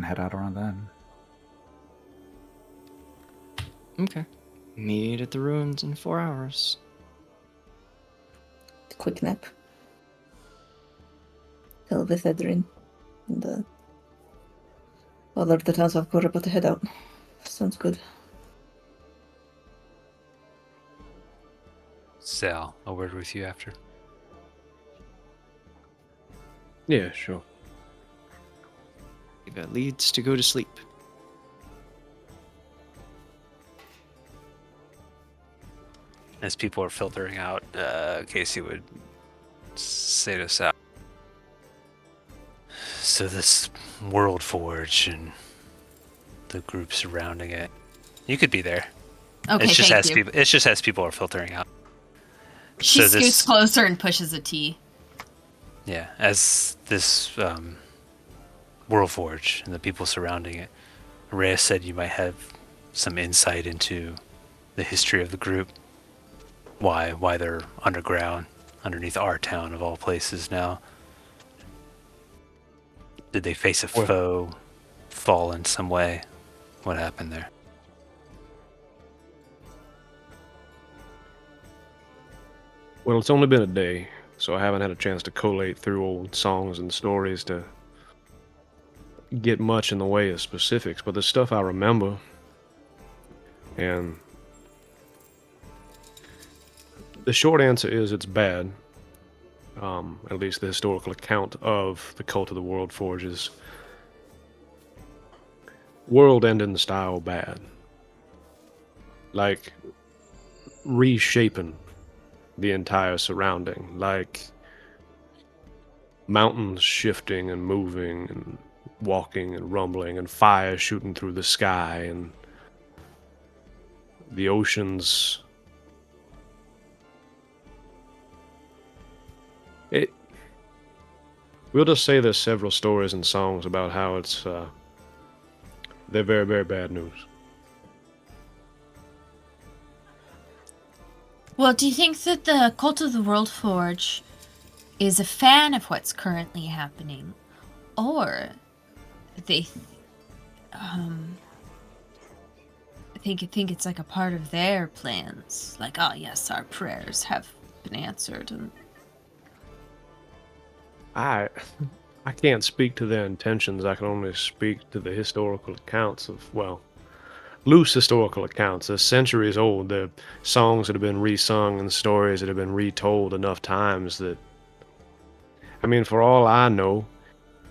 head out around then. Okay. Meet at the ruins in 4 hours. Quick nap. Tell Vithedrin and all of the towns of Korra to head out. Sounds good. Sal, a word with you after. Yeah, sure. Eva leads to go to sleep. As people are filtering out, Casey would say to Sal, so this World Forge and the group surrounding it, you could be there. Okay, It's just thank as you. people. It's just as people are filtering out. She So scoots this- closer and pushes a tea. Yeah, as this World Forge and the people surrounding it, Reyes said you might have some insight into the history of the group. Why they're underground, underneath our town of all places now. Did they face a Well- foe, fall in some way? What happened there? Well, it's only been a day, so I haven't had a chance to collate through old songs and stories to get much in the way of specifics, but the stuff I remember, and the short answer is it's bad. At least the historical account of the cult of the World Forge is world-ending style bad. Like, reshaping the entire surrounding, like mountains shifting and moving and walking and rumbling and fire shooting through the sky and the oceans. We'll just say there's several stories and songs about how it's they're very, very bad news. Well, do you think that the Cult of the World Forge is a fan of what's currently happening, or they think it's like a part of their plans? Like, oh yes, our prayers have been answered, and I can't speak to their intentions. I can only speak to the historical accounts of, well, loose historical accounts. They're centuries old. They're songs that have been resung and stories that have been retold enough times that, I mean, for all I know,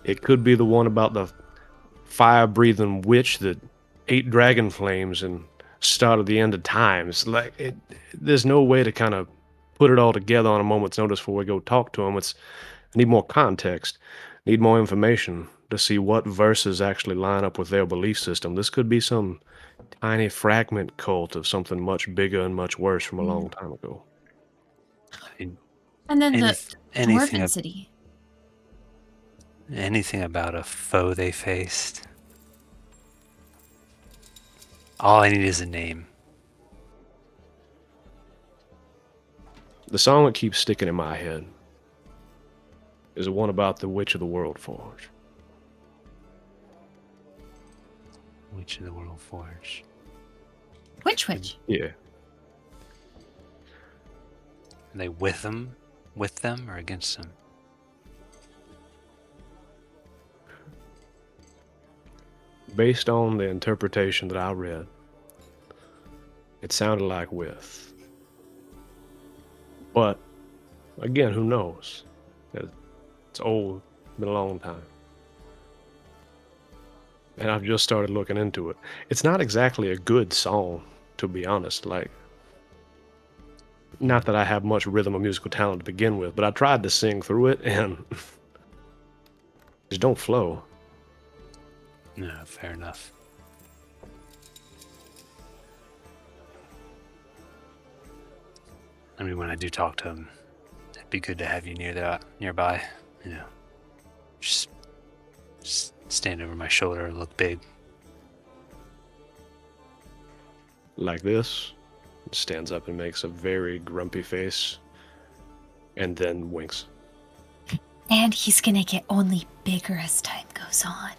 it could be the one about the fire-breathing witch that ate dragon flames and started the end of times. Like, there's no way to kind of put it all together on a moment's notice before we go talk to them. I need more context, need more information to see what verses actually line up with their belief system. This could be some tiny fragment cult of something much bigger and much worse from a long time ago. And then the anything, Dwarven City. anything about a foe they faced. All I need is a name. The song that keeps sticking in my head is the one about the Witch of the World Forge. Witch of the World Forge. Which witch? Yeah. Are they with them or against them? Based on the interpretation that I read, it sounded like with. But, again, who knows? It's old, been a long time. And I've just started looking into it. It's not exactly a good song, to be honest. Like, not that I have much rhythm or musical talent to begin with, but I tried to sing through it and just don't flow. No, fair enough. I mean, when I do talk to him, it'd be good to have you nearby. You know, just stand over my shoulder and look big. Like this. Stands up and makes a very grumpy face and then winks. And he's gonna get only bigger as time goes on.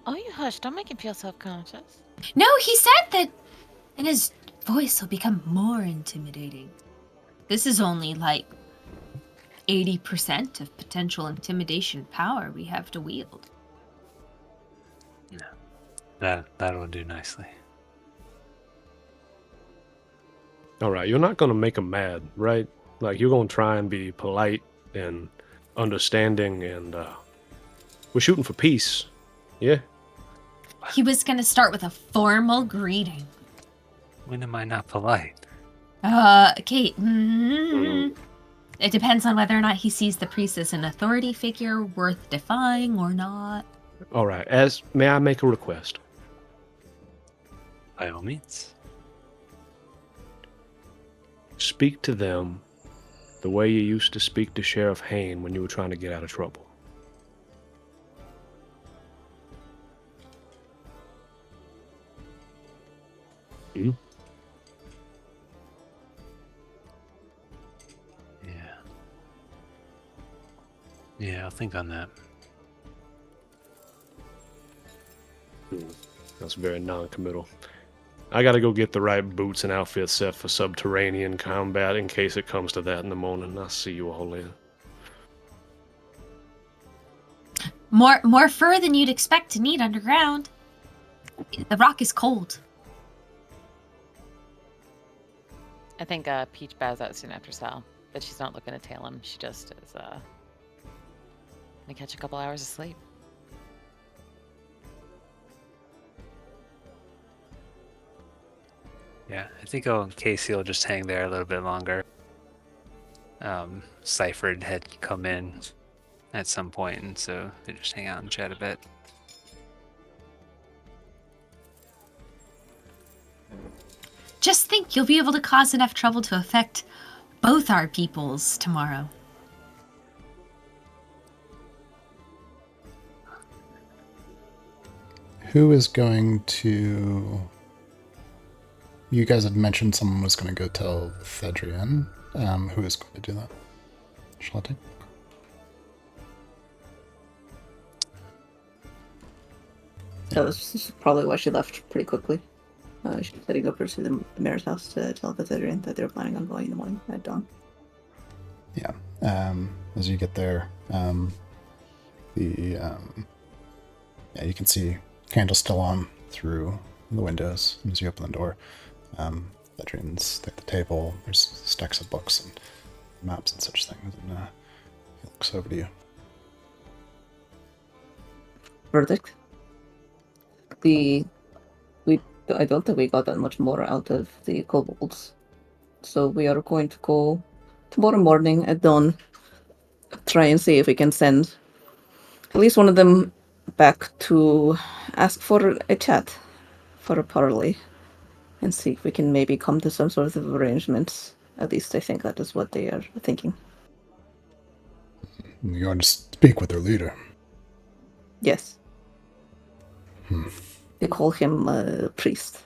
Oh, you hush. Don't make him feel self-conscious. No, he said that, and his voice will become more intimidating. This is only like 80% of potential intimidation power we have to wield. No, that'll do nicely. All right, you're not going to make him mad, right? Like, you're going to try and be polite and understanding, and we're shooting for peace. Yeah? He was gonna start with a formal greeting. When am I not polite? Kate. It depends on whether or not he sees the priest as an authority figure worth defying or not. All right, may I make a request? By all means. Speak to them the way you used to speak to Sheriff Hain when you were trying to get out of trouble. Hmm? Yeah, I'll think on that. That's very non-committal. I gotta go get the right boots and outfit set for subterranean combat in case it comes to that in the morning. I'll see you all later. More fur than you'd expect to need underground. The rock is cold. I think Peach bows out soon after Sal, but she's not looking to tail him. She just is gonna catch a couple hours of sleep. Yeah, I think Casey will just hang there a little bit longer. Cyphered had come in at some point, and so they just hang out and chat a bit. Just think you'll be able to cause enough trouble to affect both our peoples tomorrow. Who is going to... You guys had mentioned someone was going to go tell Thedrian. Who is going to do that? Shall I take? That was probably why she left pretty quickly. She was heading over to the mayor's house to tell the Thedrian that they were planning on going in the morning at dawn. Yeah. As you get there, you can see candles still on through the windows as you open the door. Thedrian's at the table. There's stacks of books and maps and such things, and he looks over to you. Verdict. I don't think we got that much more out of the kobolds. So we are going to go tomorrow morning at dawn, try and see if we can send at least one of them back to ask for a chat, for a parley, and see if we can maybe come to some sort of arrangements. At least I think that is what they are thinking. You're going to speak with their leader. Yes. They call him priest.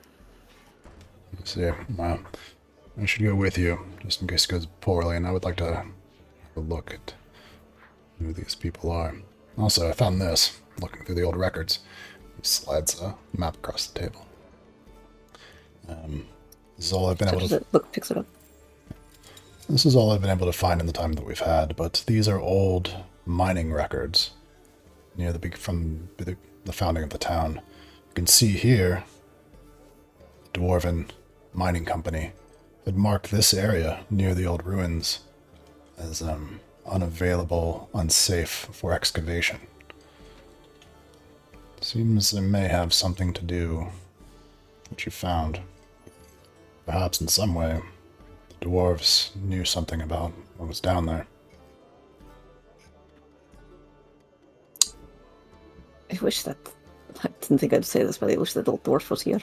See, well, I should go with you, just in case it goes poorly, and I would like to have a look at who these people are. Also, I found this, looking through the old records. He slides a map across the table. This is all I've been able to... Look, picks it up. This is all I've been able to find in the time that we've had, but these are old mining records near from the founding of the town. You can see here, the Dwarven Mining Company had marked this area near the old ruins as unavailable, unsafe for excavation. Seems it may have something to do with what you found. Perhaps in some way, the dwarves knew something about what was down there. I wish that... I didn't think I'd say this, but I wish that old dwarf was here.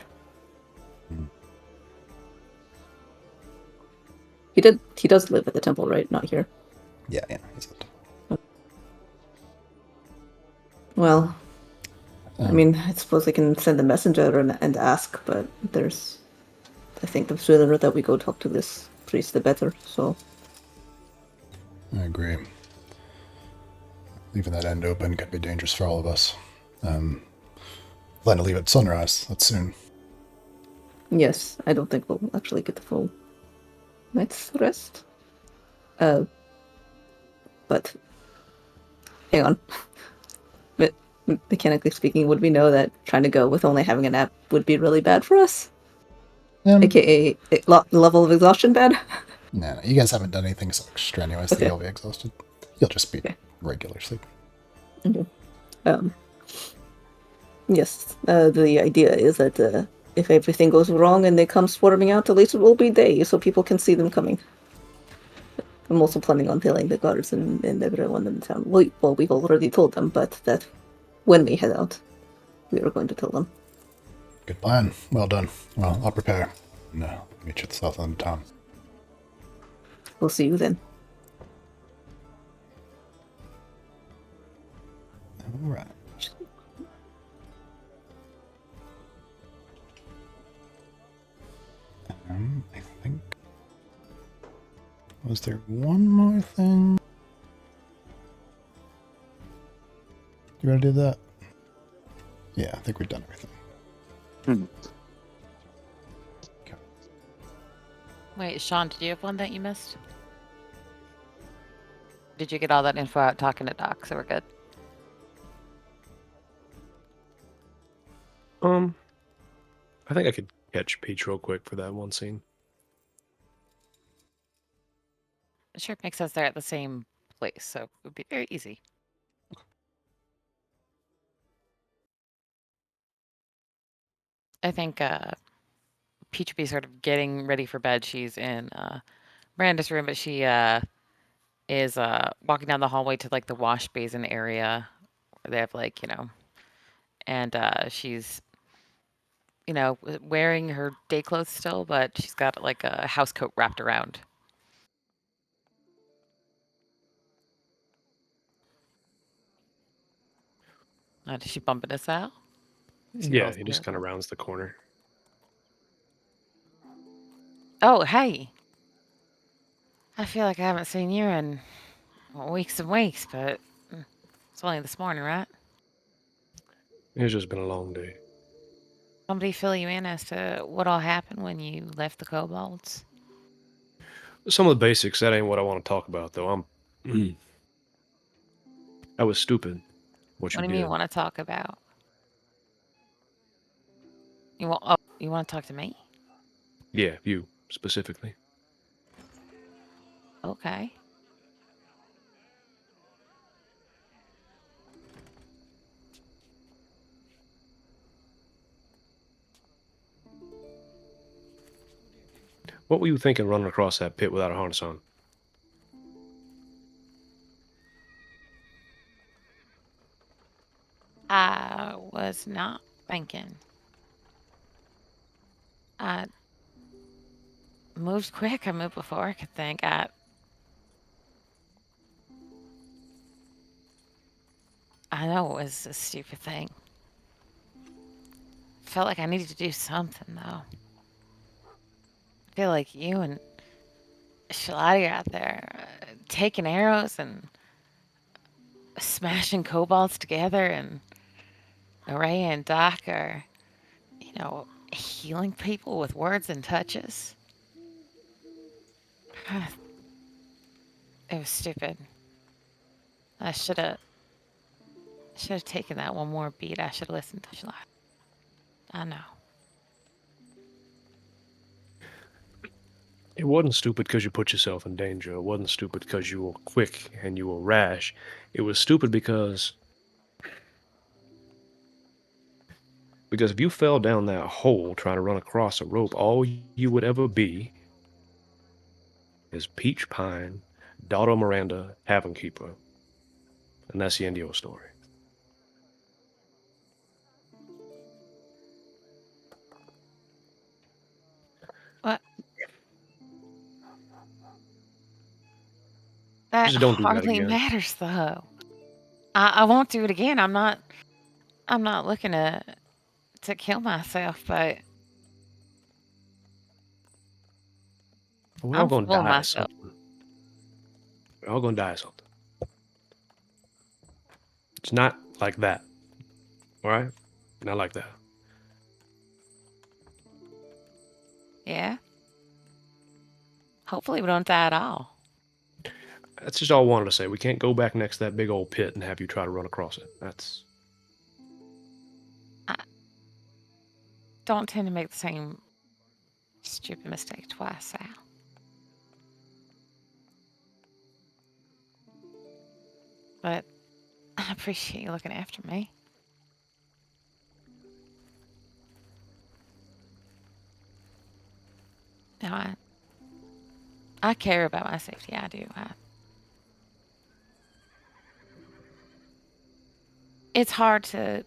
He does live at the temple, right? Not here. Yeah, he's at the temple. Well, I mean, I suppose I can send a messenger and ask, but I think the sooner that we go talk to this priest, the better, so... I agree. Leaving that end open could be dangerous for all of us. Plan to leave at sunrise. That's soon. Yes, I don't think we'll actually get the full night's rest. But hang on. But mechanically speaking, would we know that trying to go with only having a nap would be really bad for us? AKA level of exhaustion bad? No, you guys haven't done anything so strenuous that you'll be exhausted. You'll just be regular sleep. Okay. Yes, the idea is that if everything goes wrong and they come swarming out, at least it will be day, so people can see them coming. I'm also planning on telling the guards and everyone in the town. Well, we've already told them, but that when we head out, we are going to tell them. Good plan. Well done. Well, I'll prepare. And meet you at the south end of town. We'll see you then. All right. I think... Was there one more thing? You want to do that? Yeah, I think we've done everything. Okay. Wait, Sean, did you have one that you missed? Did you get all that info out talking to Doc, so we're good? I think I could catch Peach real quick for that one scene. It sure makes sense they're at the same place, so it would be very easy. I think Peach would be sort of getting ready for bed. She's in Miranda's room, but she is walking down the hallway to like the wash basin area where they have like, and she's, wearing her day clothes still, but she's got like a house coat wrapped around. Does she bump into Sal? Yeah, he just kind of rounds the corner. Oh, hey. I feel like I haven't seen you in weeks and weeks, but it's only this morning, right? It's just been a long day. Somebody fill you in as to what all happened when you left the kobolds? Some of the basics, that ain't what I want to talk about, though. I was stupid. What do you mean want to talk about? You want to talk to me? Yeah, you, specifically. Okay. What were you thinking running across that pit without a harness on? I was not thinking. moved quick. I moved before I could think. I know it was a stupid thing. Felt like I needed to do something, though. I feel like you and Shalati are out there taking arrows and smashing kobolds together, and Araya and Doc are, healing people with words and touches. It was stupid. I should have taken that one more beat. I should have listened to Shalati. I know. It wasn't stupid because you put yourself in danger. It wasn't stupid because you were quick and you were rash. It was stupid because if you fell down that hole trying to run across a rope, all you would ever be is Peach Pine, daughter Miranda, Tavern Keeper. And that's the end of your story. What? That Just don't do that hardly again. matters, though. I won't do it again. I'm not looking to kill myself, but We're all I'm gonna full of die of myself. something. We're all gonna die of something. It's not like that. Alright? Not like that. Yeah? Hopefully we don't die at all. That's just all I wanted to say. We can't go back next to that big old pit and have you try to run across it. That's... I don't tend to make the same stupid mistake twice, Sal. But I appreciate you looking after me. No, I care about my safety. I do. It's hard to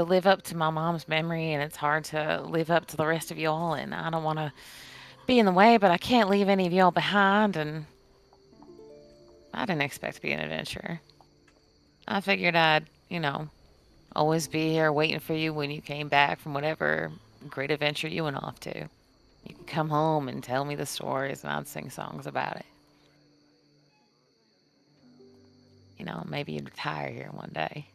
live up to my mom's memory, and it's hard to live up to the rest of y'all, and I don't want to be in the way, but I can't leave any of y'all behind, and I didn't expect to be an adventurer. I figured I'd, always be here waiting for you when you came back from whatever great adventure you went off to. You could come home and tell me the stories, and I'd sing songs about it. Maybe you'd retire here one day.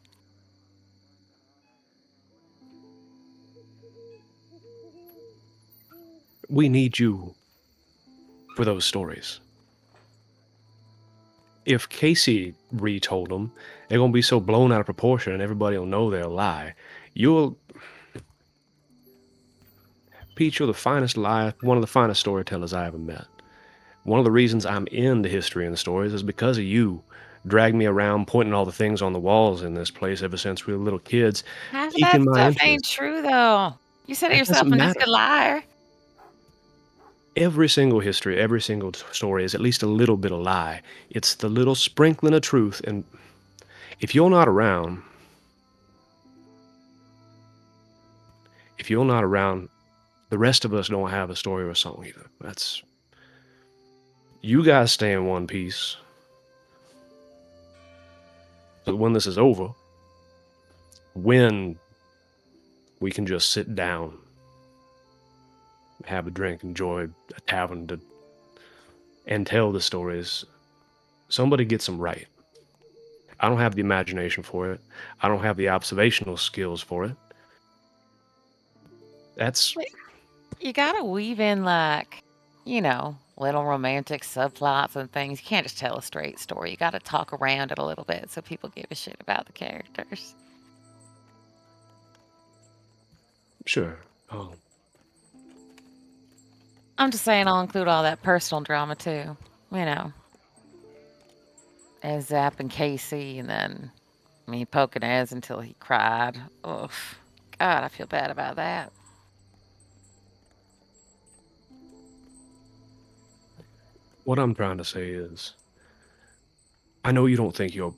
We need you for those stories. If Casey retold them, they're gonna be so blown out of proportion and everybody will know they're a lie. Pete, you're the finest liar, one of the finest storytellers I ever met. One of the reasons I'm into history and the stories is because of you. Dragged me around pointing all the things on the walls in this place ever since we were little kids, Half of that piquing my stuff ain't interest. true, though. You said it That yourself, doesn't I'm just matter. a liar. Every single history, every single story is at least a little bit of lie. It's the little sprinkling of truth, and if you're not around, the rest of us don't have a story or a song either. That's... You guys stay in one piece. So when this is over, when we can just sit down, have a drink, enjoy a tavern, and tell the stories, somebody gets them right. I don't have the imagination for it. I don't have the observational skills for it. That's... You gotta weave in, little romantic subplots and things. You can't just tell a straight story. You gotta talk around it a little bit so people give a shit about the characters. Sure. Oh. I'm just saying I'll include all that personal drama too. As Zap and Casey, and then me poking Ez until he cried. Oof. God, I feel bad about that. What I'm trying to say is, I know you don't think you're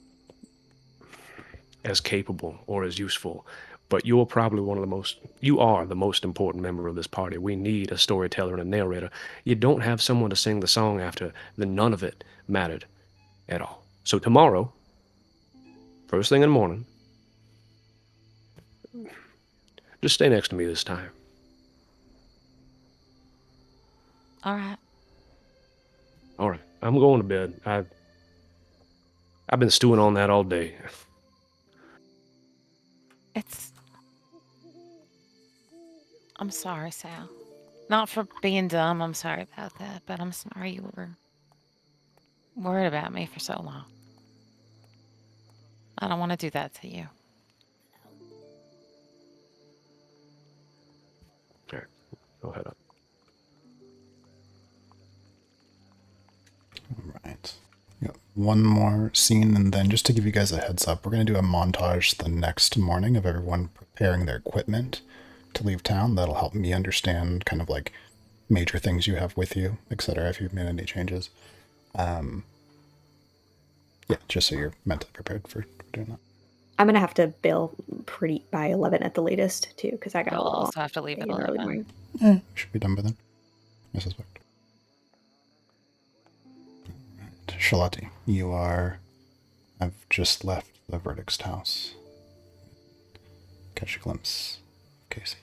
as capable or as useful, But you are the most important member of this party. We need a storyteller and a narrator. You don't have someone to sing the song after, then none of it mattered at all. So tomorrow, first thing in the morning, just stay next to me this time. All right. All right, I'm going to bed. I've been stewing on that all day. I'm sorry, Sal. Not for being dumb. I'm sorry about that, but I'm sorry you were worried about me for so long. I don't want to do that to you. All right, go head up. All right. Got one more scene, and then just to give you guys a heads up, we're going to do a montage the next morning of everyone preparing their equipment to leave town. That'll help me understand kind of like major things you have with you, etc. If you've made any changes. Yeah, just so you're mentally prepared for doing that. I'm gonna have to bail pretty by 11 at the latest too, because I got a I'll little also have to leave at in early 11. morning. Yeah, should be done by then, I suspect. Right. Shalati, I've just left the verdict's house. Catch a glimpse of Casey.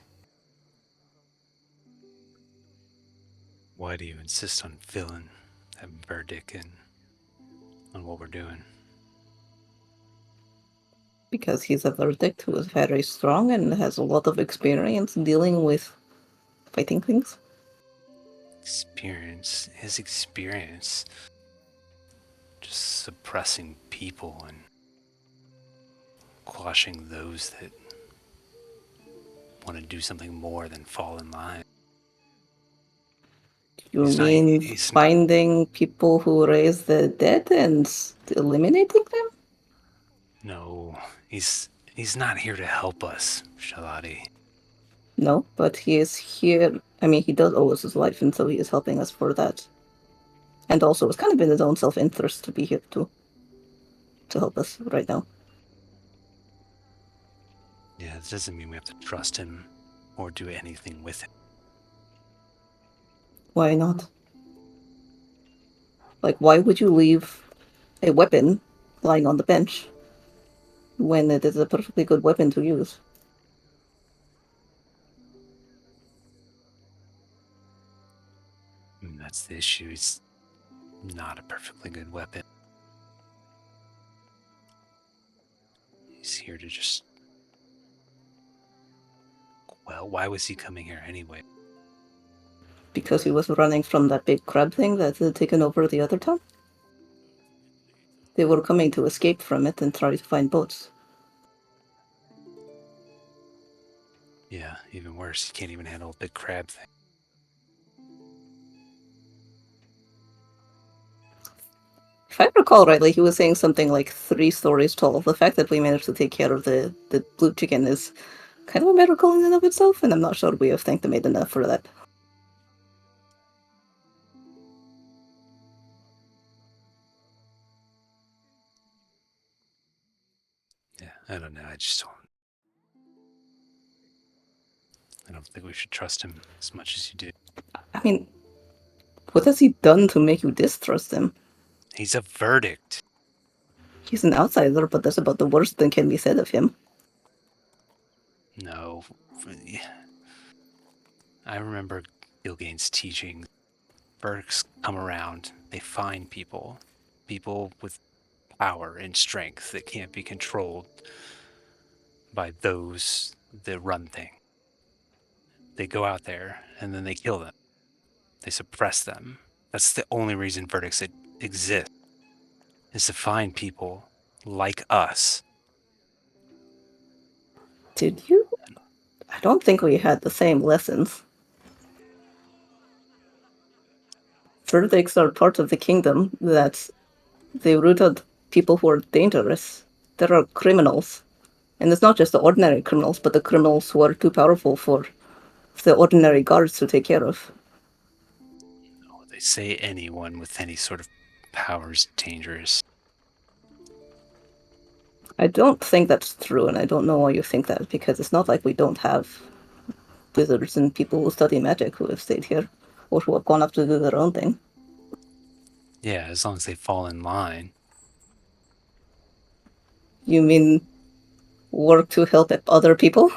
Why do you insist on filling that verdict in on what we're doing? Because he's a verdict who is very strong and has a lot of experience dealing with fighting things. His experience, just suppressing people and quashing those that want to do something more than fall in line. You mean finding people who raise the dead and eliminating them? No, he's not here to help us, Shalati. No, but he is here. I mean, he does owe us his life, and so he is helping us for that. And also, it's kind of in his own self-interest to be here too, to help us right now. Yeah, it doesn't mean we have to trust him or do anything with him. Why not? Like, why would you leave a weapon lying on the bench when it is a perfectly good weapon to use? And that's the issue. It's not a perfectly good weapon. He's here to just... Well, why was he coming here anyway? Because he was running from that big crab thing that had taken over the other town? They were coming to escape from it and try to find boats. Yeah, even worse. He can't even handle a big crab thing. If I recall rightly, he was saying something like 3 stories tall. The fact that we managed to take care of the blue chicken is kind of a miracle in and of itself, and I'm not sure we have thanked the maid enough for that. Yeah, I don't know. I don't think we should trust him as much as you do. I mean, what has he done to make you distrust him? He's a verdict. He's an outsider, but that's about the worst that can be said of him. No. I remember Gilgain's teaching. Verdicts come around. They find people with power and strength that can't be controlled by those that run things. They go out there and then they kill them. They suppress them. That's the only reason verdicts exist, is to find people like us. Did you? I don't think we had the same lessons. Verdicts are part of the kingdom that they root out people who are dangerous. There are criminals. And it's not just the ordinary criminals, but the criminals who are too powerful for the ordinary guards to take care of. They say anyone with any sort of power is dangerous. I don't think that's true, and I don't know why you think that, because it's not like we don't have wizards and people who study magic who have stayed here, or who have gone off to do their own thing. Yeah, as long as they fall in line. You mean work to help other people?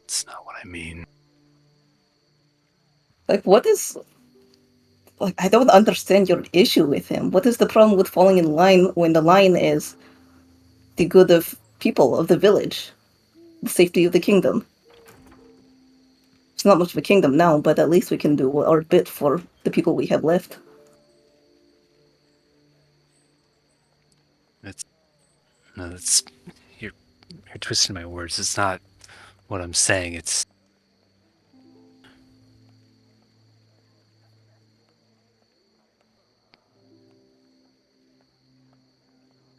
It's not what I mean. Like, what is... Like, I don't understand your issue with him. What is the problem with falling in line when the line is the good of people of the village? The safety of the kingdom? It's not much of a kingdom now, but at least we can do our bit for the people we have left. That's you're twisting my words. It's not what I'm saying. It's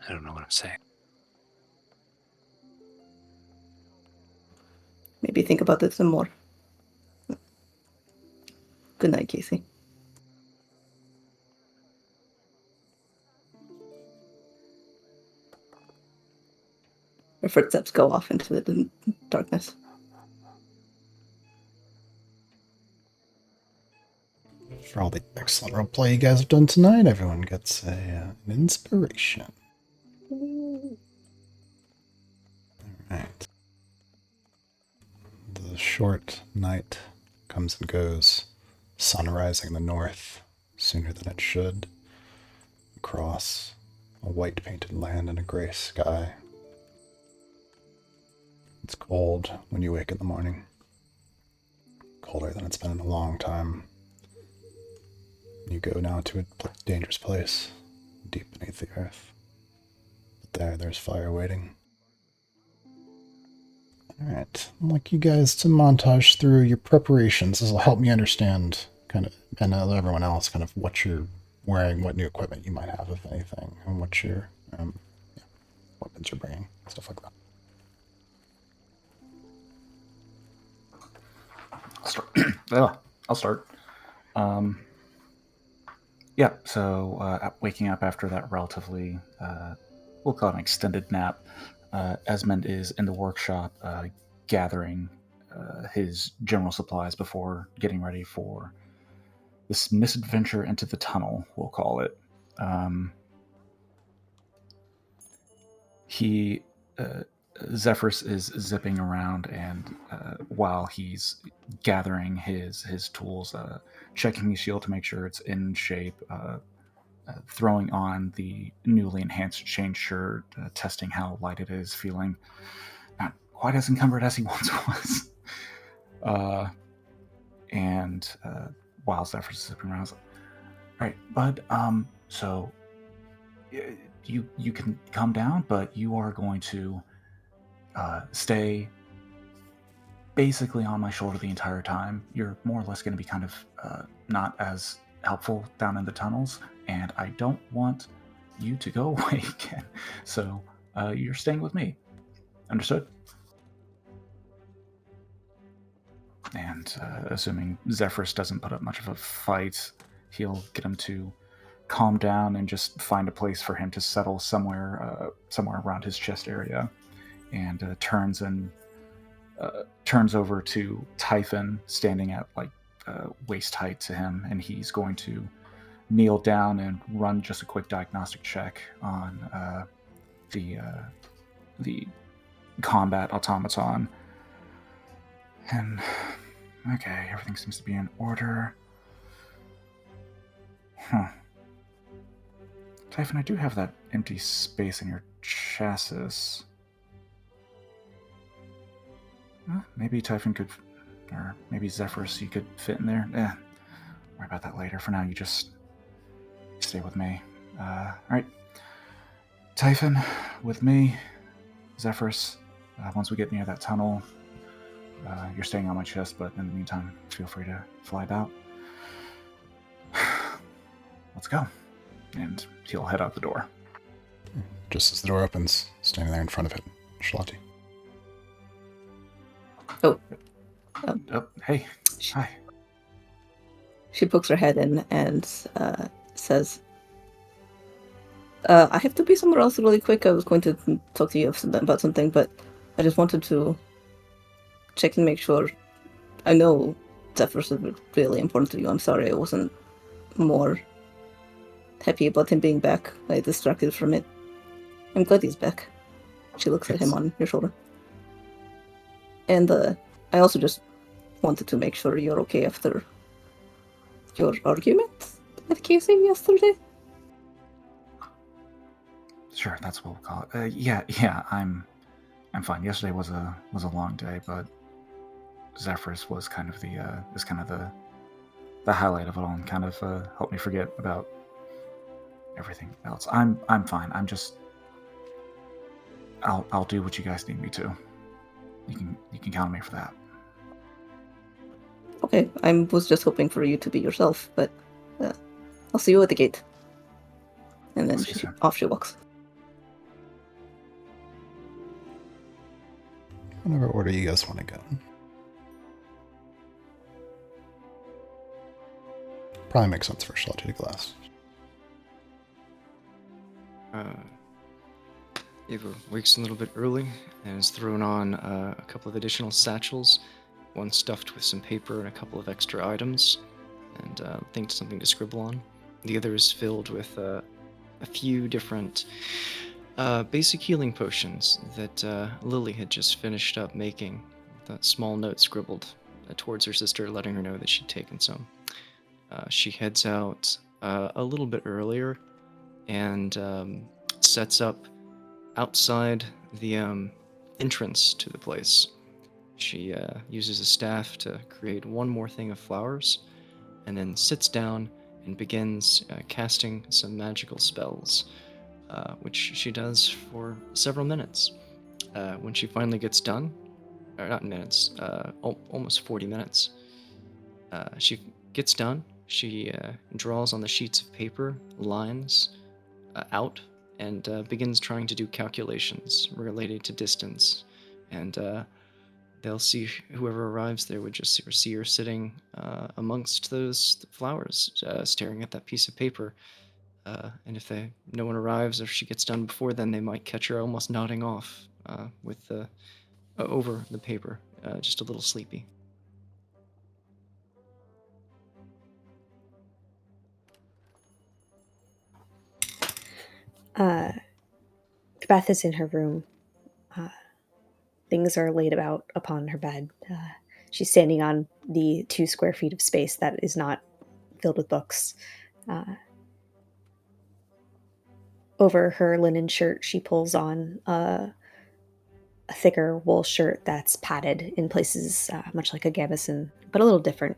I don't know what I'm saying. Maybe think about it some more. Good night, Casey. Her footsteps go off into the darkness. For all the excellent roleplay you guys have done tonight, everyone gets an inspiration. Alright. The short night comes and goes, sun rising in the north sooner than it should, across a white painted land and a gray sky. It's cold when you wake in the morning, colder than it's been in a long time. You go now to a dangerous place, deep beneath the earth. But there's fire waiting. Alright, I'd like you guys to montage through your preparations. This will help me understand, kind of, and everyone else, kind of what you're wearing, what new equipment you might have, if anything, and what your weapons you're bringing, stuff like that. I'll start. Yeah, so waking up after that relatively, we'll call it an extended nap, Esmond is in the workshop gathering his general supplies before getting ready for this misadventure into the tunnel, we'll call it. Zephyrus is zipping around, and while he's gathering his tools, checking his shield to make sure it's in shape, throwing on the newly enhanced chain shirt, testing how light it is, feeling not quite as encumbered as he once was. And while Zephyrus is zipping around, I was like, all right, bud, so you can calm down, but you are going to stay basically on my shoulder the entire time. You're more or less going to be kind of not as helpful down in the tunnels, and I don't want you to go away again. So you're staying with me. Understood? And assuming Zephyrus doesn't put up much of a fight, he'll get him to calm down and just find a place for him to settle somewhere around his chest area, and turns over to Typhon, standing at like waist height to him, and he's going to kneel down and run just a quick diagnostic check on the combat automaton. And okay, everything seems to be in order. Typhon, I do have that empty space in your chassis. Well, maybe Typhon could, or maybe Zephyrus, you could fit in there. Worry about that later. For now, you just stay with me. All right, Typhon, with me. Zephyrus, once we get near that tunnel, you're staying on my chest, but in the meantime, feel free to fly about. Let's go. And he'll head out the door. Just as the door opens, standing there in front of it, Shalati. Oh, hey. Hi. She pokes her head in and says, I have to be somewhere else really quick. I was going to talk to you about something, but I just wanted to check and make sure. I know Zephyrus is really important to you. I'm sorry I wasn't more happy about him being back. I distracted from it. I'm glad he's back. She looks at him on your shoulder. And I also just wanted to make sure you're okay after your argument with Casey yesterday. Sure, that's what we'll call it. Yeah, I'm fine. Yesterday was a long day, but Zephyrus was kind of the highlight of it all, and kind of helped me forget about everything else. I'm fine. I'll do what you guys need me to. You can count on me for that. Okay, I was just hoping for you to be yourself, but I'll see you at the gate. And then off she walks. Whatever order you guys want to go. Probably makes sense for Shelter to Glass. Ava wakes a little bit early and has thrown on a couple of additional satchels, one stuffed with some paper and a couple of extra items, and thinks something to scribble on. The other is filled with a few different basic healing potions that Lily had just finished up making. That small note scribbled towards her sister, letting her know that she'd taken some. She heads out a little bit earlier and sets up outside the entrance to the place. She uses a staff to create one more thing of flowers, and then sits down and begins casting some magical spells, which she does for several minutes. When she finally gets done, or not minutes, almost 40 minutes, she gets done. She draws on the sheets of paper lines out and begins trying to do calculations related to distance. And they'll see whoever arrives there would just see her sitting amongst those flowers, staring at that piece of paper. And if no one arrives, or if she gets done before then, they might catch her almost nodding off with over the paper, just a little sleepy. Beth is in her room. Things are laid about upon her bed. She's standing on the 2 square feet of space that is not filled with books. Over her linen shirt, she pulls on a thicker wool shirt that's padded in places, much like a gambeson, but a little different,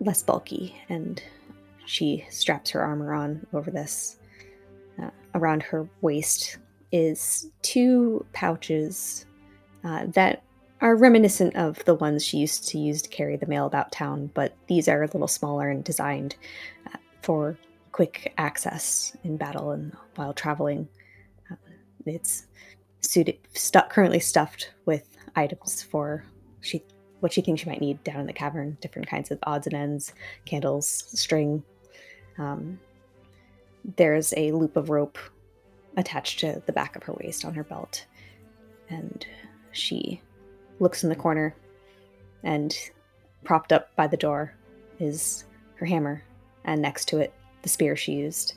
less bulky. And she straps her armor on over this. Around her waist is 2 pouches that are reminiscent of the ones she used to use to carry the mail about town, but these are a little smaller and designed for quick access in battle and while traveling. It's currently stuffed with items for what she thinks she might need down in the cavern, different kinds of odds and ends, candles, string. There's a loop of rope attached to the back of her waist on her belt. And she looks in the corner, and propped up by the door is her hammer, and next to it, the spear she used.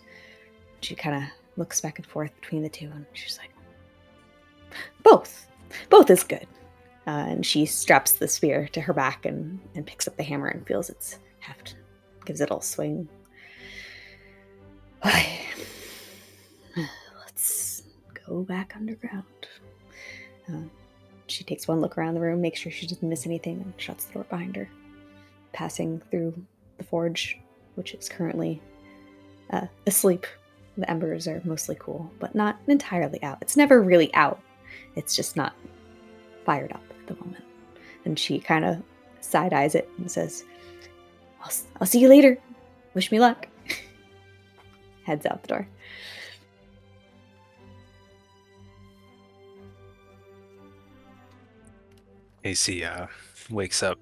She kind of looks back and forth between the two, and she's like, both is good. And she straps the spear to her back and picks up the hammer and feels its heft, gives it a little swing. Let's go back underground. She takes one look around the room, makes sure she doesn't miss anything, and shuts the door behind her. Passing through the forge, which is currently asleep. The embers are mostly cool, but not entirely out. It's never really out. It's just not fired up at the moment. And she kind of side-eyes it and says, I'll see you later. Wish me luck. Heads out the door. AC wakes up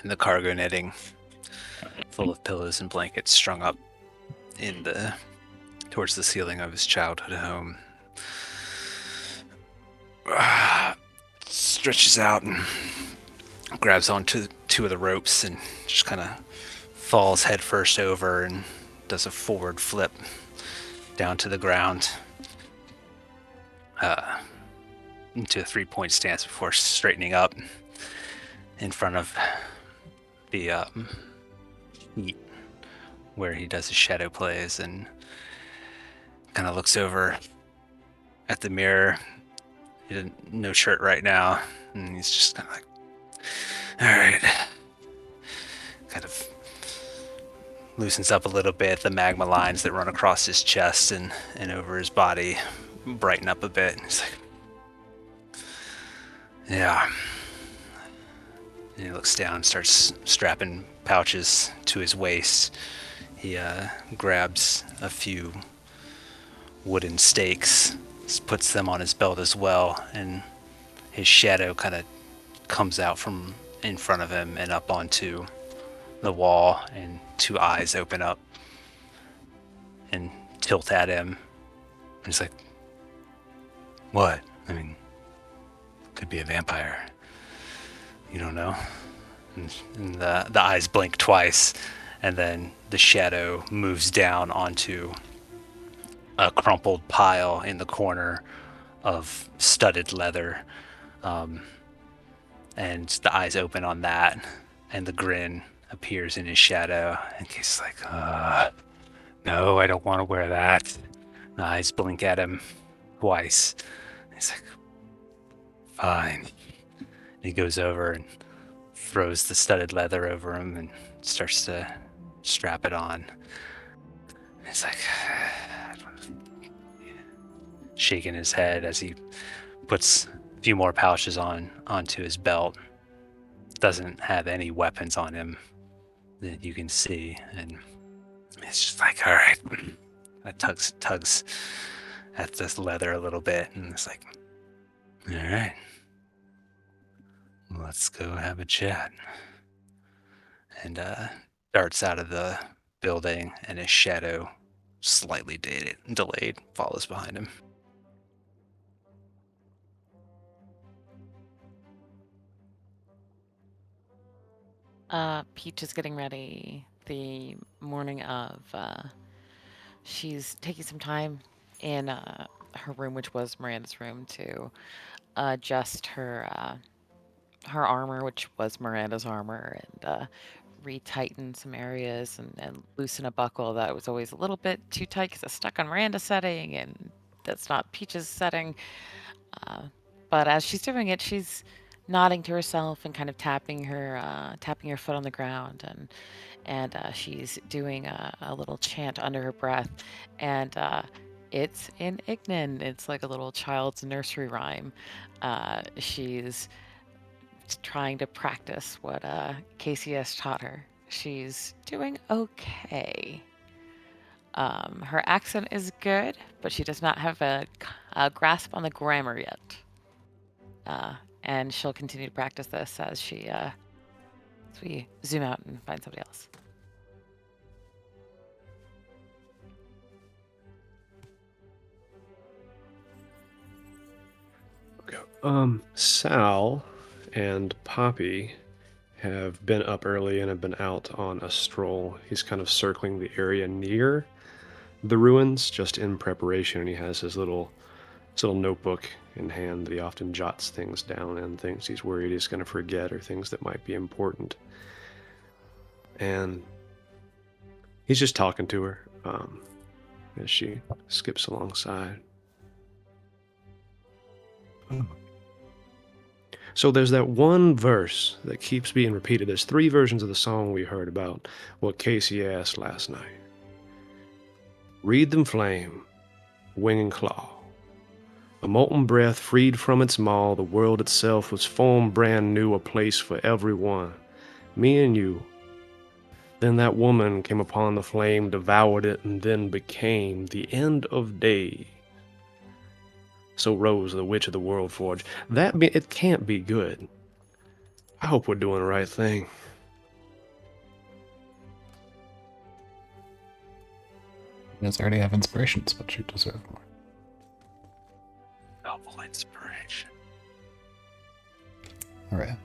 in the cargo netting, full of pillows and blankets strung up towards the ceiling of his childhood home. Stretches out and grabs onto 2 of the ropes and just kind of falls headfirst over and does a forward flip down to the ground into a 3-point stance before straightening up in front of the heat where he does his shadow plays and kind of looks over at the mirror. He didn't, no shirt right now, and he's just kind of like, all right. Kind of loosens up a little bit. The magma lines that run across his chest and over his body brighten up a bit. He's like, yeah. And he looks down, starts strapping pouches to his waist. He grabs a few wooden stakes, puts them on his belt as well, and his shadow kind of comes out from in front of him and up onto the wall, and 2 eyes open up and tilt at him. And he's like, what? I mean, could be a vampire. You don't know? And the eyes blink twice, and then the shadow moves down onto a crumpled pile in the corner of studded leather. And the eyes open on that, and the grin appears in his shadow. And he's like, no, I don't want to wear that. The eyes blink at him twice. He's like, fine. And he goes over and throws the studded leather over him and starts to strap it on. He's like, shaking his head as he puts a few more pouches onto his belt. Doesn't have any weapons on him that you can see, and it's just like, all right. It tugs at this leather a little bit, and it's like, all right, let's go have a chat. And darts out of the building, and his shadow, slightly delayed, follows behind him. Peach is getting ready the morning of. She's taking some time in her room, which was Miranda's room, to adjust her armor, which was Miranda's armor, and retighten some areas and loosen a buckle that was always a little bit too tight because it's stuck on Miranda's setting, and that's not Peach's setting. But as she's doing it, she's nodding to herself and kind of tapping her foot on the ground, and she's doing a little chant under her breath, and it's in Ignan. It's like a little child's nursery rhyme. She's trying to practice what KCS taught her. She's doing okay. Her accent is good, but she does not have a grasp on the grammar yet. And she'll continue to practice this as we zoom out and find somebody else. Sal and Poppy have been up early and have been out on a stroll. He's kind of circling the area near the ruins, just in preparation, and he has his little notebook in hand that he often jots things down and things he's worried he's going to forget or things that might be important. And he's just talking to her as she skips alongside. So there's that one verse that keeps being repeated. There's 3 versions of the song we heard about what Casey asked last night. Reed them flame, wing and claw. A molten breath freed from its maw, the world itself was formed brand new, a place for everyone. Me and you. Then that woman came upon the flame, devoured it, and then became the end of day. So rose the witch of the world forge. It can't be good. I hope we're doing the right thing. You guys already have inspirations, but you deserve more. Novel inspiration. All right.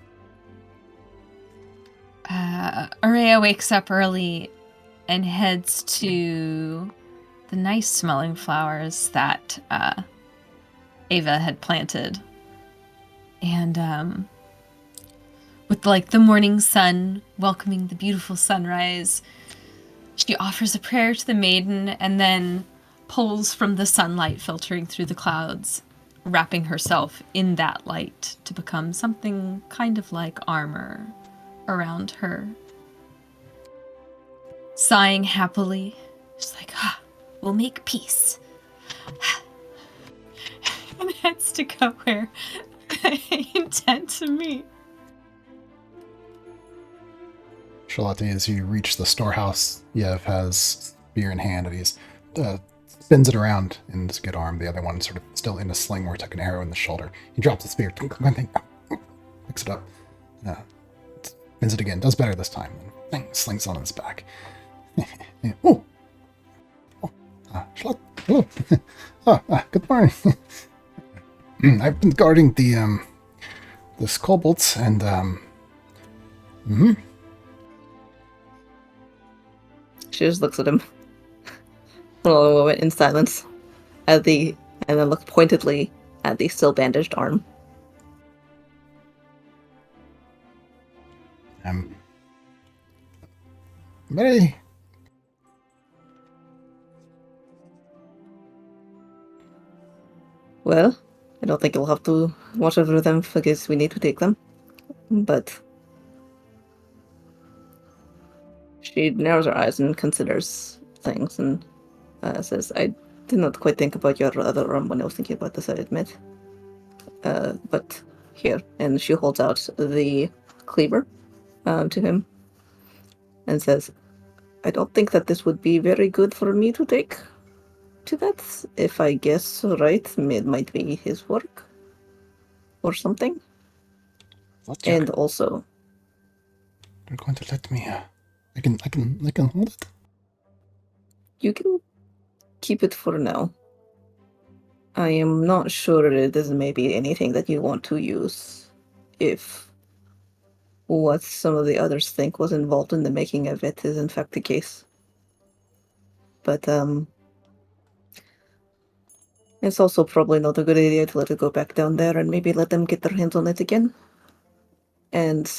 Aurea wakes up early and heads to the nice smelling flowers that Ava had planted. And with like the morning sun welcoming the beautiful sunrise, she offers a prayer to the maiden and then pulls from the sunlight filtering through the clouds, wrapping herself in that light to become something kind of like armor around her. Sighing happily, she's like, we'll make peace. And heads to go where they intend to meet. Charlotte, as you reach the storehouse, Yev has spear in hand and he's spins it around in his good arm. The other one sort of still in a sling where he took an arrow in the shoulder. He drops the spear, picks it up, spins it again, does better this time, and slings it on his back. Charlotte, hello. Good morning. I've been guarding this kobolds and She just looks at him for a moment in silence, and then looks pointedly at the still bandaged arm. Very. Well, I don't think you'll have to watch over them because we need to take them. But she narrows her eyes and considers things and says, I did not quite think about your other arm when I was thinking about this, I admit. But here. And she holds out the cleaver to him and says, I don't think that this would be very good for me to take to that. If I guess right, it might be his work or something. And also, You're going to let me. I can hold it. you can keep it for now. I am not sure it is maybe anything that you want to use if what some of the others think was involved in the making of it is in fact the case. But it's also probably not a good idea to let it go back down there and maybe let them get their hands on it again. And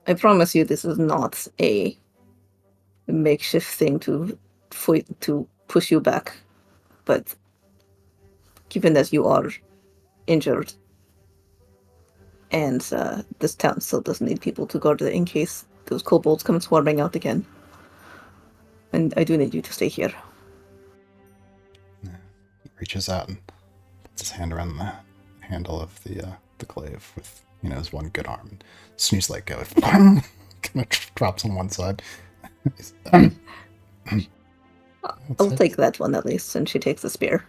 I promise you this is not a makeshift thing to push you back. But given that you are injured, and this town still does need people to guard it in case those kobolds come swarming out again, and I do need you to stay here. He reaches out and puts his hand around the handle of the glaive with his one good arm. And Snooze like kind of drops on one side. I'll take that one at least, and she takes the spear.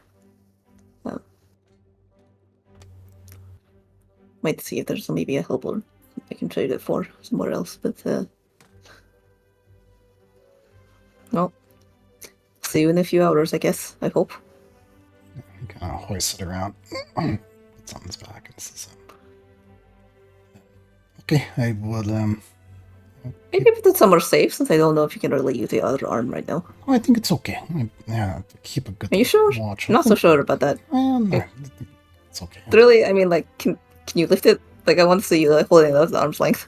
Might see if there's maybe a helper I can trade it for somewhere else, but well, see you in a few hours, I guess. I hope. He kind of hoists it around, puts on his back, and says, "Okay, I will Maybe put it somewhere safe, since I don't know if you can really use the other arm right now. Oh, I think it's okay. Keep a good Are you sure? watch. Not so sure about that. No, it's okay. Really? I mean, like, can you lift it? Like, I want to see you holding those at arm's length.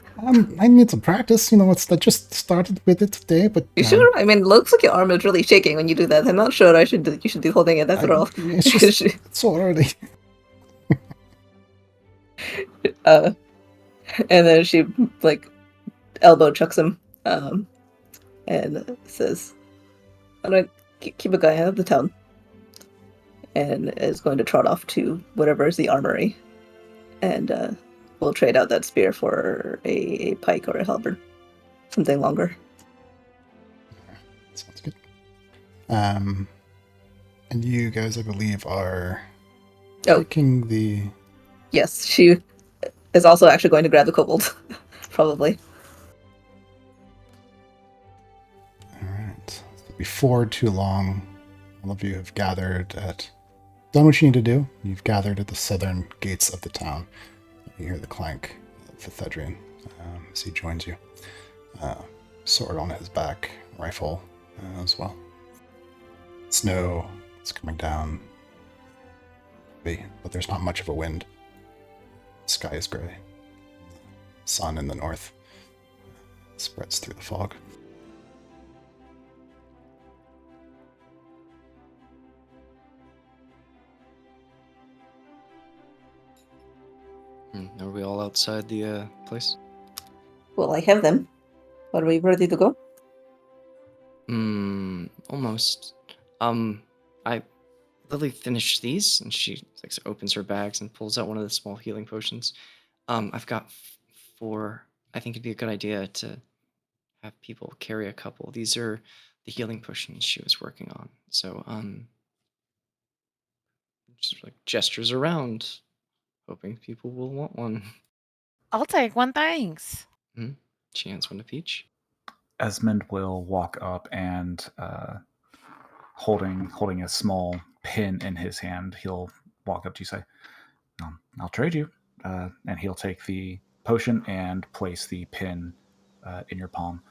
I need some practice. I just started with it today, but You sure? I mean, it looks like your arm is really shaking when you do that. I'm not sure you should be holding it after all. It's just it's so early. And then she elbow chucks him, and says, "All right, keep a guy out of the town," and is going to trot off to whatever is the armory, and we'll trade out that spear for a pike or a halberd, something longer. Sounds good. And you guys, I believe, are taking the. Yes, she is also actually going to grab the kobold, probably. All right. So before too long, all of you have gathered done what you need to do. You've gathered at the southern gates of the town. You hear the clank of the Thedrian as he joins you. Sword on his back, rifle as well. Snow is coming down, but there's not much of a wind. The sky is gray. Sun in the north spreads through the fog. Are we all outside the place? Well, I have them. Are we ready to go? Almost. Lily finished these, and she like opens her bags and pulls out one of the small healing potions. I've got 4. I think it'd be a good idea to have people carry a couple. These are the healing potions she was working on. So, just like gestures around, hoping people will want one. I'll take one, thanks. She hands one to Peach. Esmond will walk up and, holding a small pin in his hand, he'll walk up to you and say, I'll trade you. And he'll take the potion and place the pin in your palm.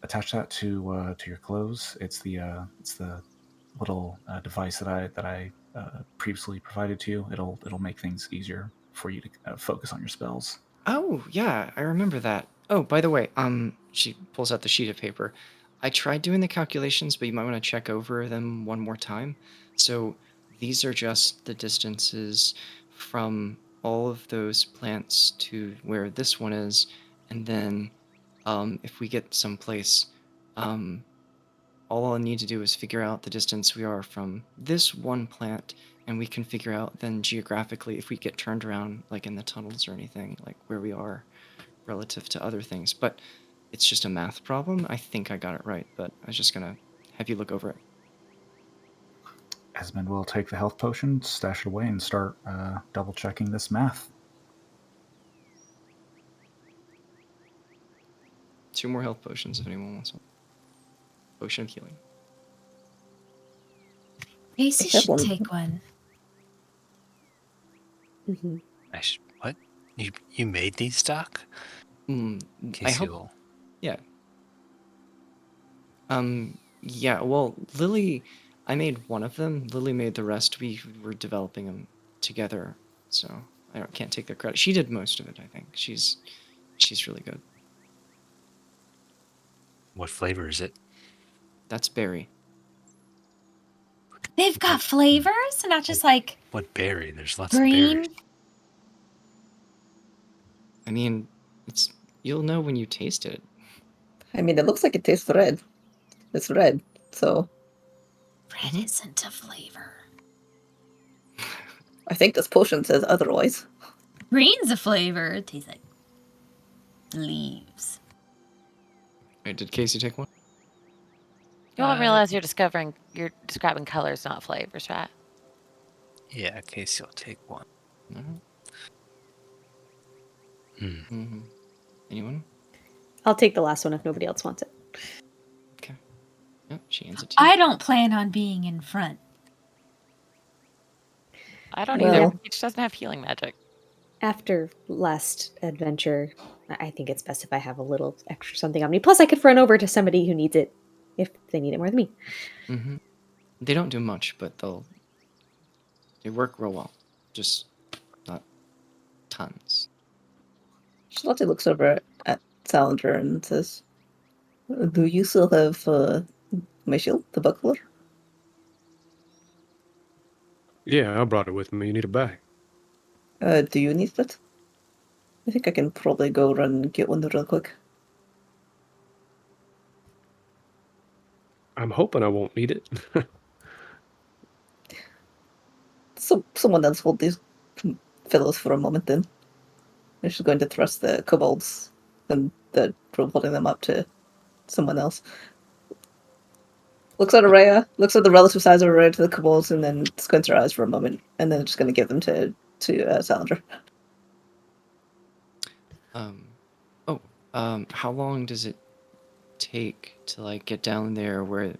Attach that to your clothes. It's the little device that I previously provided to you. It'll make things easier for you to focus on your spells. Oh, yeah, I remember that. Oh, by the way, she pulls out the sheet of paper. I tried doing the calculations, but you might want to check over them one more time. So these are just the distances from all of those plants to where this one is, and then if we get someplace, all I'll need to do is figure out the distance we are from this one plant, and we can figure out then geographically if we get turned around, like in the tunnels or anything, like where we are relative to other things. But it's just a math problem. I think I got it right, but I was just gonna have you look over it. Esmond will take the health potion, stash it away, and start double checking this math. 2 more health potions if anyone wants one. Potion of healing. Casey I have should one. take one. Mm-hmm. What? You made these, Doc? I Casey hope. will. Yeah. Yeah, well, Lily, I made one of them. Lily made the rest. We were developing them together, so I can't take the credit. She did most of it, I think. She's really good. What flavor is it? That's berry. They've got flavors, not just like What berry? There's lots of green. berries. I mean, you'll know when you taste it. I mean, it looks like it tastes red. It's red, so Red isn't a flavor. I think this potion says otherwise. Green's a flavor. It tastes like leaves. Wait, did Casey take one? You all realize you're describing colors, not flavors, right? Yeah, Casey will take one. Anyone? I'll take the last one if nobody else wants it. Okay. Yep, she hands it to you. I don't plan on being in front. I don't Well- either. Peach doesn't have healing magic. After last adventure, I think it's best if I have a little extra something on me. Plus, I could run over to somebody who needs it if they need it more than me. They don't do much, but they work real well. Just not tons. Charlotte looks over at Salinger and says, "Do you still have my shield, the buckler?" Yeah, I brought it with me. You need a bag. Do you need it? I think I can probably go run and get one real quick. I'm hoping I won't need it. So someone else hold these fellows for a moment then. I'm just going to thrust the kobolds and the rope holding them up to someone else. Looks at Araya, looks at the relative size of Araya to the kobolds, and then squints her eyes for a moment, and then just going to give them to Salinger. How long does it take to like get down there where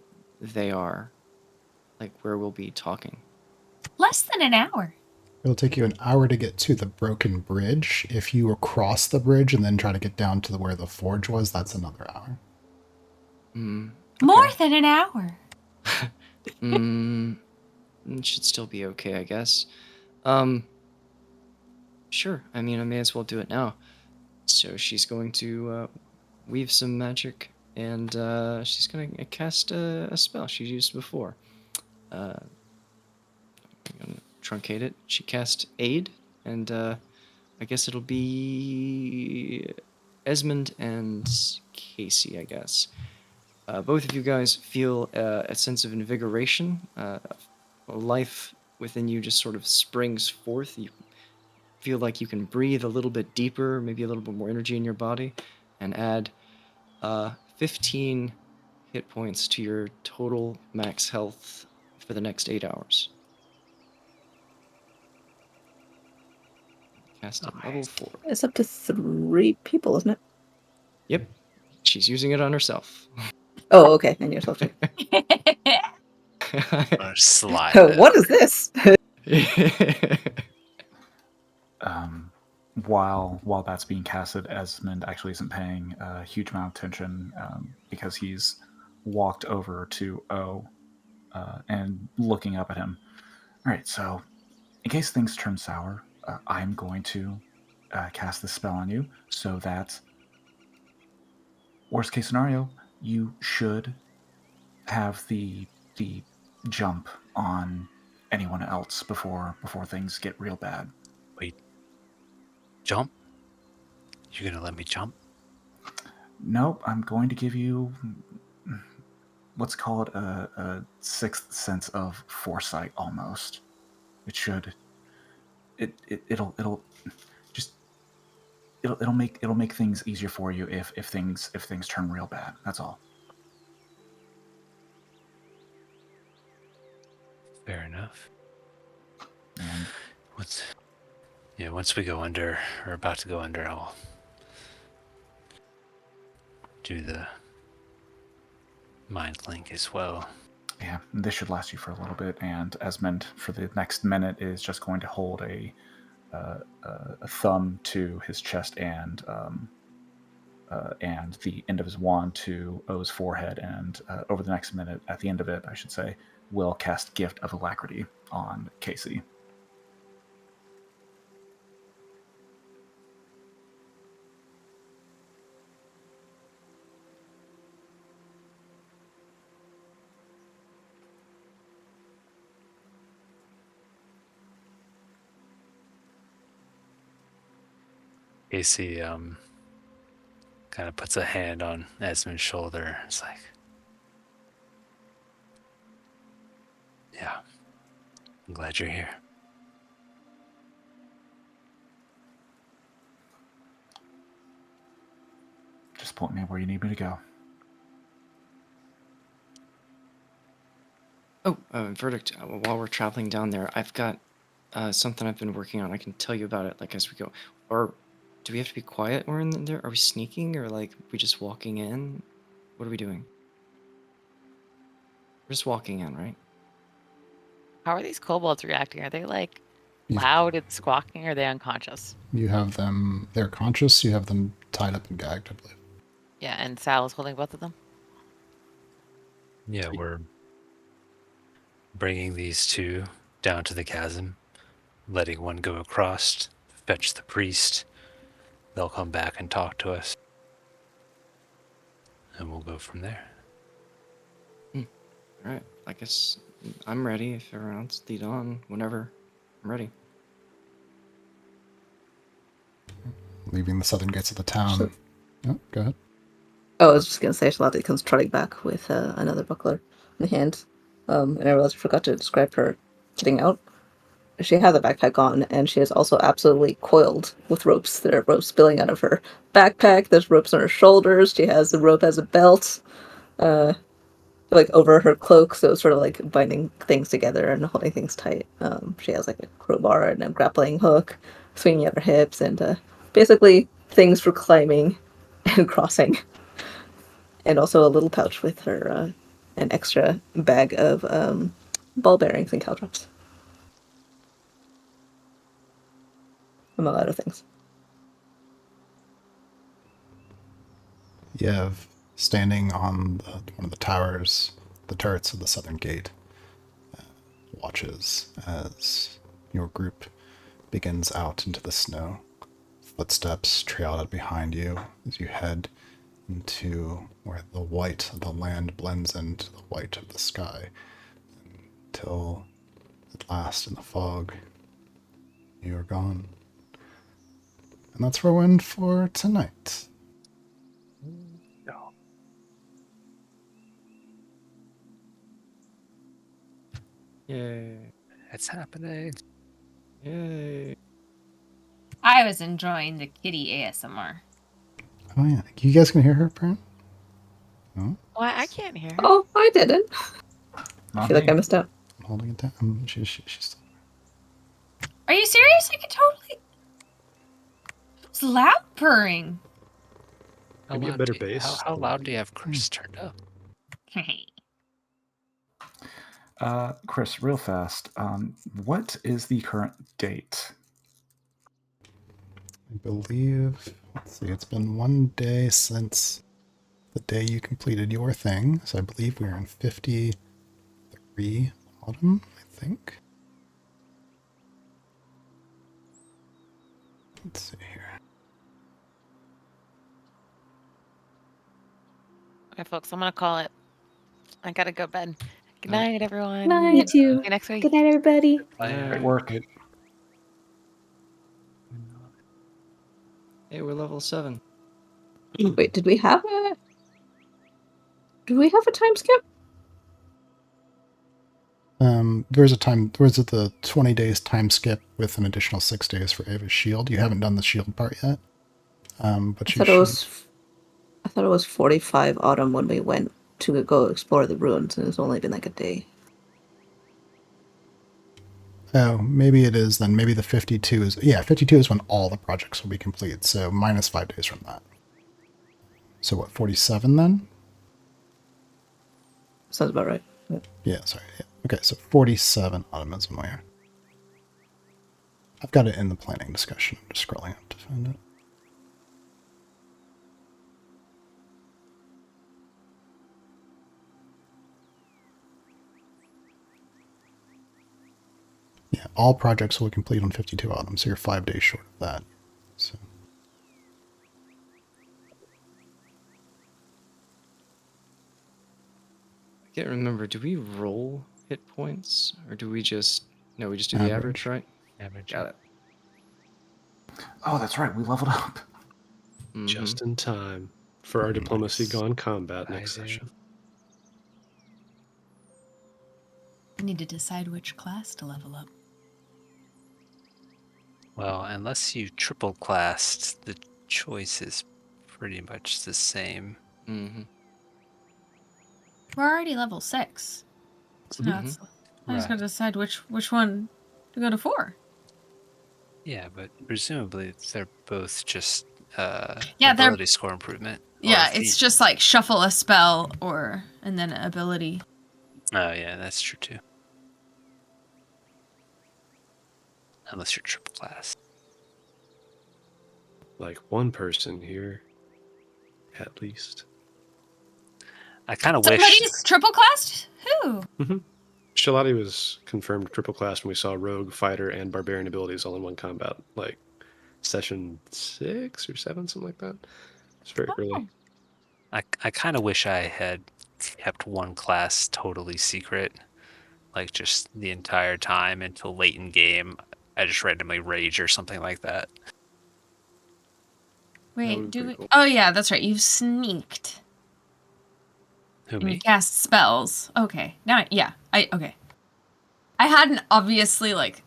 they are? Like where we'll be talking? Less than an hour. It'll take you an hour to get to the broken bridge. If you cross the bridge and then try to get down to where the forge was, that's another hour. More than an hour. It should still be okay, I guess. Sure. I mean, I may as well do it now. So she's going to weave some magic, and she's going to cast a spell she used before. I'm going to truncate it. She cast Aid, and I guess it'll be Esmond and Casey, I guess. Both of you guys feel a sense of invigoration. Life within you just sort of springs forth. You feel like you can breathe a little bit deeper, maybe a little bit more energy in your body, and add 15 hit points to your total max health for the next 8 hours. Cast at level 4. It's up to 3 people, isn't it? Yep. She's using it on herself. Oh, okay. And yourself too. Or slide. What is this? While that's being casted, Esmond actually isn't paying a huge amount of attention because he's walked over to O and looking up at him. All right, so in case things turn sour, I'm going to cast this spell on you so that, worst case scenario, you should have the jump on anyone else before things get real bad. Wait. Jump? You're gonna let me jump? Nope, I'm going to give you, let's call it a sixth sense of foresight almost. It should. It'll make things easier for you if things turn real bad. That's all. Fair enough. And once we go under, or about to go under, I'll do the mind link as well. yeah, this should last you for a little bit. And Esmond, for the next minute, is just going to hold a thumb to his chest and the end of his wand to O's forehead. And over the next minute, at the end of it, I should say, will cast Gift of Alacrity on Casey. Casey kind of puts a hand on Esmond's shoulder. It's like, yeah, I'm glad you're here. Just point me where you need me to go. Oh, Verdict, while we're traveling down there, I've got something I've been working on. I can tell you about it, like, as we go. Or do we have to be quiet when we're in there? Are we sneaking, or, like, we just walking in? What are we doing? We're just walking in, right? How are these kobolds reacting? Are they like loud and squawking, or are they unconscious? You have them, they're conscious, you have them tied up and gagged, I believe. Yeah, and Sal is holding both of them? Yeah, we're bringing these two down to the chasm, letting one go across, fetch the priest. They'll come back and talk to us. And we'll go from there. All right, I guess I'm ready. If everyone else lead on, whenever. I'm ready. Leaving the southern gates of the town. Sure. Oh, go ahead. Oh, I was just gonna say Shalati comes trotting back with another buckler in hand. And I realized I forgot to describe her getting out. She has a backpack on, and she is also absolutely coiled with ropes. There are ropes spilling out of her backpack. There's ropes on her shoulders. She has the rope as a belt, like over her cloak, so it's sort of like binding things together and holding things tight. She has like a crowbar and a grappling hook swinging at her hips, and basically things for climbing and crossing. And also a little pouch with her an extra bag of ball bearings and caltrops. Among other things. Yev, standing on one of the towers, the turrets of the southern gate, watches as your group begins out into the snow. Footsteps trail out behind you as you head into where the white of the land blends into the white of the sky, till at last in the fog you are gone. And that's where we're in for tonight. No. Yay. It's happening. Yay. I was enjoying the kitty ASMR. Oh yeah, you guys can hear her, Brent? No? Why I can't hear her. Oh, I didn't. I Not feel like me. I missed out. I'm holding it down. She's still... Are you serious? I could totally. It's loud purring. How Maybe a loud better do you- bass. How loud do you have Chris turned up? Chris, real fast. What is the current date? I believe, let's see, it's been 1 day since the day you completed your thing, so I believe we're in 53 autumn, I think. Let's see here. Okay, folks, I'm gonna call it. I gotta go to bed. Good night, everyone. Me too. See you next week. Good night, everybody. Great work. Hey, we're level 7. Wait, did we have a time skip? There's the 20 days time skip with an additional 6 days for Ava's shield. You haven't done the shield part yet. But I you thought should. I thought it was 45 autumn when we went to go explore the ruins, and it's only been like a day. Oh, maybe it is then. Maybe the 52 is... Yeah, 52 is when all the projects will be complete, so minus 5 days from that. So what, 47 then? Sounds about right. Yeah, sorry. Yeah. Okay, so 47 autumn is when we are. I've got it in the planning discussion. I'm just scrolling up to find it. Yeah, all projects will complete on 52 autumn, so you're 5 days short of that. So I can't remember. Do we roll hit points? Or do we just... No, we just do the average, right? Average. Got it. Oh, that's right. We leveled up. Mhm. Just in time for our diplomacy Nice. gone combat I next do. session. I need to decide which class to level up. Well, unless you triple classed, the choice is pretty much the same. Mhm. We're already level 6. So now Mhm. it's, I just gotta decide which one to go to 4. Yeah, but presumably they're both just Yeah, they're- ability score improvement. or Yeah, it's feat. just like shuffle a spell and then an ability. Oh, yeah, that's true too. Unless you're triple class. Like one person here, at least. I kind of wish. Somebody's triple classed? Who? Shalati was confirmed triple class when we saw rogue, fighter, and barbarian abilities all in one combat. Like session 6 or 7, something like that. It's very early. I kind of wish I had kept one class totally secret, like just the entire time until late in game. I just randomly rage or something like that. would Wait, be do we? pretty cool. Oh yeah, that's right. You've sneaked Who, and you me? cast spells. Okay, now okay. I hadn't obviously like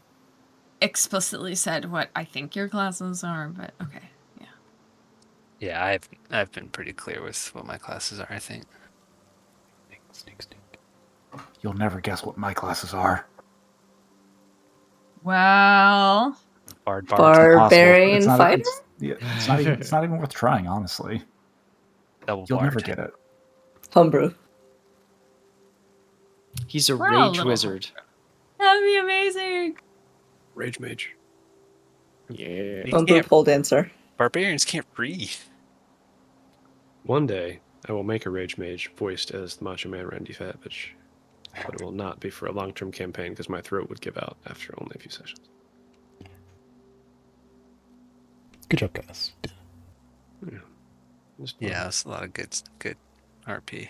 explicitly said what I think your classes are, but okay, yeah. Yeah, I've been pretty clear with what my classes are, I think. Sneak. You'll never guess what my classes are. Well, Bard. Barbarian It's not- fighter? It's not even worth trying, honestly. Double You'll bard. never get it. Homebrew. He's a We're all a rage little wizard. That'd be amazing. Rage mage. Yeah. You Don't do can't, pole dancer. barbarians can't breathe. One day, I will make a rage mage voiced as the Macho Man Randy Savage, but it will not be for a long-term campaign because my throat would give out after only a few sessions. Good job, guys. Yeah, just Yeah, that's a lot of good RP.